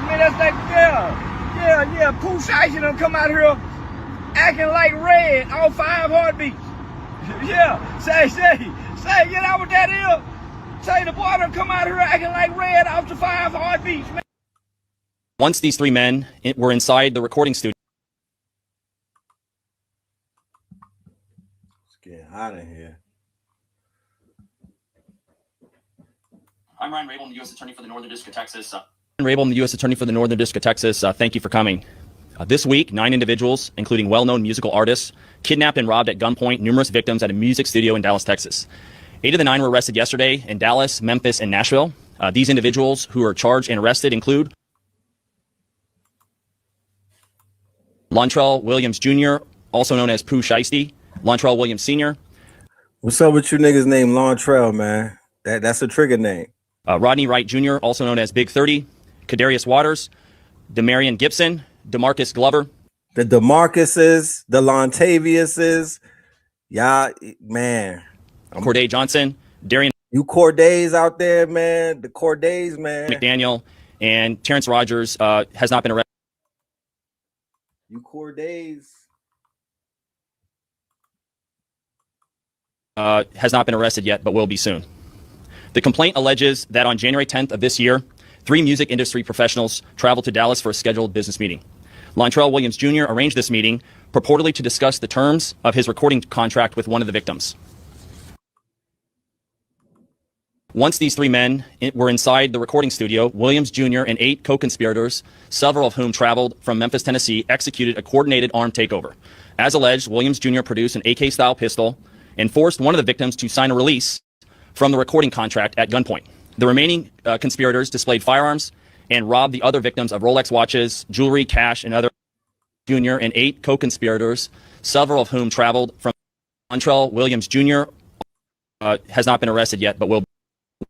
man, that's like, yeah. Pooh Shiesty done come out here acting like Red on 5 Heartbeats. Yeah, say, get out what that is. Say the boy done come out here acting like Red off the 5 Heartbeats, man. Once these 3 men were inside the recording studio. Let's get hot in here. I'm Ryan Rabel, the U.S. Attorney for the Northern District of Texas. Ryan Rabel, the U.S. Attorney for the Northern District of Texas. Thank you for coming. This week, 9 individuals, including well-known musical artists, kidnapped and robbed at gunpoint numerous victims at a music studio in Dallas, Texas. 8 of the 9 were arrested yesterday in Dallas, Memphis, and Nashville. These individuals who are charged and arrested include Lontrell Williams Jr., also known as Pooh Shiesty, Lontrell Williams Sr. What's up with you niggas named Lontrell, man? That's a trigger name. Rodney Wright Jr., also known as Big 30, Kadarius Waters, Demarion Gibson, DeMarcus Glover. The DeMarcuses, the Lontaviuses, y'all, man. Corday Johnson, Darian. You Cordays out there, man. The Cordays, man. McDaniel, and Terrence Rogers has not been arrested. You Cordays. Has not been arrested yet, but will be soon. The complaint alleges that on January 10th of this year, 3 music industry professionals traveled to Dallas for a scheduled business meeting. Lontrell Williams Jr. arranged this meeting purportedly to discuss the terms of his recording contract with one of the victims. Once these 3 men were inside the recording studio, Williams Jr. and 8 co-conspirators, several of whom traveled from Memphis, Tennessee, executed a coordinated armed takeover. As alleged, Williams Jr. produced an AK-style pistol and forced one of the victims to sign a release from the recording contract at gunpoint. The remaining conspirators displayed firearms and robbed the other victims of Rolex watches, jewelry, cash, and other. Jr. and 8 co-conspirators, several of whom traveled from Lontrell Williams Jr. Has not been arrested yet, but will.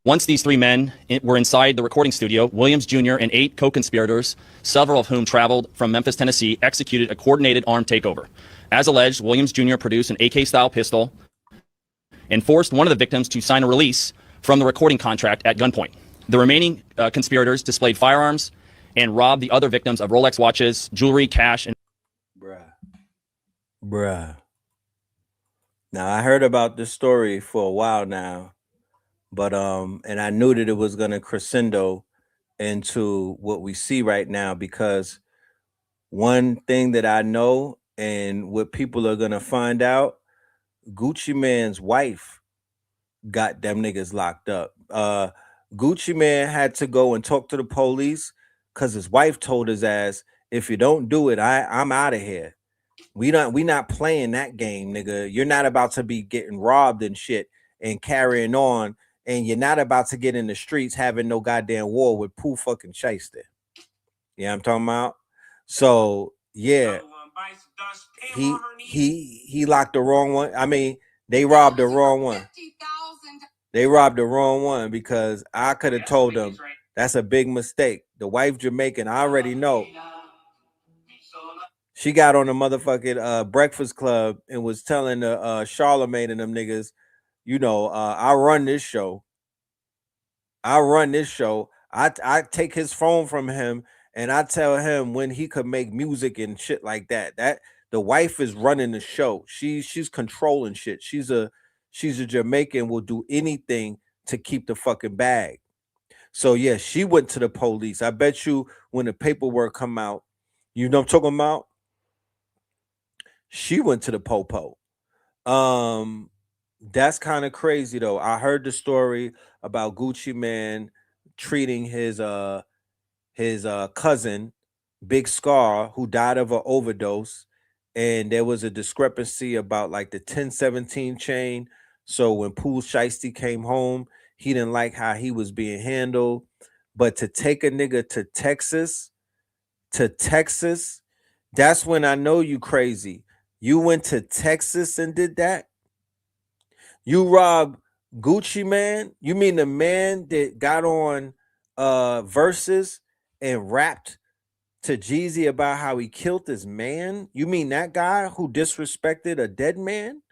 Once these 3 men were inside the recording studio, Williams Jr. and 8 co-conspirators, several of whom traveled from Memphis, Tennessee, executed a coordinated armed takeover. As alleged, Williams Jr. produced an AK-style pistol and forced one of the victims to sign a release from the recording contract at gunpoint. The remaining conspirators displayed firearms and robbed the other victims of Rolex watches, jewelry, cash, and. Bruh. Now, I heard about this story for a while now, but and I knew that it was going to crescendo into what we see right now, because one thing that I know and what people are going to find out, Gucci Mane's wife got them niggas locked up. Gucci Mane had to go and talk to the police because his wife told his ass, if you don't do it, I'm out of here. We not playing that game, nigga. You're not about to be getting robbed and shit and carrying on, and you're not about to get in the streets having no goddamn war with Pooh fucking Shiesty. Yeah, I'm talking about. So yeah, he locked the wrong one. I mean, they robbed the wrong one. They robbed the wrong one, because I could have told them that's a big mistake. The wife Jamaican, I already know. She got on the motherfucking Breakfast Club and was telling the Charlemagne and them niggas, you know, I run this show. I take his phone from him and I tell him when he could make music and shit like that. That the wife is running the show. She's controlling shit. She's a Jamaican, will do anything to keep the fucking bag. So yeah, she went to the police. I bet you when the paperwork come out, you know what I'm talking about? She went to the popo. That's kind of crazy though. I heard the story about Gucci Mane treating his cousin, Big Scar, who died of an overdose, and there was a discrepancy about like the 1017 chain. So when Pooh Shiesty came home, He didn't like how he was being handled. But to take a nigga to Texas, that's when I know you crazy. You went to Texas and did that? You robbed Gucci Man? You mean the man that got on Versus and rapped to Jeezy about how he killed his man? You mean that guy who disrespected a dead man?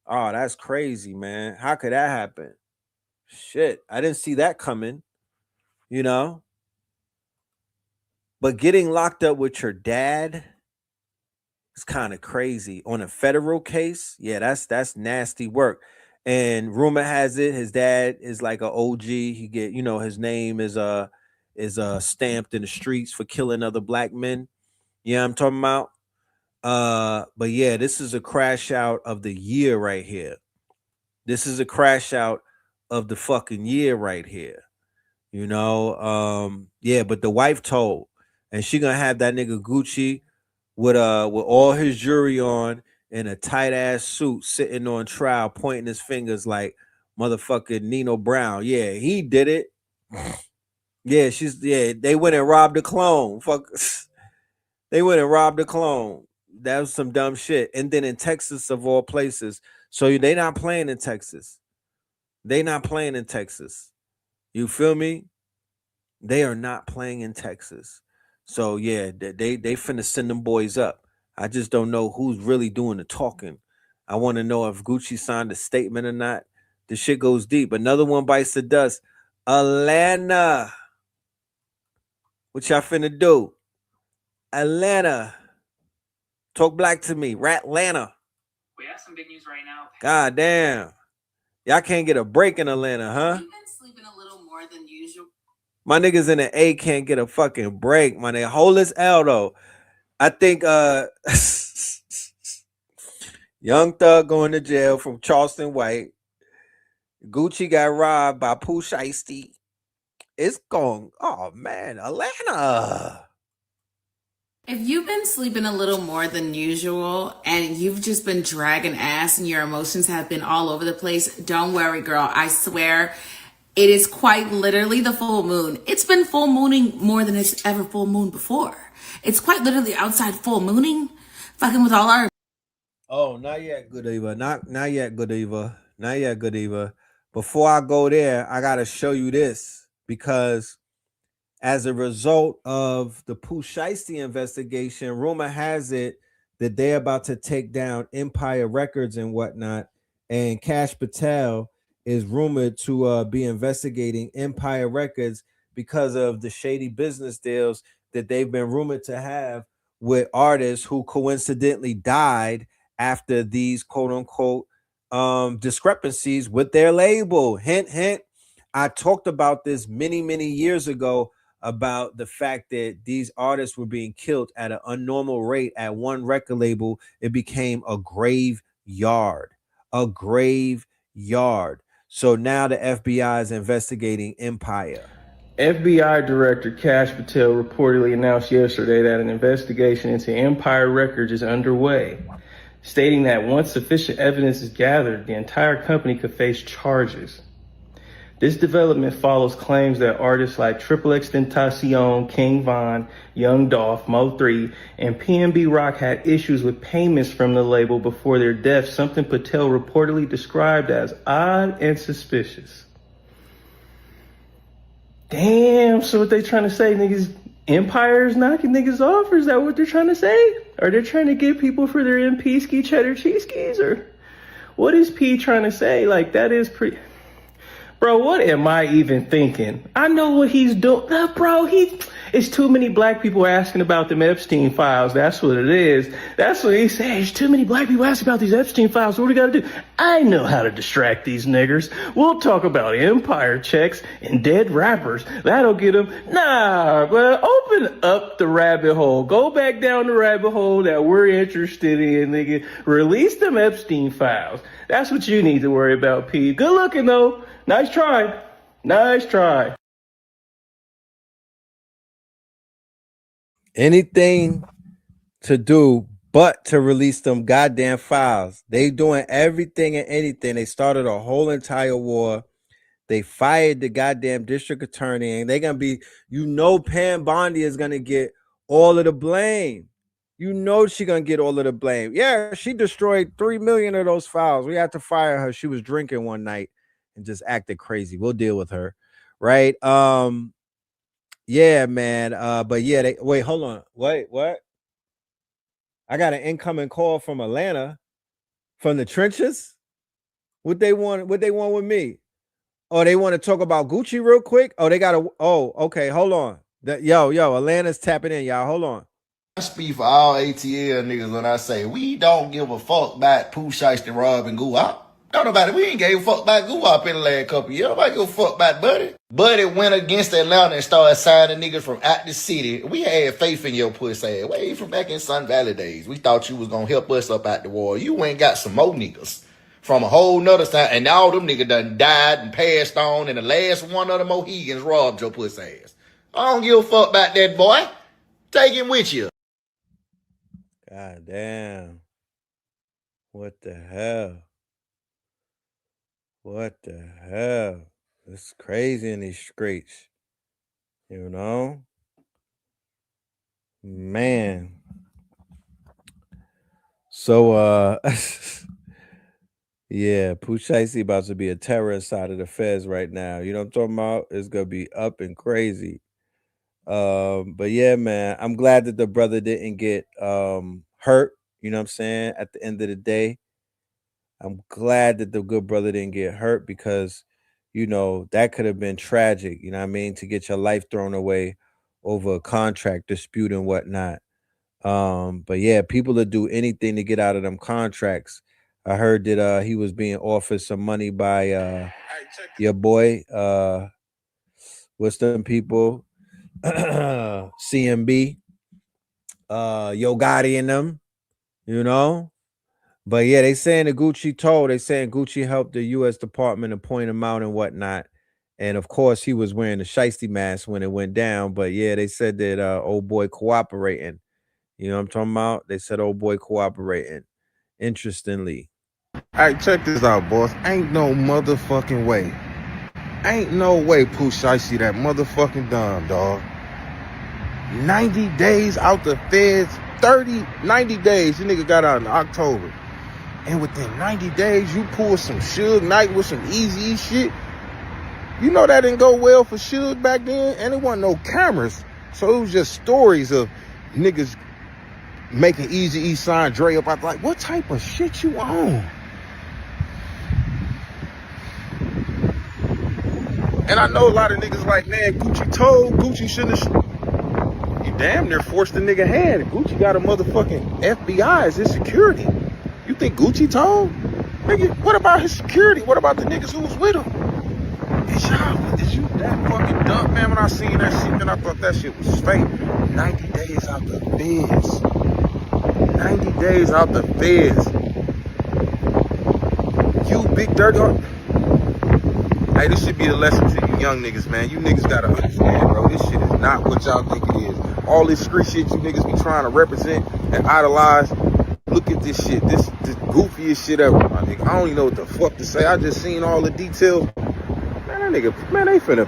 Oh, that's crazy, man. How could that happen? Shit, I didn't see that coming, you know? But getting locked up with your dad is kind of crazy. On a federal case, yeah, that's nasty work. And rumor has it his dad is like a OG. He get, his name is stamped in the streets for killing other black men. Yeah, I'm talking about. But yeah, this is a crash out of the year right here. This is a crash out of the fucking year right here. Yeah, but the wife told, and she gonna have that nigga Gucci with all his jewelry on in a tight ass suit sitting on trial, pointing his fingers like motherfucking Nino Brown. Yeah, he did it. Yeah, they went and robbed a clone. Fuck. They went and robbed a clone. That was some dumb shit. And then in Texas, of all places. So they not playing in Texas. They not playing in Texas. You feel me? They are not playing in Texas. So yeah, they finna send them boys up. I just don't know who's really doing the talking. I want to know if Gucci signed a statement or not. The shit goes deep. Another one bites the dust. Atlanta. What y'all finna do? Atlanta. Talk black to me. Ratlanta. We have some big news right now. God damn. Y'all can't get a break in Atlanta, huh? You've been sleeping a little more than usual. My niggas in the A can't get a fucking break, my nigga. Hold this L though. I think Young Thug going to jail from Charleston White. Gucci got robbed by Pooh Shiesty. It's going, oh man, Atlanta. If you've been sleeping a little more than usual and you've just been dragging ass and your emotions have been all over the place, don't worry, girl. I swear it is quite literally the full moon. It's been full mooning more than it's ever full moon before. It's quite literally outside full mooning, fucking with all our... Oh, not yet, good Eva. Not yet, good Eva. Not yet, good Eva. Before I go there, I got to show you this because as a result of the Pooh Shiesty investigation, rumor has it that they're about to take down Empire Records and whatnot. And Cash Patel is rumored to be investigating Empire Records because of the shady business deals that they've been rumored to have with artists who coincidentally died after these quote unquote discrepancies with their label. Hint, hint. I talked about this many, many years ago about the fact that these artists were being killed at an unnormal rate at one record label. It became a graveyard. So now the FBI is investigating Empire. FBI Director Cash Patel reportedly announced yesterday that an investigation into Empire Records is underway, stating that once sufficient evidence is gathered, the entire company could face charges. This development follows claims that artists like XXXTentacion, King Von, Young Dolph, Mo3, and PNB Rock had issues with payments from the label before their deaths, something Patel reportedly described as odd and suspicious. Damn, so what they trying to say, niggas, Empire's knocking niggas off, or is that what they're trying to say? Are they trying to get people for their MP ski cheddar cheese skis, or what is P trying to say? Like, that is pretty... Bro, what am I even thinking? I know what he's doing. Bro, it's too many black people asking about them Epstein files. That's what it is. That's what he said. There's too many black people asking about these Epstein files. What do we got to do? I know how to distract these niggers. We'll talk about Empire checks and dead rappers. That'll get them. Nah, but open up the rabbit hole. Go back down the rabbit hole that we're interested in, nigga. Release them Epstein files. That's what you need to worry about, P. Good looking, though. Nice try. Nice try. Anything to do but to release them goddamn files. They doing everything and anything. They started a whole entire war. They fired the goddamn district attorney, and they're gonna be, Pam Bondi is gonna get all of the blame. She's gonna get all of the blame. Yeah, she destroyed 3 million of those files. We had to fire her. She was drinking one night and just acted crazy. We'll deal with her, right? Yeah, man. But yeah, wait, hold on. Wait, what? I got an incoming call from Atlanta, from the trenches. What they want with me? Oh, they want to talk about Gucci real quick. Oh, they got okay, hold on. Yo, Atlanta's tapping in, y'all. Hold on. I speak for all ATL niggas when I say we don't give a fuck about Pooh Shiesty, Rob, and Goo-Wop. Don't nobody, we ain't gave a fuck about Goo-Wop in the last couple years. Nobody give a fuck about Buddy. Buddy went against Atlanta and started signing niggas from out the city. We had faith in your pussy ass. Way from back in Sun Valley days. We thought you was gonna help us up out the war. You ain't got some more niggas from a whole nother side, and all them niggas done died and passed on, and the last one of the Mohegans robbed your pussy ass. I don't give a fuck about that, boy. Take him with you. God damn. What the hell? What the hell? It's crazy in these streets. Man. So yeah, Pooh Shiesty about to be a terrorist side of the feds right now. You know what I'm talking about? It's gonna be up and crazy. But yeah, man, I'm glad that the brother didn't get hurt. You know what I'm saying? At the end of the day, I'm glad that the good brother didn't get hurt, because that could have been tragic. You know what I mean? To get your life thrown away over a contract dispute and whatnot. But yeah, people that do anything to get out of them contracts. I heard that he was being offered some money by your boy. What's them people? CMB, Yo Gotti and them, But yeah, they saying Gucci helped the U.S. Department appoint him out and whatnot. And of course, he was wearing the shiesty mask when it went down. But yeah, they said that old boy cooperating. You know what I'm talking about? They said old boy cooperating. Interestingly. All right, check this out, boss. Ain't no motherfucking way. Ain't no way Pooh Shiesty that motherfucking dumb, dog. 90 days out the feds, 90 days. You nigga got out in October. And within 90 days, you pull some Suge Knight with some Eazy shit. You know that didn't go well for Suge back then, and there wasn't no cameras. So it was just stories of niggas making Eazy sign Dre up. I was like, what type of shit you on? And I know a lot of niggas like, man, Gucci told, Gucci shouldn't have. You damn near forced the nigga hand. Gucci got a motherfucking FBI as his security. You think Gucci told? Nigga, what about his security? What about the niggas who was with him? Is you that fucking dumb, man? When I seen that shit, man, I thought that shit was fake. 90 days out the feds. 90 days out the feds. You big dirty. Hey, this should be the lesson to you young niggas, man. You niggas gotta understand, bro. This shit is not what y'all think it is. All this street shit you niggas be trying to represent and idolize. Look at this shit. This goofiest shit ever, my nigga. I don't even know what the fuck to say. I just seen all the details. Man, that nigga, man, they finna.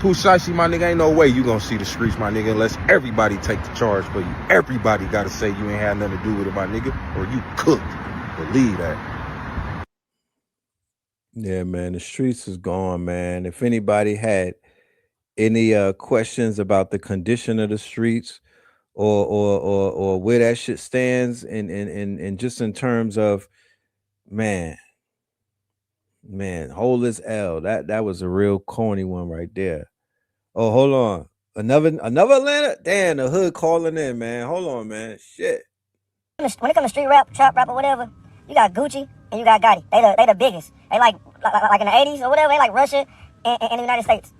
Pooh Shiesty, my nigga, ain't no way you gonna see the streets, my nigga, unless everybody take the charge for you. Everybody gotta say you ain't had nothing to do with it, my nigga, or you cooked. Believe that. Yeah, man, the streets is gone, man. If anybody had any questions about the condition of the streets, or where that shit stands, and just in terms of, man, whole as L, that was a real corny one right there. Oh, hold on, another Atlanta. Damn, the hood calling in, man. Hold on, man. Shit. When it comes to street rap, trap rap, or whatever, you got Gucci and you got Gotti. They the biggest. They like in the 80s or whatever. They like Russia and the United States.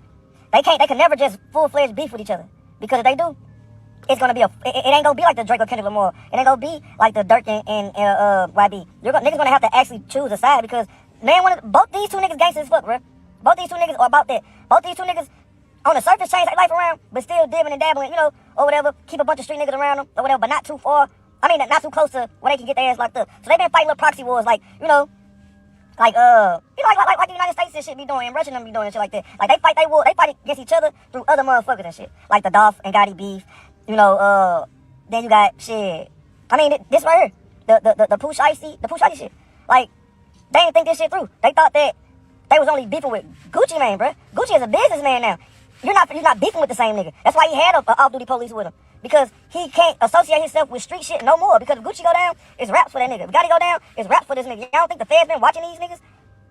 They can never just full-fledged beef with each other, because if they do, it's gonna be it ain't gonna be like the Drake or Kendrick Lamar. It ain't gonna be like the Dirk and YB. Niggas gonna have to actually choose a side, because both these two niggas gangsters as fuck, bro. Both these two niggas are about that. Both these two niggas on the surface change their life around, but still dibbing and dabbling, or whatever. Keep a bunch of street niggas around them or whatever, but not too far. I mean, not too close to where they can get their ass locked up. So they been fighting little proxy wars, like, Like like the United States and shit be doing, and Russia and them be doing and shit like that. Like they fight against each other through other motherfuckers and shit. Like the Dolph and Gotti beef, you know. Then you got shit. I mean, this right here, the Pooh Shiesty shit. Like they didn't think this shit through. They thought that they was only beefing with Gucci Mane, bro. Gucci is a businessman now. You're not beefing with the same nigga. That's why he had a off-duty police with him. Because he can't associate himself with street shit no more. Because if Gucci go down, it's raps for that nigga. If Gotti go down, it's raps for this nigga. Y'all don't think the feds been watching these niggas?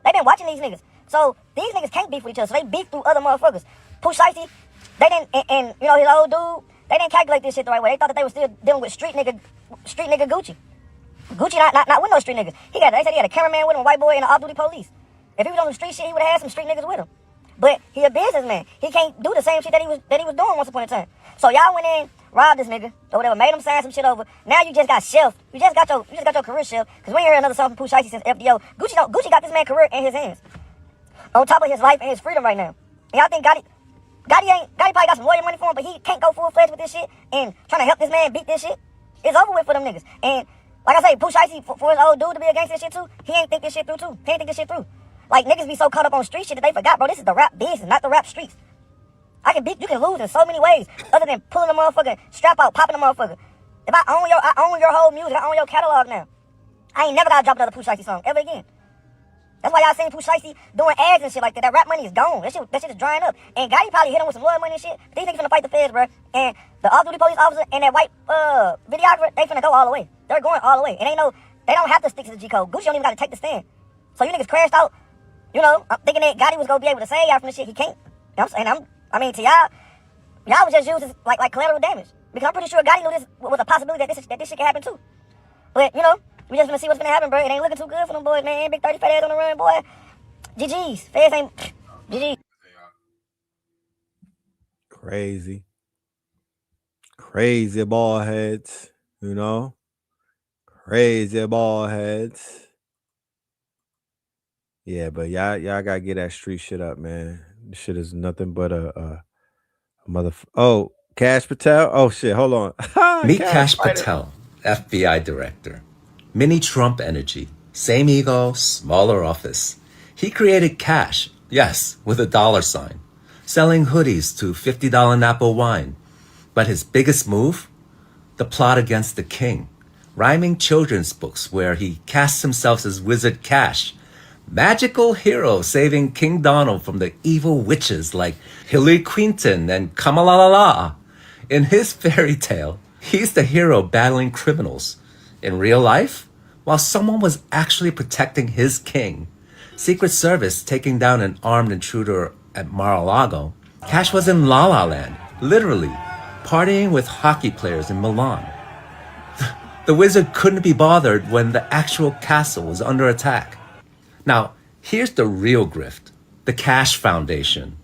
They been watching these niggas. So these niggas can't beef with each other. So they beef through other motherfuckers. Pooh Shiesty, they didn't, and you know his old dude, they didn't calculate this shit the right way. They thought that they were still dealing with street nigga Gucci. Gucci not with no street niggas. They said he had a cameraman with him, a white boy, and an off-duty police. If he was on the street shit, he would have had some street niggas with him. But he a businessman. He can't do the same shit that he was doing once upon a time. So y'all went in, robbed this nigga, or whatever, made him sign some shit over. Now you just got shelved. You just got your career shelved. Cause we ain't heard another song from Pooh Shiesty since FDO. Gucci got this man's career in his hands. On top of his life and his freedom right now. And y'all think Gotti probably got some lawyer money for him, but he can't go full-fledged with this shit and trying to help this man beat this shit. It's over with for them niggas. And like I say, Pooh Shiesty, for his old dude to be against this shit too, he ain't think this shit through too. He ain't think this shit through. Like niggas be so caught up on street shit that they forgot, bro, this is the rap business, not the rap streets. You can lose in so many ways other than pulling a motherfucker strap out, popping a motherfucker. If I own your whole music, I own your catalog now. I ain't never gotta drop another Pooh Shiesty song ever again. That's why y'all seen Pooh Shiesty doing ads and shit like that. That rap money is gone. That shit is drying up. And Gotti probably hit him with some love money and shit. But these niggas finna fight the feds, bro. And the off-duty police officer and that white videographer, they finna go all the way. They're going all the way. And they don't have to stick to the G code. Gucci don't even gotta take the stand. So you niggas crashed out. You know, I'm thinking that Gotti was gonna be able to save y'all from this shit. He can't. You know what I'm saying? I mean, to y'all was just used as like collateral damage. Because I'm pretty sure Gotti knew this was a possibility that this shit can happen too. But, you know, we just gonna see what's gonna happen, bro. It ain't looking too good for them boys, man. Big 30 fat ass on the run, boy. GG's. Feds ain't. GG. Crazy ball heads, you know? Crazy ball heads. Yeah, but y'all gotta get that street shit up, man. This shit is nothing but a Oh, Cash Patel? Oh shit, hold on. Meet Cash Patel, FBI director. Mini Trump energy. Same ego, smaller office. He created cash, yes, with a $sign, selling hoodies to $50 Napa wine. But his biggest move? The plot against the king. Rhyming children's books where he casts himself as Wizard Cash, magical hero saving King Donald from the evil witches like Hillary Clinton and Kamala. In his fairy tale, he's the hero battling criminals. In real life, while someone was actually protecting his king, Secret Service taking down an armed intruder at Mar-a-Lago, Cash was in La La Land, literally, partying with hockey players in Milan. The wizard couldn't be bothered when the actual castle was under attack. Now, here's the real grift. The Cash Foundation.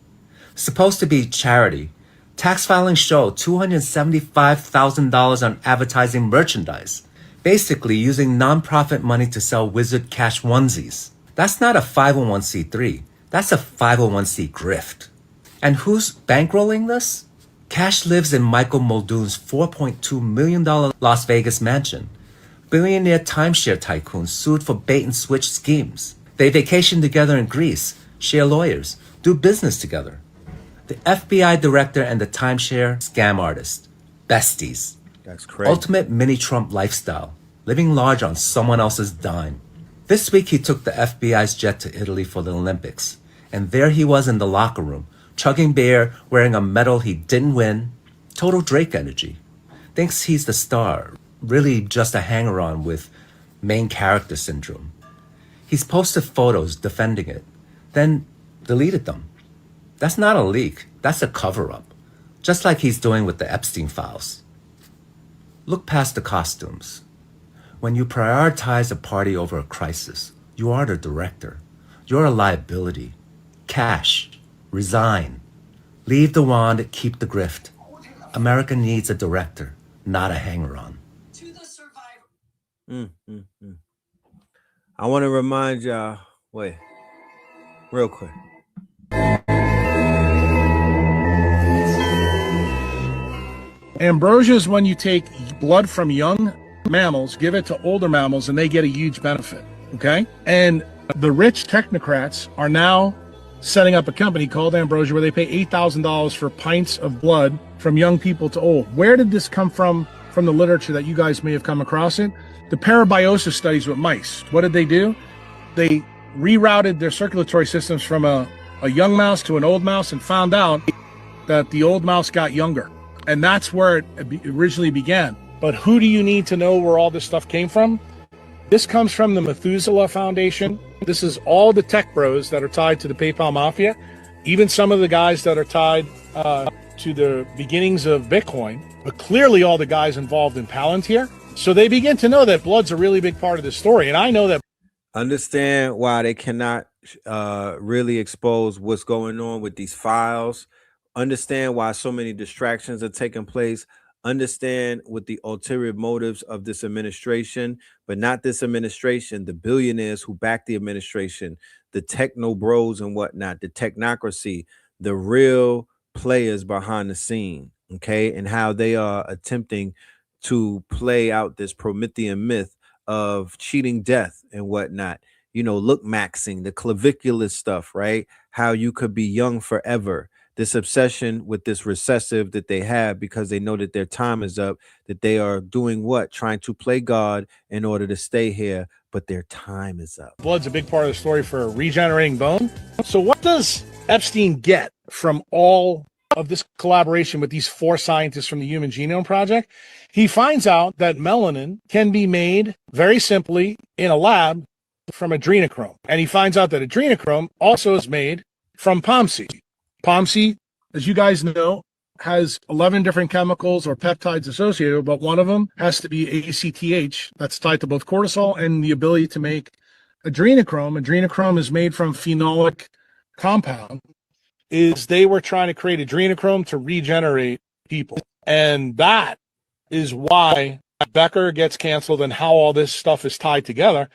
Supposed to be charity. Tax filings show $275,000 on advertising merchandise. Basically using nonprofit money to sell Wizard Cash onesies. That's not a 501c3. That's a 501c grift. And who's bankrolling this? Cash lives in Michael Muldoon's $4.2 million Las Vegas mansion. Billionaire timeshare tycoons sued for bait-and-switch schemes. They vacation together in Greece, share lawyers, do business together. The FBI director and the timeshare scam artist. Besties. That's crazy. Ultimate mini-Trump lifestyle. Living large on someone else's dime. This week he took the FBI's jet to Italy for the Olympics. And there he was in the locker room, chugging beer, wearing a medal he didn't win. Total Drake energy. Thinks he's the star. Really just a hanger-on with main character syndrome. He's posted photos defending it, then deleted them. That's not a leak. That's a cover-up. Just like he's doing with the Epstein files. Look past the costumes. When you prioritize a party over a crisis, you are the director. You're a liability. Cash. Resign. Leave the wand, keep the grift. America needs a director, not a hanger-on. I want to remind y'all, wait, real quick. Ambrosia is when you take blood from young mammals, give it to older mammals, and they get a huge benefit, okay? And The rich technocrats are now setting up a company called Ambrosia where they pay $8,000 for pints of blood from young people to old. Where did this come from the literature that you guys may have come across it? The parabiosis studies with mice. What did they do? They rerouted their circulatory systems from a young mouse to an old mouse and found out that the old mouse got younger. And that's where it originally began. But who do you need to know where all this stuff came from? This comes from the Methuselah Foundation. This is all the tech bros that are tied to the PayPal mafia, even some of the guys that are tied to the beginnings of Bitcoin, but clearly all the guys involved in Palantir. So they begin to know that blood's a really big part of the story. And I know that. Understand why they cannot really expose what's going on with these files. Understand why so many distractions are taking place. Understand what the ulterior motives of this administration, but not this administration, the billionaires who back the administration, the techno bros and whatnot, the technocracy, the real players behind the scene, okay, and how they are attempting to play out this Promethean myth of cheating death and whatnot. You know, look maxing, the clavicular stuff, right? How you could be young forever. This obsession with this recessive that they have because they know that their time is up, that they are doing what? Trying to play God in order to stay here, but their time is up. Blood's a big part of the story for regenerating bone. So what does Epstein get from all of this collaboration with these 4 scientists from the Human Genome Project? He finds out that melanin can be made very simply in a lab from adrenochrome. And he finds out that adrenochrome also is made from palm seed. Palm seed, as you guys know, has 11 different chemicals or peptides associated, but one of them has to be ACTH. That's tied to both cortisol and the ability to make adrenochrome. Adrenochrome is made from phenolic compound. They were trying to create adrenochrome to regenerate people. And that is why Becker gets canceled and how all this stuff is tied together.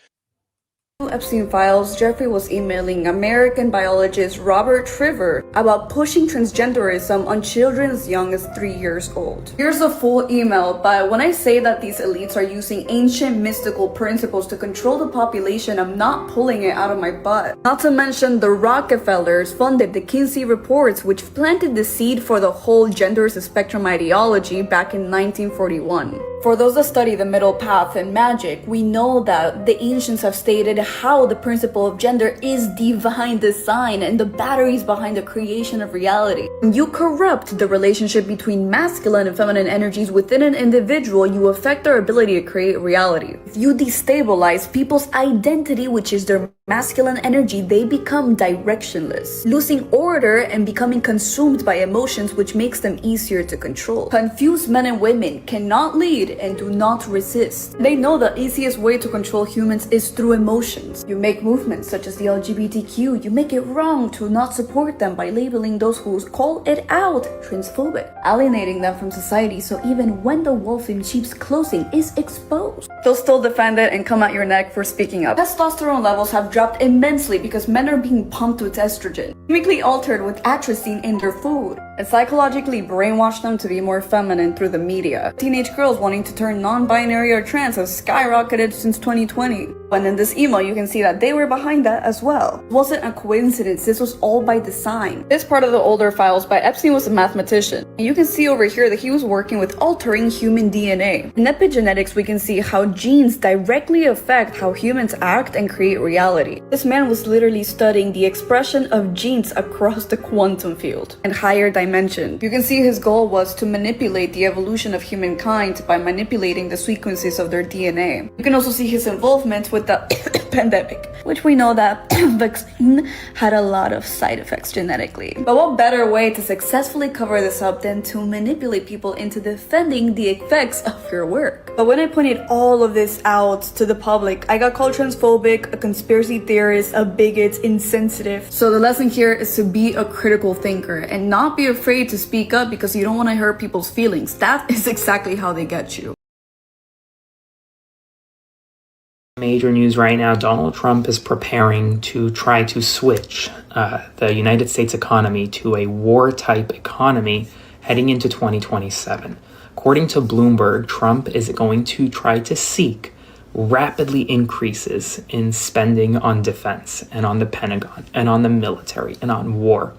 Epstein files, Jeffrey was emailing American biologist Robert Trivers about pushing transgenderism on children as young as 3 years old. Here's a full email, but when I say that these elites are using ancient mystical principles to control the population, I'm not pulling it out of my butt. Not to mention the Rockefellers funded the Kinsey reports, which planted the seed for the whole gender spectrum ideology back in 1941. For those that study the middle path and magic, we know that the ancients have stated how the principle of gender is divine design and the batteries behind the creation of reality. When you corrupt the relationship between masculine and feminine energies within an individual, you affect their ability to create reality. If you destabilize people's identity, which is their masculine energy, they become directionless, losing order and becoming consumed by emotions, which makes them easier to control. Confused men and women cannot lead and do not resist. They know the easiest way to control humans is through emotions. You make movements such as the LGBTQ, you make it wrong to not support them by labeling those who call it out transphobic, alienating them from society, so even when the wolf in sheep's clothing is exposed, they'll still defend it and come at your neck for speaking up. Testosterone levels have dropped immensely because men are being pumped with estrogen, chemically altered with atrazine in their food, and psychologically brainwashed them to be more feminine through the media. Teenage girls wanting to turn non-binary or trans has skyrocketed since 2020. And in this email, you can see that they were behind that as well. It wasn't a coincidence, this was all by design. This part of the older files by Epstein was a mathematician. And you can see over here that he was working with altering human DNA. In epigenetics, we can see how genes directly affect how humans act and create reality. This man was literally studying the expression of genes across the quantum field and higher dimension. You can see his goal was to manipulate the evolution of humankind by manipulating the sequences of their DNA. You can also see his involvement with the pandemic, which we know that vaccine had a lot of side effects genetically. But what better way to successfully cover this up than to manipulate people into defending the effects of your work? But when I pointed all of this out to the public, I got called transphobic, a conspiracy theorist, a bigot, insensitive. So the lesson here is to be a critical thinker and not be afraid to speak up because you don't want to hurt people's feelings. That is exactly how they get you. Major news right now, Donald Trump is preparing to try to switch the United States economy to a war-type economy heading into 2027. According to Bloomberg, Trump is going to try to seek rapidly increases in spending on defense and on the Pentagon and on the military and on war,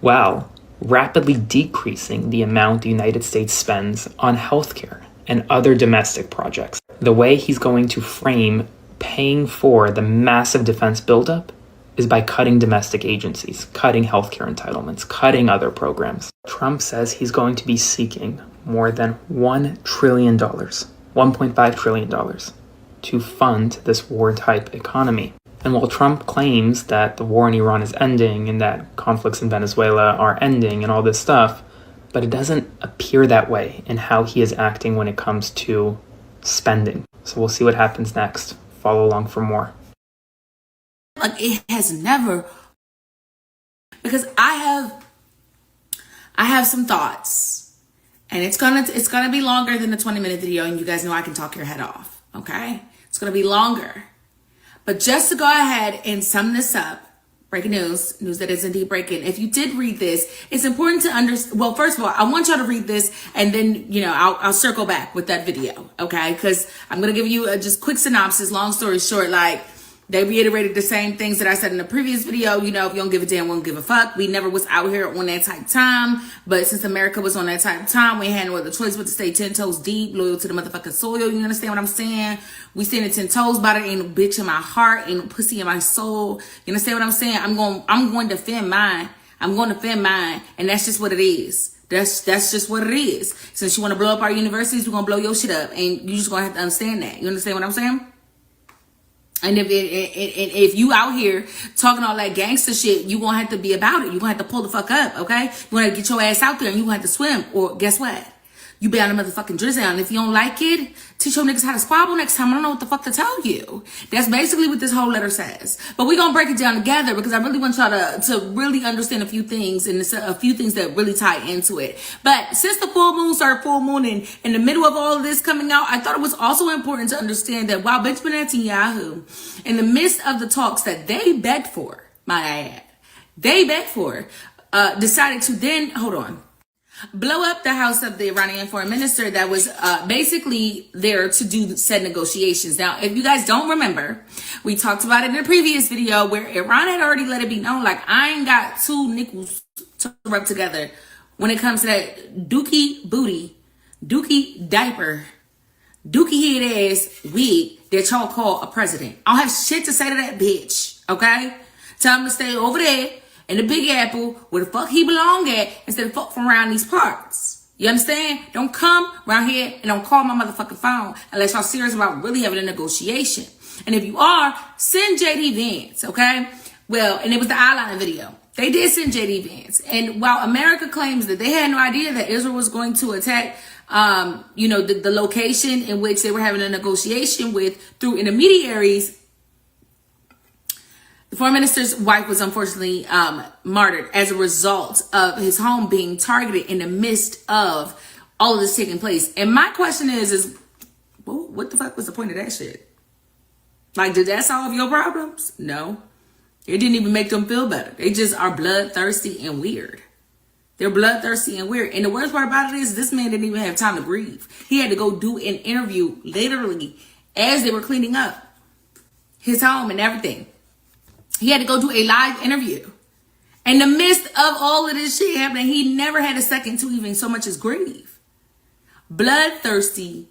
while rapidly decreasing the amount the United States spends on healthcare and other domestic projects. The way he's going to frame paying for the massive defense buildup is by cutting domestic agencies, cutting healthcare entitlements, cutting other programs. Trump says he's going to be seeking more than $1 trillion, $1.5 trillion to fund this war-type economy. And while Trump claims that the war in Iran is ending and that conflicts in Venezuela are ending and all this stuff, but it doesn't appear that way in how he is acting when it comes to spending. So we'll see what happens next. Follow along for more. Like, it has never, because I have some thoughts, and it's gonna be longer than the 20-minute video, and you guys know I can talk your head off, okay? It's gonna be longer. But just to go ahead and sum this up, breaking news that is indeed breaking. If you did read this, it's important to understand. Well, first of all, I want y'all to read this, and then, you know, I'll circle back with that video, okay? Because I'm going to give you a just quick synopsis. Long story short, like, they reiterated the same things that I said in the previous video. You know, if you don't give a damn, we don't give a fuck. We never was out here on that type of time. But since America was on that type of time, we had no other choice but to stay 10 toes deep, loyal to the motherfucking soil. You understand what I'm saying? We standing 10 toes by it. Ain't no bitch in my heart. Ain't no pussy in my soul. You understand what I'm saying? I'm going to defend mine. I'm going to defend mine. And that's just what it is. That's just what it is. Since you want to blow up our universities, we're going to blow your shit up. And you just going to have to understand that. You understand what I'm saying? And if you out here talking all that gangster shit, you gonna have to be about it. You gonna have to pull the fuck up, okay? You gonna get your ass out there and you gonna have to swim. Or guess what? You be on the motherfucking drizzle. And if you don't like it, teach your niggas how to squabble next time. I don't know what the fuck to tell you. That's basically what this whole letter says. But we're gonna break it down together because I really want y'all to really understand a few things and a few things that really tie into it. But since the full moon started full mooning in the middle of all of this coming out, I thought it was also important to understand that while Benjamin Netanyahu, in the midst of the talks that they begged for, might I add, they begged for, decided to then, blow up the house of the Iranian foreign minister that was basically there to do said negotiations. Now, if you guys don't remember, we talked about it in a previous video where Iran had already let it be known, like, I ain't got two nickels to rub together when it comes to that dookie booty, dookie diaper, dookie head ass wig that y'all call a president. I don't have shit to say to that bitch, okay? Tell him to stay over there in the Big Apple, where the fuck he belong at, instead of fuck from around these parts. You understand? Don't come around here and don't call my motherfucking phone unless y'all serious about really having a negotiation. And if you are, send JD Vance, okay? Well, and it was the eyeline video. They did send JD Vance. And while America claims that they had no idea that Israel was going to attack, the location in which they were having a negotiation with through intermediaries, the foreign minister's wife was unfortunately martyred as a result of his home being targeted in the midst of all of this taking place. And my question is well, what the fuck was the point of that shit? Like, did that solve your problems? No. It didn't even make them feel better. They just are bloodthirsty and weird. They're bloodthirsty and weird. And the worst part about it is this man didn't even have time to breathe. He had to go do an interview literally as they were cleaning up his home and everything. He had to go do a live interview. In the midst of all of this shit happening, he never had a second to even so much as grieve. Bloodthirsty,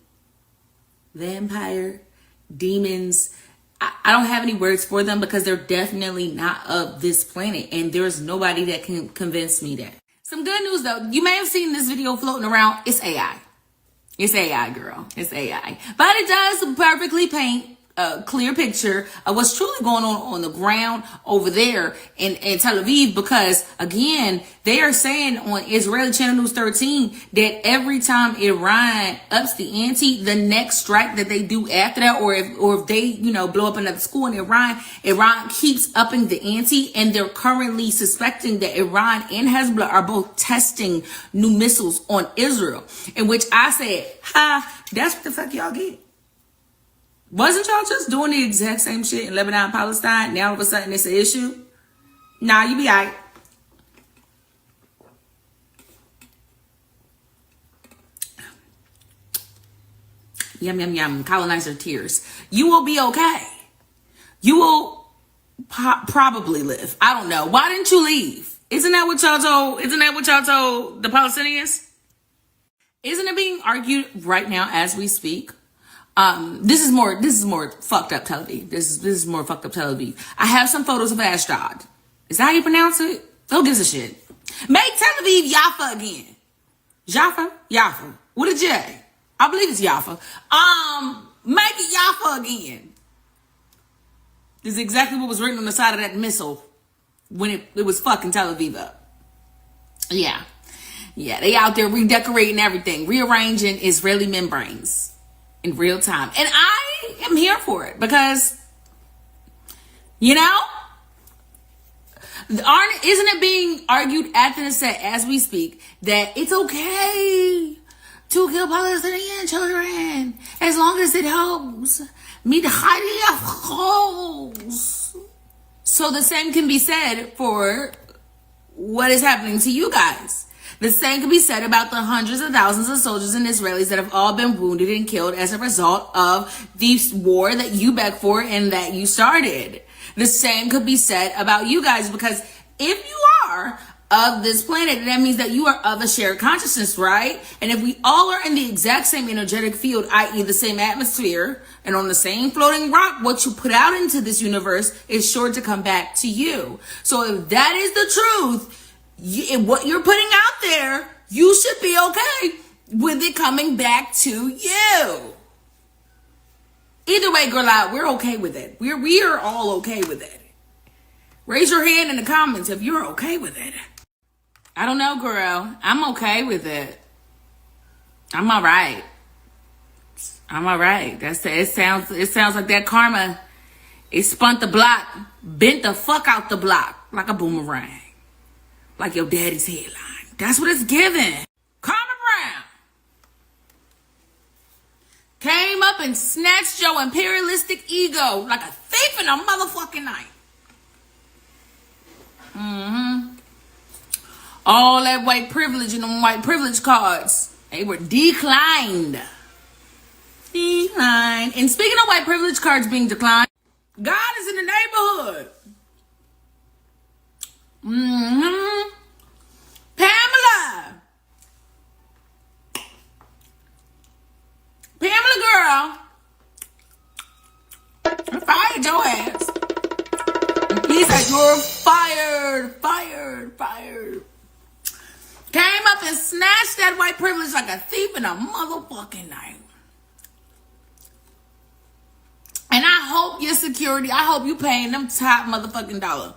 vampire, demons. I don't have any words for them because they're definitely not of this planet. And there's nobody that can convince me that. Some good news though. You may have seen this video floating around. It's AI. It's AI, girl. It's AI. But it does perfectly paint a clear picture of what's truly going on the ground over there in Tel Aviv, because again, they are saying on Israeli channel News 13 that every time Iran ups the ante, the next strike that they do after that, or if they, blow up another school in Iran keeps upping the ante, and they're currently suspecting that Iran and Hezbollah are both testing new missiles on Israel, in which I said, that's what the fuck y'all get. Wasn't y'all just doing the exact same shit in Lebanon, Palestine? Now all of a sudden it's an issue? Nah, you be all right. Yum, yum, yum. Colonizer tears. You will be okay. You will probably live. I don't know. Why didn't you leave? Isn't that what y'all told the Palestinians? Isn't it being argued right now as we speak? This is more fucked up Tel Aviv. This is more fucked up Tel Aviv. I have some photos of Ashdod. Is that how you pronounce it? Who gives a shit? Make Tel Aviv Jaffa again. Jaffa. With a J. I believe it's Jaffa. Make it Jaffa again. This is exactly what was written on the side of that missile when it was fucking Tel Aviv up. Yeah, they out there redecorating everything, rearranging Israeli membranes in real time. And I am here for it because, isn't it being argued at the set as we speak that it's okay to kill Palestinian children as long as it helps meet AFROs. So the same can be said for what is happening to you guys. The same can be said about the hundreds of thousands of soldiers and Israelis that have all been wounded and killed as a result of the war that you begged for and that you started. The same could be said about you guys, because if you are of this planet, that means that you are of a shared consciousness, right? And if we all are in the exact same energetic field, i.e. the same atmosphere and on the same floating rock, what you put out into this universe is sure to come back to you. So if that is the truth, what you're putting out there, you should be okay with it coming back to you. Either way, girl out, we're okay with it. We are all okay with it. Raise your hand in the comments if you're okay with it. I don't know, girl. I'm okay with it. I'm all right. It sounds like that karma. It spun the block, bent the fuck out the block like a boomerang. Like your daddy's headline. That's what it's giving. Karma Brown came up and snatched your imperialistic ego like a thief in a motherfucking night. All that white privilege and them white privilege cards, they were declined. And speaking of white privilege cards being declined, God is in the neighborhood. Pamela girl, I fired your ass. He said you're fired. Came up and snatched that white privilege like a thief in a motherfucking night. And I hope your security, I hope you paying them top motherfucking dollar.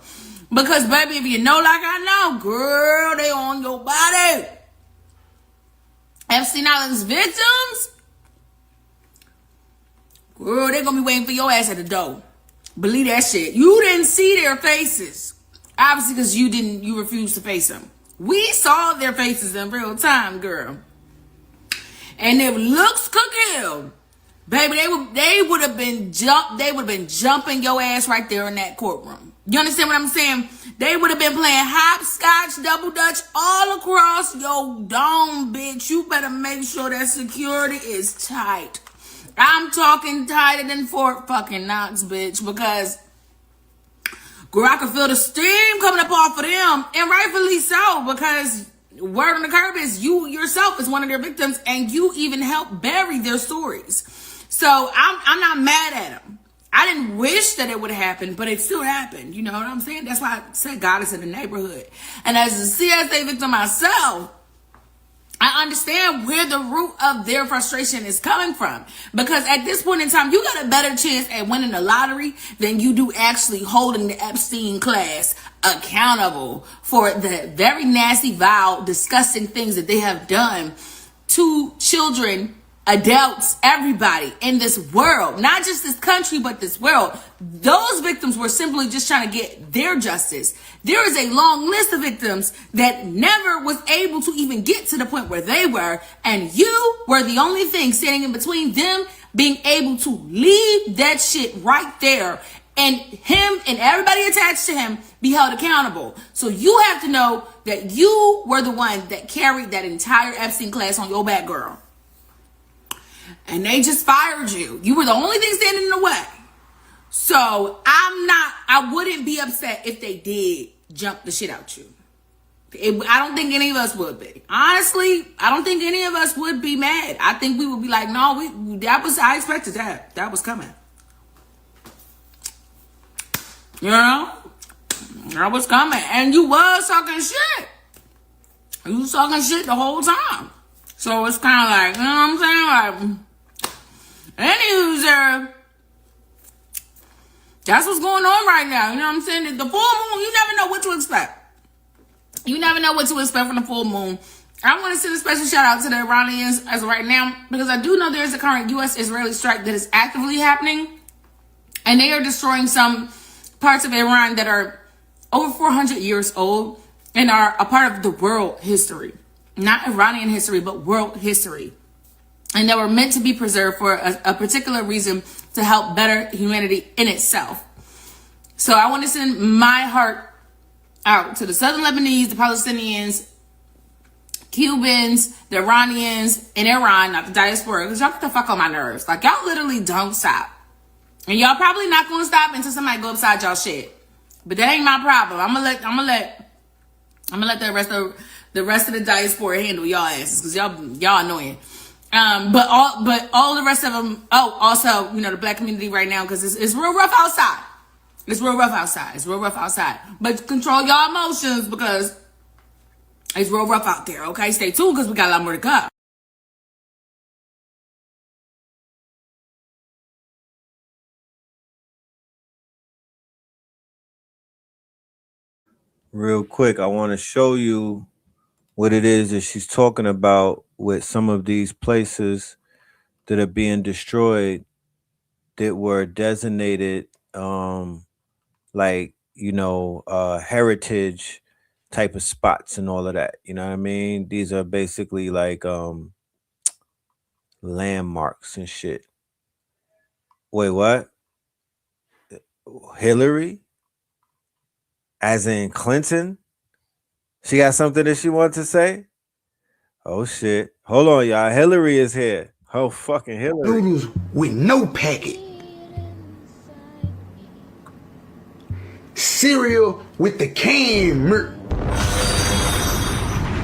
Because, baby, if you know like I know, girl, they on your body. Epstein Island's victims, girl, they're going to be waiting for your ass at the door. Believe that shit. You didn't see their faces. Obviously, because you refused to face them. We saw their faces in real time, girl. And if looks could kill, baby, they would have been jumping your ass right there in that courtroom. You understand what I'm saying? They would have been playing hopscotch, double dutch all across your dome, bitch. You better make sure that security is tight. I'm talking tighter than Fort fucking Knox, bitch, because girl, I can feel the steam coming up off of them, and rightfully so, because word on the curb is you yourself is one of their victims, and you even helped bury their stories. So I'm not mad at them. I didn't wish that it would happen, but it still happened. You know what I'm saying? That's why I said God is in the neighborhood. And as a CSA victim myself, I understand where the root of their frustration is coming from. Because at this point in time, you got a better chance at winning the lottery than you do actually holding the Epstein class accountable for the very nasty, vile, disgusting things that they have done to children, adults, everybody in this world. Not just this country, but this world. Those victims were simply just trying to get their justice. There is a long list of victims that never was able to even get to the point where they were, and you were the only thing standing in between them being able to leave that shit right there, and him and everybody attached to him be held accountable. So you have to know that you were the one that carried that entire Epstein class on your back, girl. and they just fired you. You were the only thing standing in the way. So I wouldn't be upset if they did jump the shit out you. I don't think any of us would be. Honestly, I don't think any of us would be mad. I think we would be like, no, I expected that. That was coming. You know? That was coming. And you was talking shit. You was talking shit the whole time. So it's kind of like, you know what I'm saying? Like, any user, that's what's going on right now. You know what I'm saying? The full moon, you never know what to expect. You never know what to expect from the full moon. I want to send a special shout out to the Iranians as of right now, because I do know there's a current U.S.-Israeli strike that is actively happening, and they are destroying some parts of Iran that are over 400 years old and are a part of the world history. Not Iranian history, but world history. And they were meant to be preserved for a particular reason, to help better humanity in itself. So I want to send my heart out to the Southern Lebanese, the Palestinians, Cubans, the Iranians, in Iran, not the diaspora, because y'all get the fuck on my nerves. Like, y'all literally don't stop. And y'all probably not going to stop until somebody go upside y'all shit. But that ain't my problem. I'm gonna let the rest of the diaspora handle y'all asses, because y'all annoying. But all the rest of them. Oh, also, the black community right now, because it's real rough outside. It's real rough outside. But control y'all emotions, because it's real rough out there. Okay, stay tuned, because we got a lot more to come. Real quick, I want to show you what it is that she's talking about with some of these places that are being destroyed that were designated heritage type of spots and all of that. You know what I mean? These are basically like landmarks and shit. Wait, what? Hillary? As in Clinton? She got something that she wants to say? Oh shit. Hold on, y'all. Hillary is here. Oh, fucking Hillary. Noodles with no packet. Cereal with the canned milk.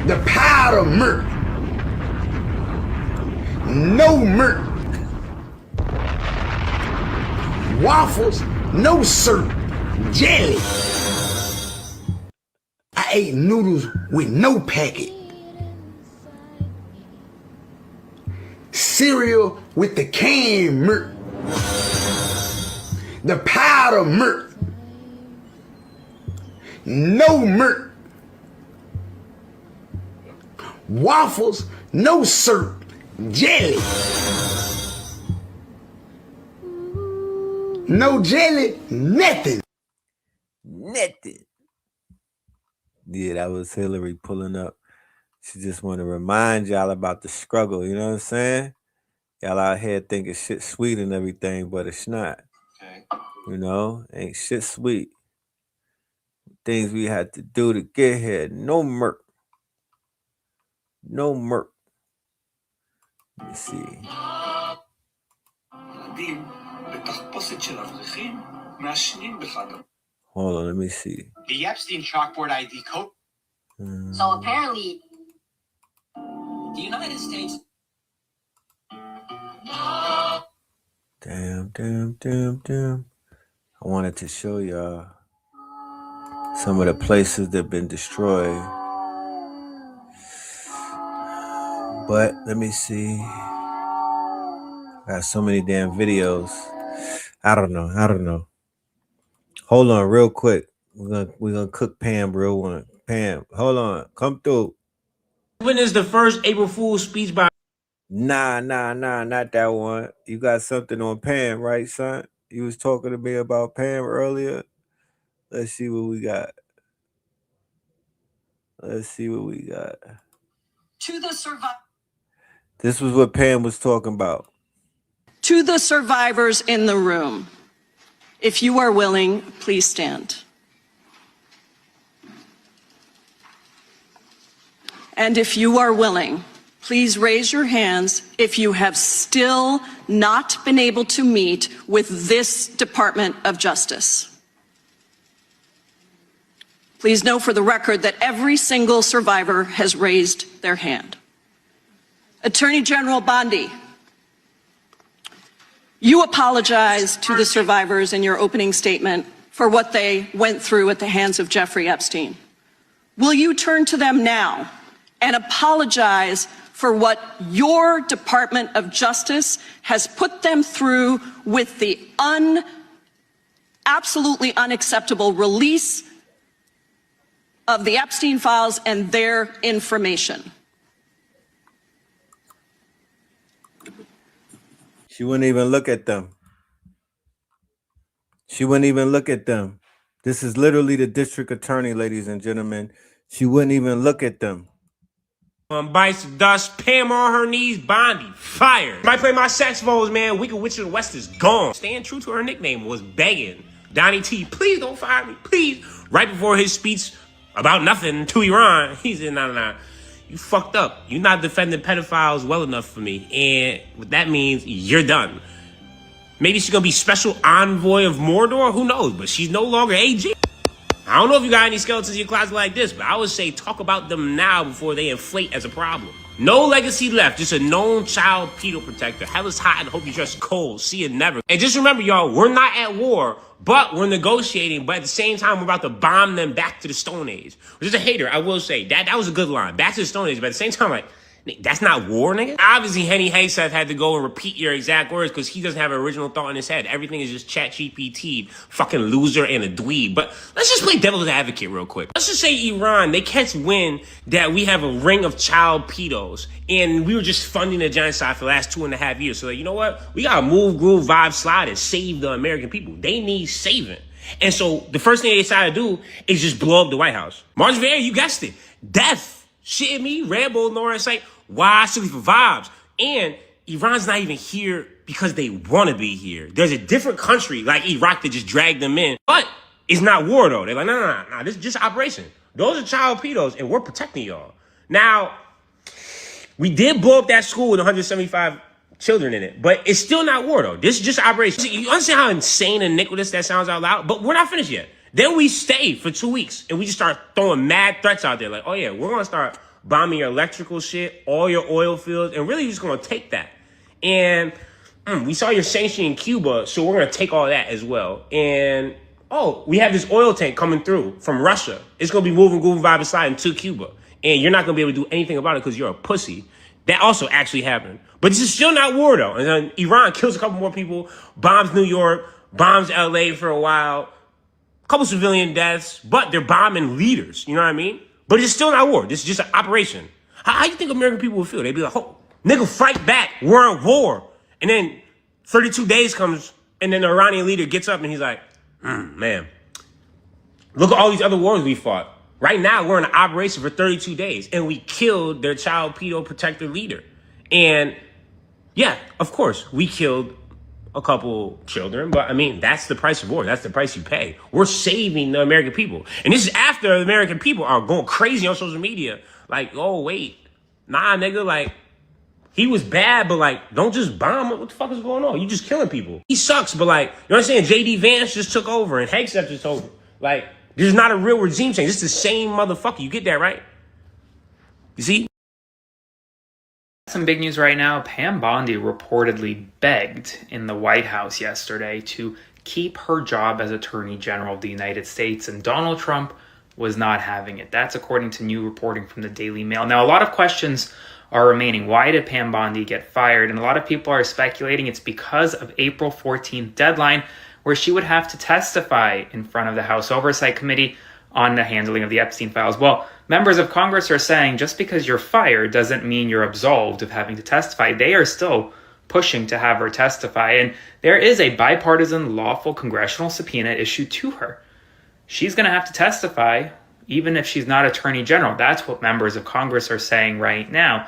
The powder milk. No milk. Waffles, no syrup. Jelly. I ate noodles with no packet. Cereal with the canned milk. The powder milk. No milk. Waffles, no syrup. Jelly. No jelly, nothing. Nothing. Yeah, that was Hillary pulling up. She just want to remind y'all about the struggle. You know what I'm saying? Y'all out here thinking shit sweet and everything, but it's not. Okay. Ain't shit sweet. Things we had to do to get here. No merc. No merc. Let me see. Hold on, let me see. The Epstein chalkboard ID code. So apparently, the United States. Damn. I wanted to show y'all some of the places that have been destroyed. But let me see. Got so many damn videos. I don't know. Hold on real quick. We're gonna cook Pam real one. Pam, hold on. Come through. When is the first April Fool's speech by? Nah, not that one. You got something on Pam, right, son? You was talking to me about Pam earlier. Let's see what we got. To the survivors. This was what Pam was talking about. To the survivors in the room, if you are willing, please stand. And if you are willing, please raise your hands if you have still not been able to meet with this Department of Justice. Please know for the record that every single survivor has raised their hand. Attorney General Bondi, you apologized to the survivors in your opening statement for what they went through at the hands of Jeffrey Epstein. Will you turn to them now and apologize for what your Department of Justice has put them through with the absolutely unacceptable release of the Epstein files and their information? She wouldn't even look at them. She wouldn't even look at them. This is literally the district attorney, ladies and gentlemen. She wouldn't even look at them. Bites the dust, Pam on her knees, Bondi, fired. Might play my saxophones, man. Wicked Witch of the West is gone. Staying true to her nickname was begging Donnie T, please don't fire me, please. Right before his speech about nothing to Iran, he said, nah. You fucked up. You're not defending pedophiles well enough for me. And what that means, you're done. Maybe she's going to be special envoy of Mordor. Who knows? But she's no longer AG. I don't know if you got any skeletons in your closet like this, but I would say talk about them now before they inflate as a problem. No legacy left. Just a known child pedo protector. Hell is hot and hope you trust cold. See it never. And just remember, y'all, we're not at war, but we're negotiating. But at the same time, we're about to bomb them back to the Stone Age. Which is a hater, I will say. That was a good line. Back to the Stone Age. But at the same time, like, that's not war, nigga. Obviously, Henny Hayseth had to go and repeat your exact words because he doesn't have an original thought in his head. Everything is just chat GPT, fucking loser and a dweeb. But let's just play devil's advocate real quick. Let's just say Iran, they catch wind that we have a ring of child pedos and we were just funding the genocide for the last 2.5 years. So like, you know what? We gotta move, groove, vibe, slide and save the American people. They need saving. And so the first thing they decided to do is just blow up the White House. March Vare, you guessed it. Death. Shit me, Rambo, Norris, like, why simply for vibes? And Iran's not even here because they want to be here. There's a different country like Iraq that just dragged them in. But it's not war, though. They're like, no, this is just operation. Those are child pedos, and we're protecting y'all. Now, we did blow up that school with 175 children in it, but it's still not war, though. This is just operation. You understand how insane and iniquitous that sounds out loud? But we're not finished yet. Then we stay for 2 weeks, and we just start throwing mad threats out there. Like, oh, yeah, we're going to start bombing your electrical shit, all your oil fields, and really just going to take that. And we saw your sanction in Cuba, so we're going to take all that as well. And, oh, we have this oil tank coming through from Russia. It's going to be moving, vibe, and sliding to Cuba. And you're not going to be able to do anything about it because you're a pussy. That also actually happened. But this is still not war, though. And then Iran kills a couple more people, bombs New York, bombs LA for a while, couple civilian deaths, but they're bombing leaders. You know what I mean? But it's still not war. This is just an operation. How do you think American people would feel? They'd be like, oh, nigga, fight back. We're at war. And then 32 days comes, and then the Iranian leader gets up and he's like, man, look at all these other wars we fought. Right now, we're in an operation for 32 days, and we killed their child pedo protector leader. And yeah, of course, we killed a couple children, but I mean, that's the price of war. That's the price you pay. We're saving the American people. And this is after the American people are going crazy on social media. Like, oh, wait, nah, nigga, like, he was bad, but like, don't just bomb him. What the fuck is going on? You just killing people. He sucks, but like, you know what I'm saying? JD Vance just took over and Hagseth just took over. Like, this is not a real regime change. This is the same motherfucker. You get that, right? You see? Some big news right now. Pam Bondi reportedly begged in the White House yesterday to keep her job as Attorney General of the United States, and Donald Trump was not having it. That's according to new reporting from the Daily Mail. Now, a lot of questions are remaining. Why did Pam Bondi get fired? And a lot of people are speculating it's because of April 14th deadline, where she would have to testify in front of the House Oversight Committee on the handling of the Epstein files. Well, members of Congress are saying just because you're fired doesn't mean you're absolved of having to testify. They are still pushing to have her testify, and there is a bipartisan lawful congressional subpoena issued to her. She's going to have to testify even if she's not Attorney General. That's what members of Congress are saying right now.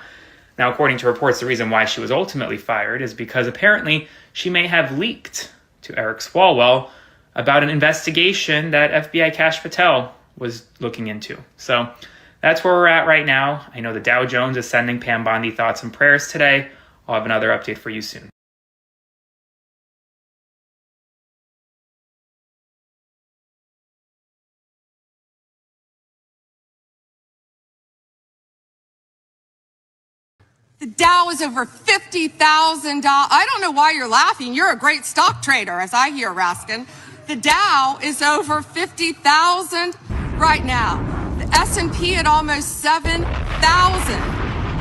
Now, according to reports, the reason why she was ultimately fired is because apparently she may have leaked to Eric Swalwell about an investigation that FBI Kash Patel was looking into. So That's where we're at right now. I know the Dow Jones is sending Pam Bondi thoughts and prayers today. I'll have another update for you soon. The Dow is over $50,000. I don't know why you're laughing. You're a great stock trader, as I hear, Raskin. The Dow is over 50,000 right now. The S&P at almost 7,000.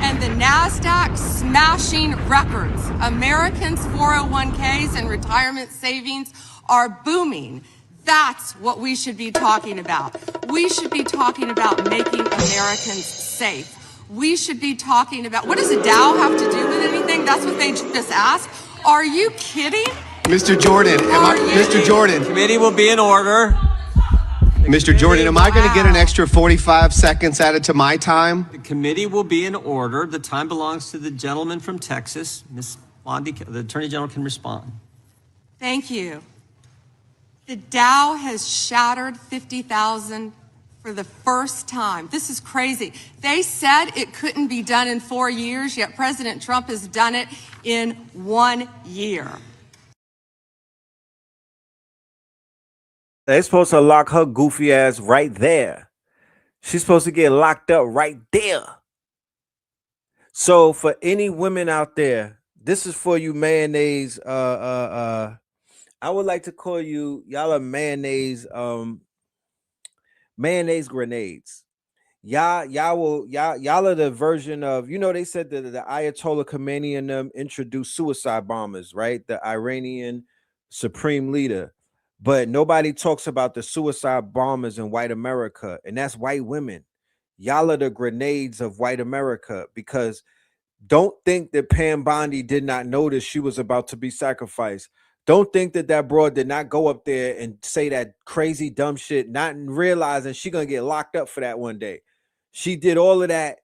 And the NASDAQ smashing records. Americans' 401ks and retirement savings are booming. That's what we should be talking about. We should be talking about making Americans safe. We should be talking about, what does the Dow have to do with anything? That's what they just asked. Are you kidding? Mr. Jordan, Mr. Jordan. Committee will be in order. Mr. Jordan, am I going to get an extra 45 seconds added to my time? The committee will be in order. The time belongs to the gentleman from Texas. Ms. Bondi, the Attorney General can respond. Thank you. The Dow has shattered 50,000 for the first time. This is crazy. They said it couldn't be done in 4 years, yet President Trump has done it in 1 year. They're supposed to lock her goofy ass right there. She's supposed to get locked up right there. So for any women out there, this is for you mayonnaise. I would like to call y'all are mayonnaise grenades. Y'all are the version of, they said that the Ayatollah Khomeini and them introduced suicide bombers, right? The Iranian supreme leader. But nobody talks about the suicide bombers in white America, and that's white women. Y'all are the grenades of white America, because don't think that Pam Bondi did not notice she was about to be sacrificed. Don't think that that broad did not go up there and say that crazy dumb shit, not realizing she gonna get locked up for that one day. She did all of that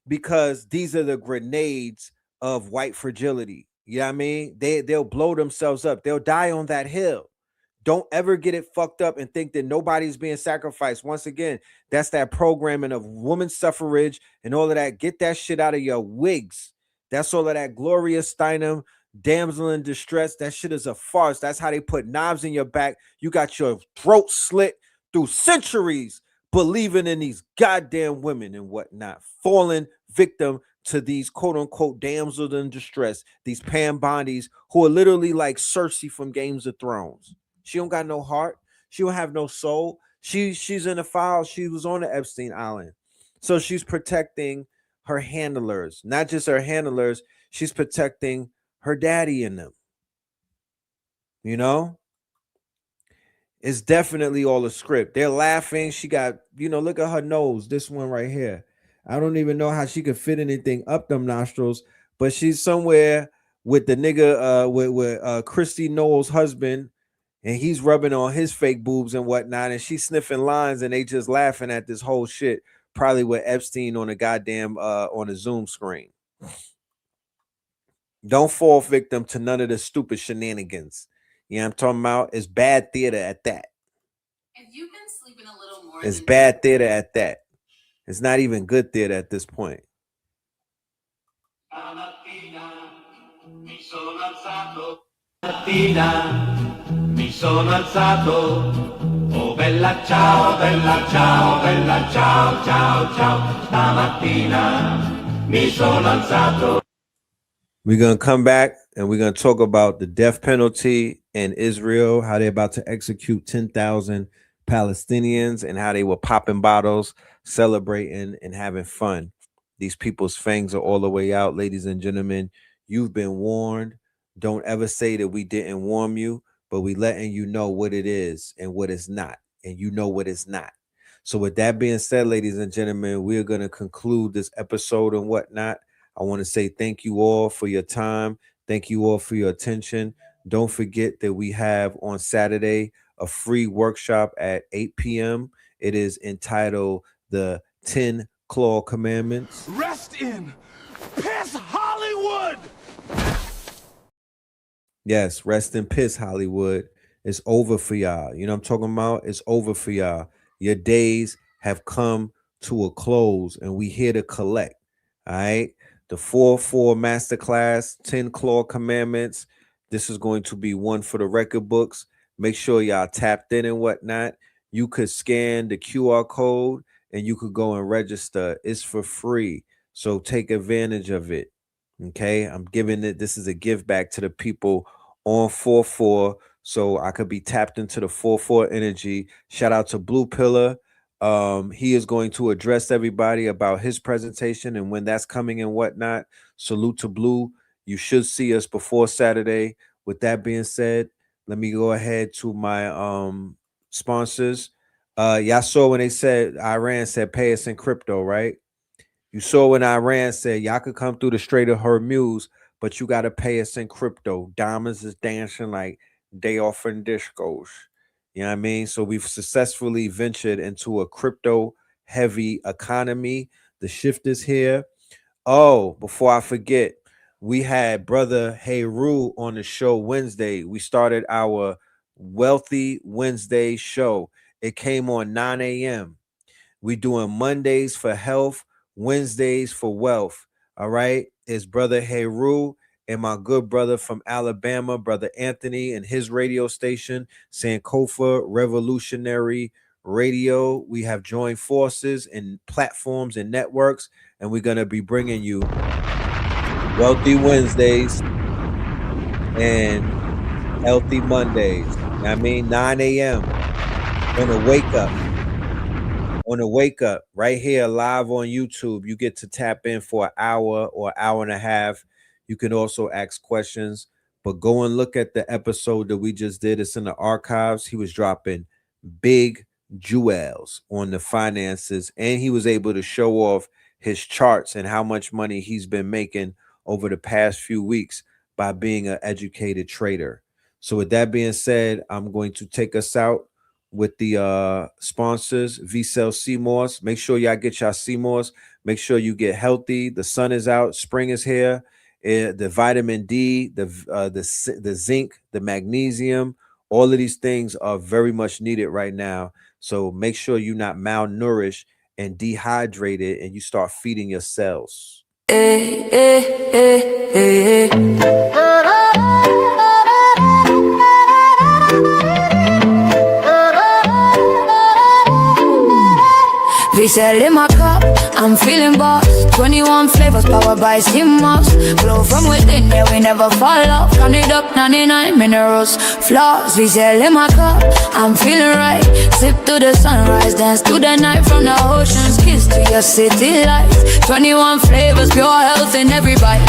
because these are the grenades of white fragility. You know what I mean? They'll blow themselves up. They'll die on that hill. Don't ever get it fucked up and think that nobody's being sacrificed. Once again, that's that programming of women's suffrage and all of that. Get that shit out of your wigs. That's all of that Gloria Steinem, damsel in distress. That shit is a farce. That's how they put knives in your back. You got your throat slit through centuries believing in these goddamn women and whatnot, falling victim to these quote-unquote damsels in distress, these Pam Bondis who are literally like Cersei from Games of Thrones. She don't got no heart. She don't have no soul. She's in the file. She was on the Epstein Island. So she's protecting her handlers, not just her handlers. She's protecting her daddy in them. It's definitely all a script. They're laughing. She got, look at her nose. This one right here. I don't even know how she could fit anything up them nostrils, but she's somewhere with the nigga, with Christy Knowles' husband, and he's rubbing on his fake boobs and whatnot, and she's sniffing lines, and they just laughing at this whole shit, probably with Epstein on a goddamn, on a Zoom screen. Don't fall victim to none of the stupid shenanigans. You know what I'm talking about? It's bad theater at that. If you've been sleeping a little more, it's bad theater at that. It's not even good theater at this point. Mi sono alzato, oh bella ciao, bella ciao, bella ciao, ciao, ciao. Stamattina mi sono alzato. We're going to come back and we're going to talk about the death penalty in Israel, how they're about to execute 10,000 Palestinians and how they were popping bottles, celebrating and having fun. These people's fangs are all the way out, ladies and gentlemen. You've been warned. Don't ever say that we didn't warn you, but we letting you know what it is and what it's not, and you know what it's not. So with that being said, ladies and gentlemen, we're going to conclude this episode and whatnot. I want to say thank you all for your time. Thank you all for your attention. Don't forget that we have on Saturday a free workshop at 8 p.m. It is entitled The 10 Claw Commandments. Rest in Piss Hollywood. Yes, rest in piss, Hollywood. It's over for y'all. You know what I'm talking about? It's over for y'all. Your days have come to a close, and we here to collect. All right. The 4-4 masterclass, 10 claw commandments. This is going to be one for the record books. Make sure y'all tapped in and whatnot. You could scan the QR code and you could go and register. It's for free. So take advantage of it. Okay. I'm giving it. This is a give back to the people on 4-4. So I could be tapped into the 4-4 energy. Shout out to Blue Pillar. He is going to address everybody about his presentation and when that's coming and whatnot. Salute to Blue. You should see us before Saturday. With that being said, let me go ahead to my sponsors. Y'all saw when they said Iran said pay us in crypto, right? You saw when Iran said y'all could come through the Strait of Hormuz, but you got to pay us in crypto. Diamonds is dancing like they offering discos. You know what I mean? So we've successfully ventured into a crypto heavy economy. The shift is here. Oh, before I forget, we had brother Heyru on the show Wednesday. We started our Wealthy Wednesday show. It came on 9 a.m. We doing Mondays for health, Wednesdays for wealth. All right. It's brother Heyru and my good brother from Alabama, brother Anthony, and his radio station, Sankofa Revolutionary Radio. We have joined forces and platforms and networks, and we're going to be bringing you Wealthy Wednesdays and Healthy Mondays. I mean, 9 a.m. on the wake up. On the wake up right here live on YouTube. You get to tap in for an hour or hour and a half. You can also ask questions, but go and look at the episode that we just did. It's in the archives. He was dropping big jewels on the finances, and he was able to show off his charts and how much money he's been making over the past few weeks by being an educated trader. So with that being said, I'm going to take us out with the sponsors, V-Cell CMOS. Make sure y'all get y'all CMOS. Make sure you get healthy. The sun is out. Spring is here. The vitamin D, the zinc, the magnesium, all of these things are very much needed right now. So make sure you're not malnourished and dehydrated and you start feeding your cells. V-Cell in my cup, I'm feeling boss. 21 flavors powered by CMOS. Glow from within, yeah, we never fall off. Count it up, 99 minerals, flaws. V-Cell in my cup, I'm feeling right. Sip to the sunrise, dance to the night. From the ocean's kiss to your city lights. 21 flavors, pure health in every bite.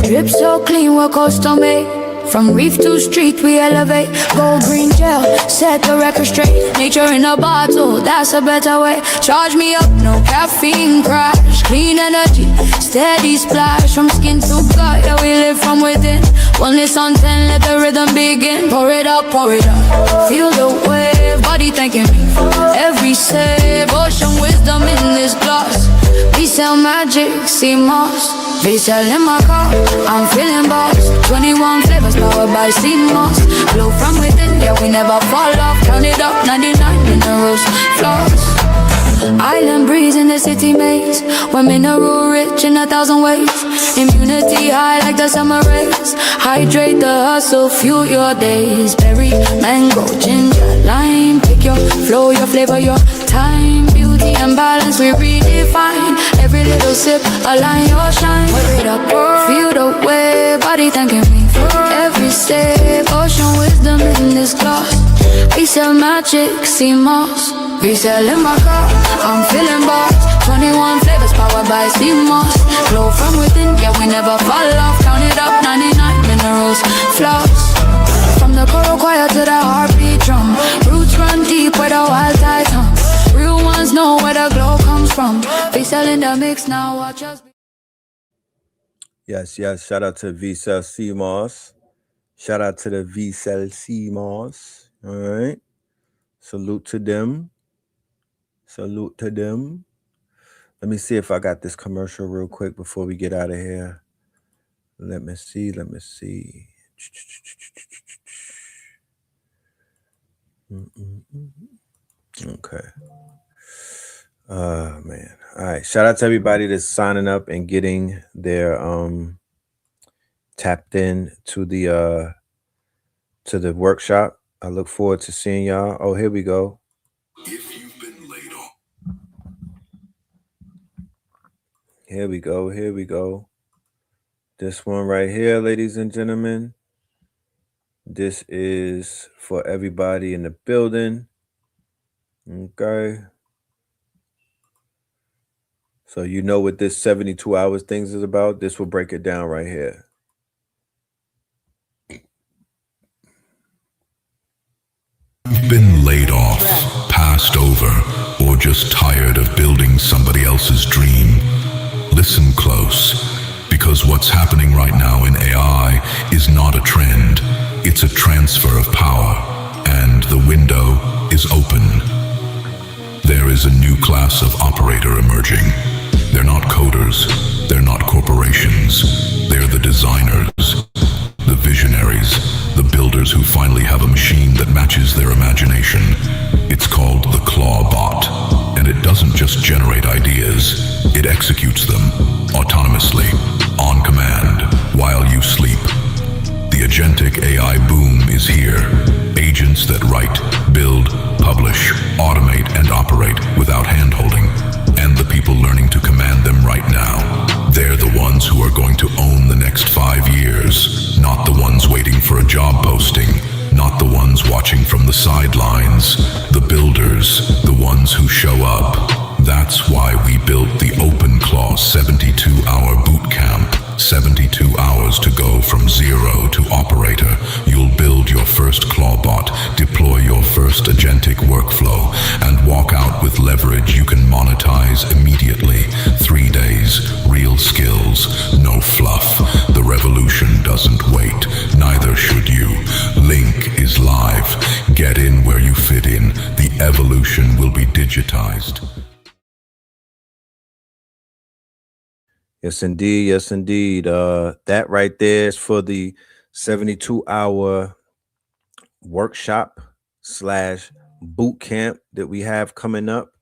Drip so clean, we're custom made. From reef to street, we elevate. Gold green gel, set the record straight. Nature in a bottle, that's a better way. Charge me up, no caffeine crash. Clean energy, steady splash. From skin to gut, yeah, we live from within. Oneness on 10, let the rhythm begin. Pour it up, pour it up. Feel the wave, body thanking me for every save. Ocean wisdom in this glass. V-Cell magic, CMOS. V-Cell in my car, I'm feeling boss. 21 flavors powered by CMOS. Glow from within, yeah, we never fall off. Count it up, 99 minerals, flaws. Island breeze in the city maze. We're mineral rich in 1,000 ways. Immunity high like the summer rays. Hydrate the hustle, fuel your days. Berry, mango, ginger, lime. Pick your flow, your flavor, your time. Beauty and balance we redefine. Every little sip, align your shine. Wave it up, feel the way. Body thanking me for every sip. Ocean wisdom in this glass. V-Cell magic, CMOS. V-Cell in my car, I'm feeling boss. 21 flavors powered by CMOS. Glow from within, yeah, we never fall off. Count it up, 99 minerals, flaws. From the coral choir to the heartbeat drum. Roots run deep where the wild tides hum. Real ones know where the glow comes from. V-Cell in the mix now, watch us. Yes, yes. Shout out to V-Cell CMOS. Shout out to the V-Cell CMOS. All right. Salute to them. Salute to them. Let me see if I got this commercial real quick before we get out of here. Let me see. Okay. Man. All right. Shout out to everybody that's signing up and getting their tapped in to the workshop. I look forward to seeing y'all. Oh, here we go. Here we go. Here we go. This one right here, ladies and gentlemen. This is for everybody in the building. Okay. So you know what this 72 hours things is about? This will break it down right here. You've been laid off, passed over, or just tired of building somebody else's dream. Listen close, because what's happening right now in AI is not a trend. It's a transfer of power, and the window is open. There is a new class of operator emerging. They're not coders, they're not corporations, they're the designers, the visionaries, the builders who finally have a machine that matches their imagination. It's called the Claw Bot, and it doesn't just generate ideas, it executes them autonomously, on command, while you sleep. The agentic AI boom is here. Agents that write, build, publish, automate, and operate without hand-holding. And the people learning to command them right now. They're the ones who are going to own the next 5 years, not the ones waiting for a job posting, not the ones watching from the sidelines. The builders, the ones who show up. That's why we built the OpenClaw 72-hour boot camp. 72 hours to go from zero to operator. You'll build your first clawbot, deploy your first agentic workflow, and walk out with leverage you can monetize immediately. 3 days, real skills, no fluff. The revolution doesn't wait, neither should you. Link is live. Get in where you fit in. The evolution will be digitized. Yes, indeed. Yes, indeed. That right there is for the 72-hour workshop / boot camp that we have coming up.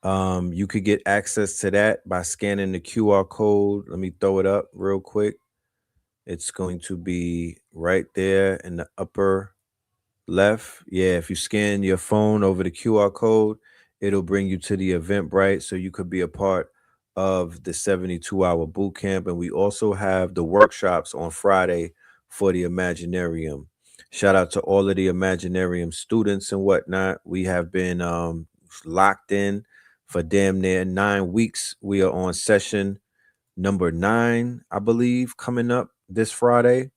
You could get access to that by scanning the QR code. Let me throw it up real quick. It's going to be right there in the upper left. Yeah, if you scan your phone over the QR code, it'll bring you to the Eventbrite, so you could be a part of the 72-hour boot camp. And we also have the workshops on Friday for the Imaginarium. Shout out to all of the Imaginarium students and whatnot. We have been locked in for damn near 9 weeks. We are on session number 9, I believe, coming up this Friday.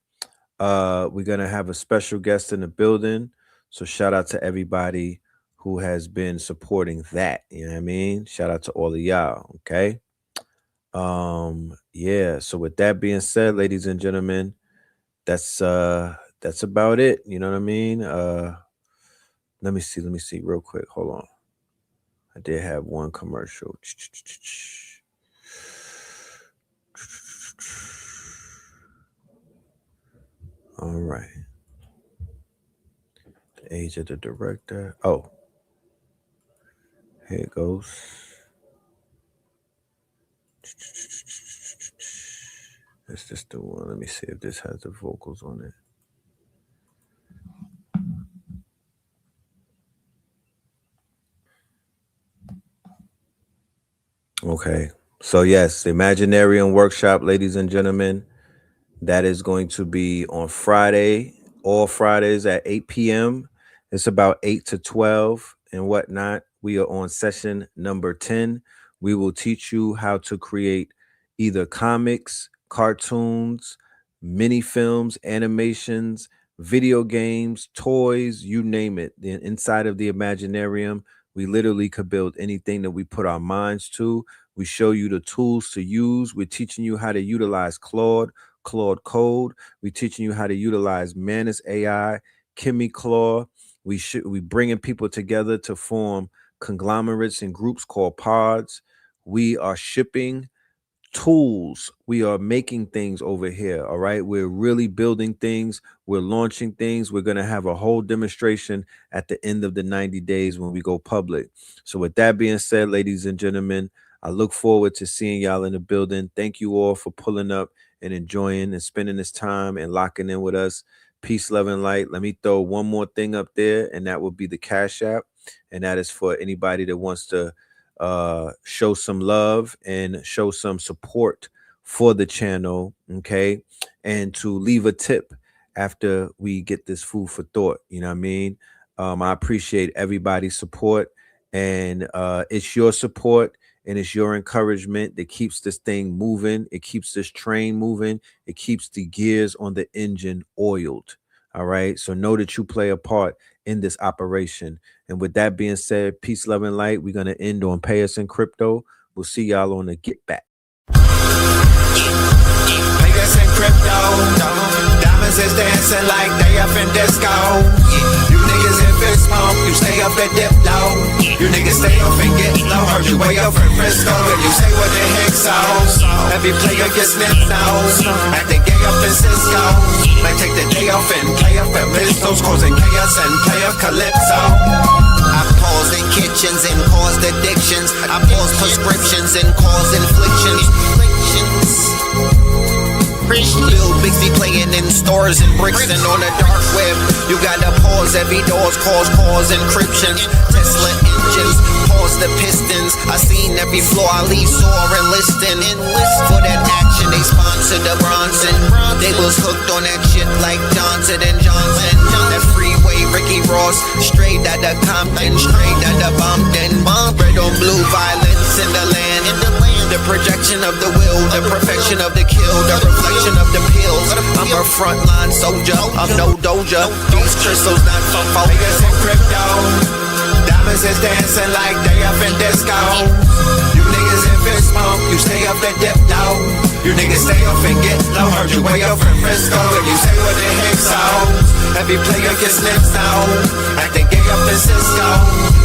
We're gonna have a special guest in the building, so shout out to everybody who has been supporting that. You know what I mean? Shout out to all of y'all. Okay. Yeah, so with that being said, ladies and gentlemen, that's about it. You know what I mean? Let me see real quick. Hold on. I did have one commercial. All right. The age of the director. Oh, here it goes. That's just the one. Let me see if this has the vocals on it. Okay. So yes, Imaginarium workshop, ladies and gentlemen. That is going to be on Friday, all Fridays at 8 p.m. It's about 8 to 12 and whatnot. We are on session number 10. We will teach you how to create either comics, cartoons, mini films, animations, video games, toys, you name it. Inside of the Imaginarium, we literally could build anything that we put our minds to. We show you the tools to use. We're teaching you how to utilize Claude Code. We're teaching you how to utilize Manus AI, Kimmy Claw. We bringing people together to form conglomerates and groups called pods. We are shipping tools. We are making things over here. All right. We're really building things. We're launching things. We're going to have a whole demonstration at the end of the 90 days when we go public. So with that being said, ladies and gentlemen, I look forward to seeing y'all in the building. Thank you all for pulling up and enjoying and spending this time and locking in with us. Peace, love, and light. Let me throw one more thing up there, and that will be the Cash App. And that is for anybody that wants to show some love and show some support for the channel, okay, and to leave a tip after we get this food for thought. You know what I mean? I appreciate everybody's support, and it's your support and it's your encouragement that keeps this thing moving. It keeps this train moving. It keeps the gears on the engine oiled. All right, so know that you play a part in this operation. And with that being said, peace, love, and light. We're going to end on Pay Us in Crypto. We'll see y'all on the Get Back. Pay us in crypto. Diamonds is dancing like they up in disco. You niggas in fist pump, you stay up at dip low. You niggas stay up and get low. Heard you way up in Frisco. If you say what the heck so, every player gets snipped nose. Acting gay up in Cisco. Might take the day off and play up at pistols, causing chaos and play up Calypso. I pause in kitchens and caused addictions. I pause prescriptions and cause inflictions. Lil Bixby playing in stores and bricks and on the dark web. You gotta pause every doors, cause encryptions. Tesla engines, pause the pistons. I seen every floor I leave sore and listing. For that action, they sponsored the Bronson. They was hooked on that shit like Johnson and Johnson. That freeway, Ricky Ross, straight out of Compton, straight out of Bumpton. Red on blue, violence in the land. The projection of the will, the perfection of the kill, the reflection of the pills. I'm a frontline soldier, I'm no doja. These crystals not for focus in crypto. Diamonds is dancing like they up in disco. You niggas in fist pump, you stay up and dip low. You niggas stay up and get low. Heard you way up in Frisco. If you say what the heck so, every player gets snipped now. Acting gay up in Cisco.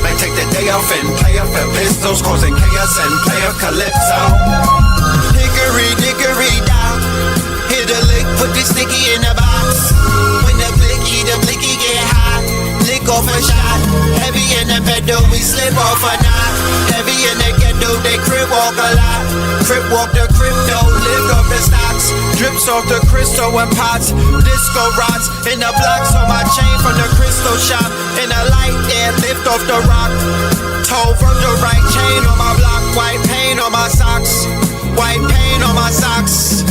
Might take the day off and play up at pistols, causing chaos and play up Calypso. Hickory dickory down. Hit a lick, put the sticky in the box. When the blicky get hot. Lick off a shot. Heavy in the pedal, we slip off a knot. Heavy in the ghetto, they crib walk a lot. Crib walk the crypto, lift off the stocks. Drips off the crystal and pots. Disco rods in the blocks on my chain from the crystal shop. In the light there, lift off the rock. Toe Virgil right chain on my block. White paint on my socks. White paint on my socks.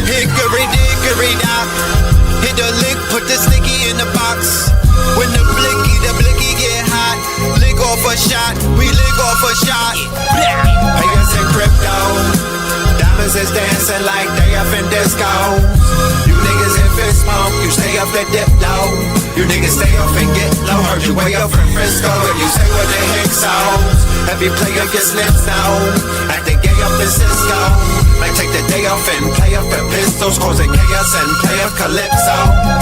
Hickory dickory dock. Hit the lick, put the sticky in the box. When the blicky get hot. Lick off a shot, we lick off a shot. Pay us in crypto. Diamonds is dancing like they up in disco. You niggas in fist pump, you stay up at dip low. You niggas stay up and get low. Heard you way up in Frisco. If you say what the heck so, every player gets snipped now. Acting gay up in Cisco. Might take the day off and play up at pistols, causing chaos and play up Calypso.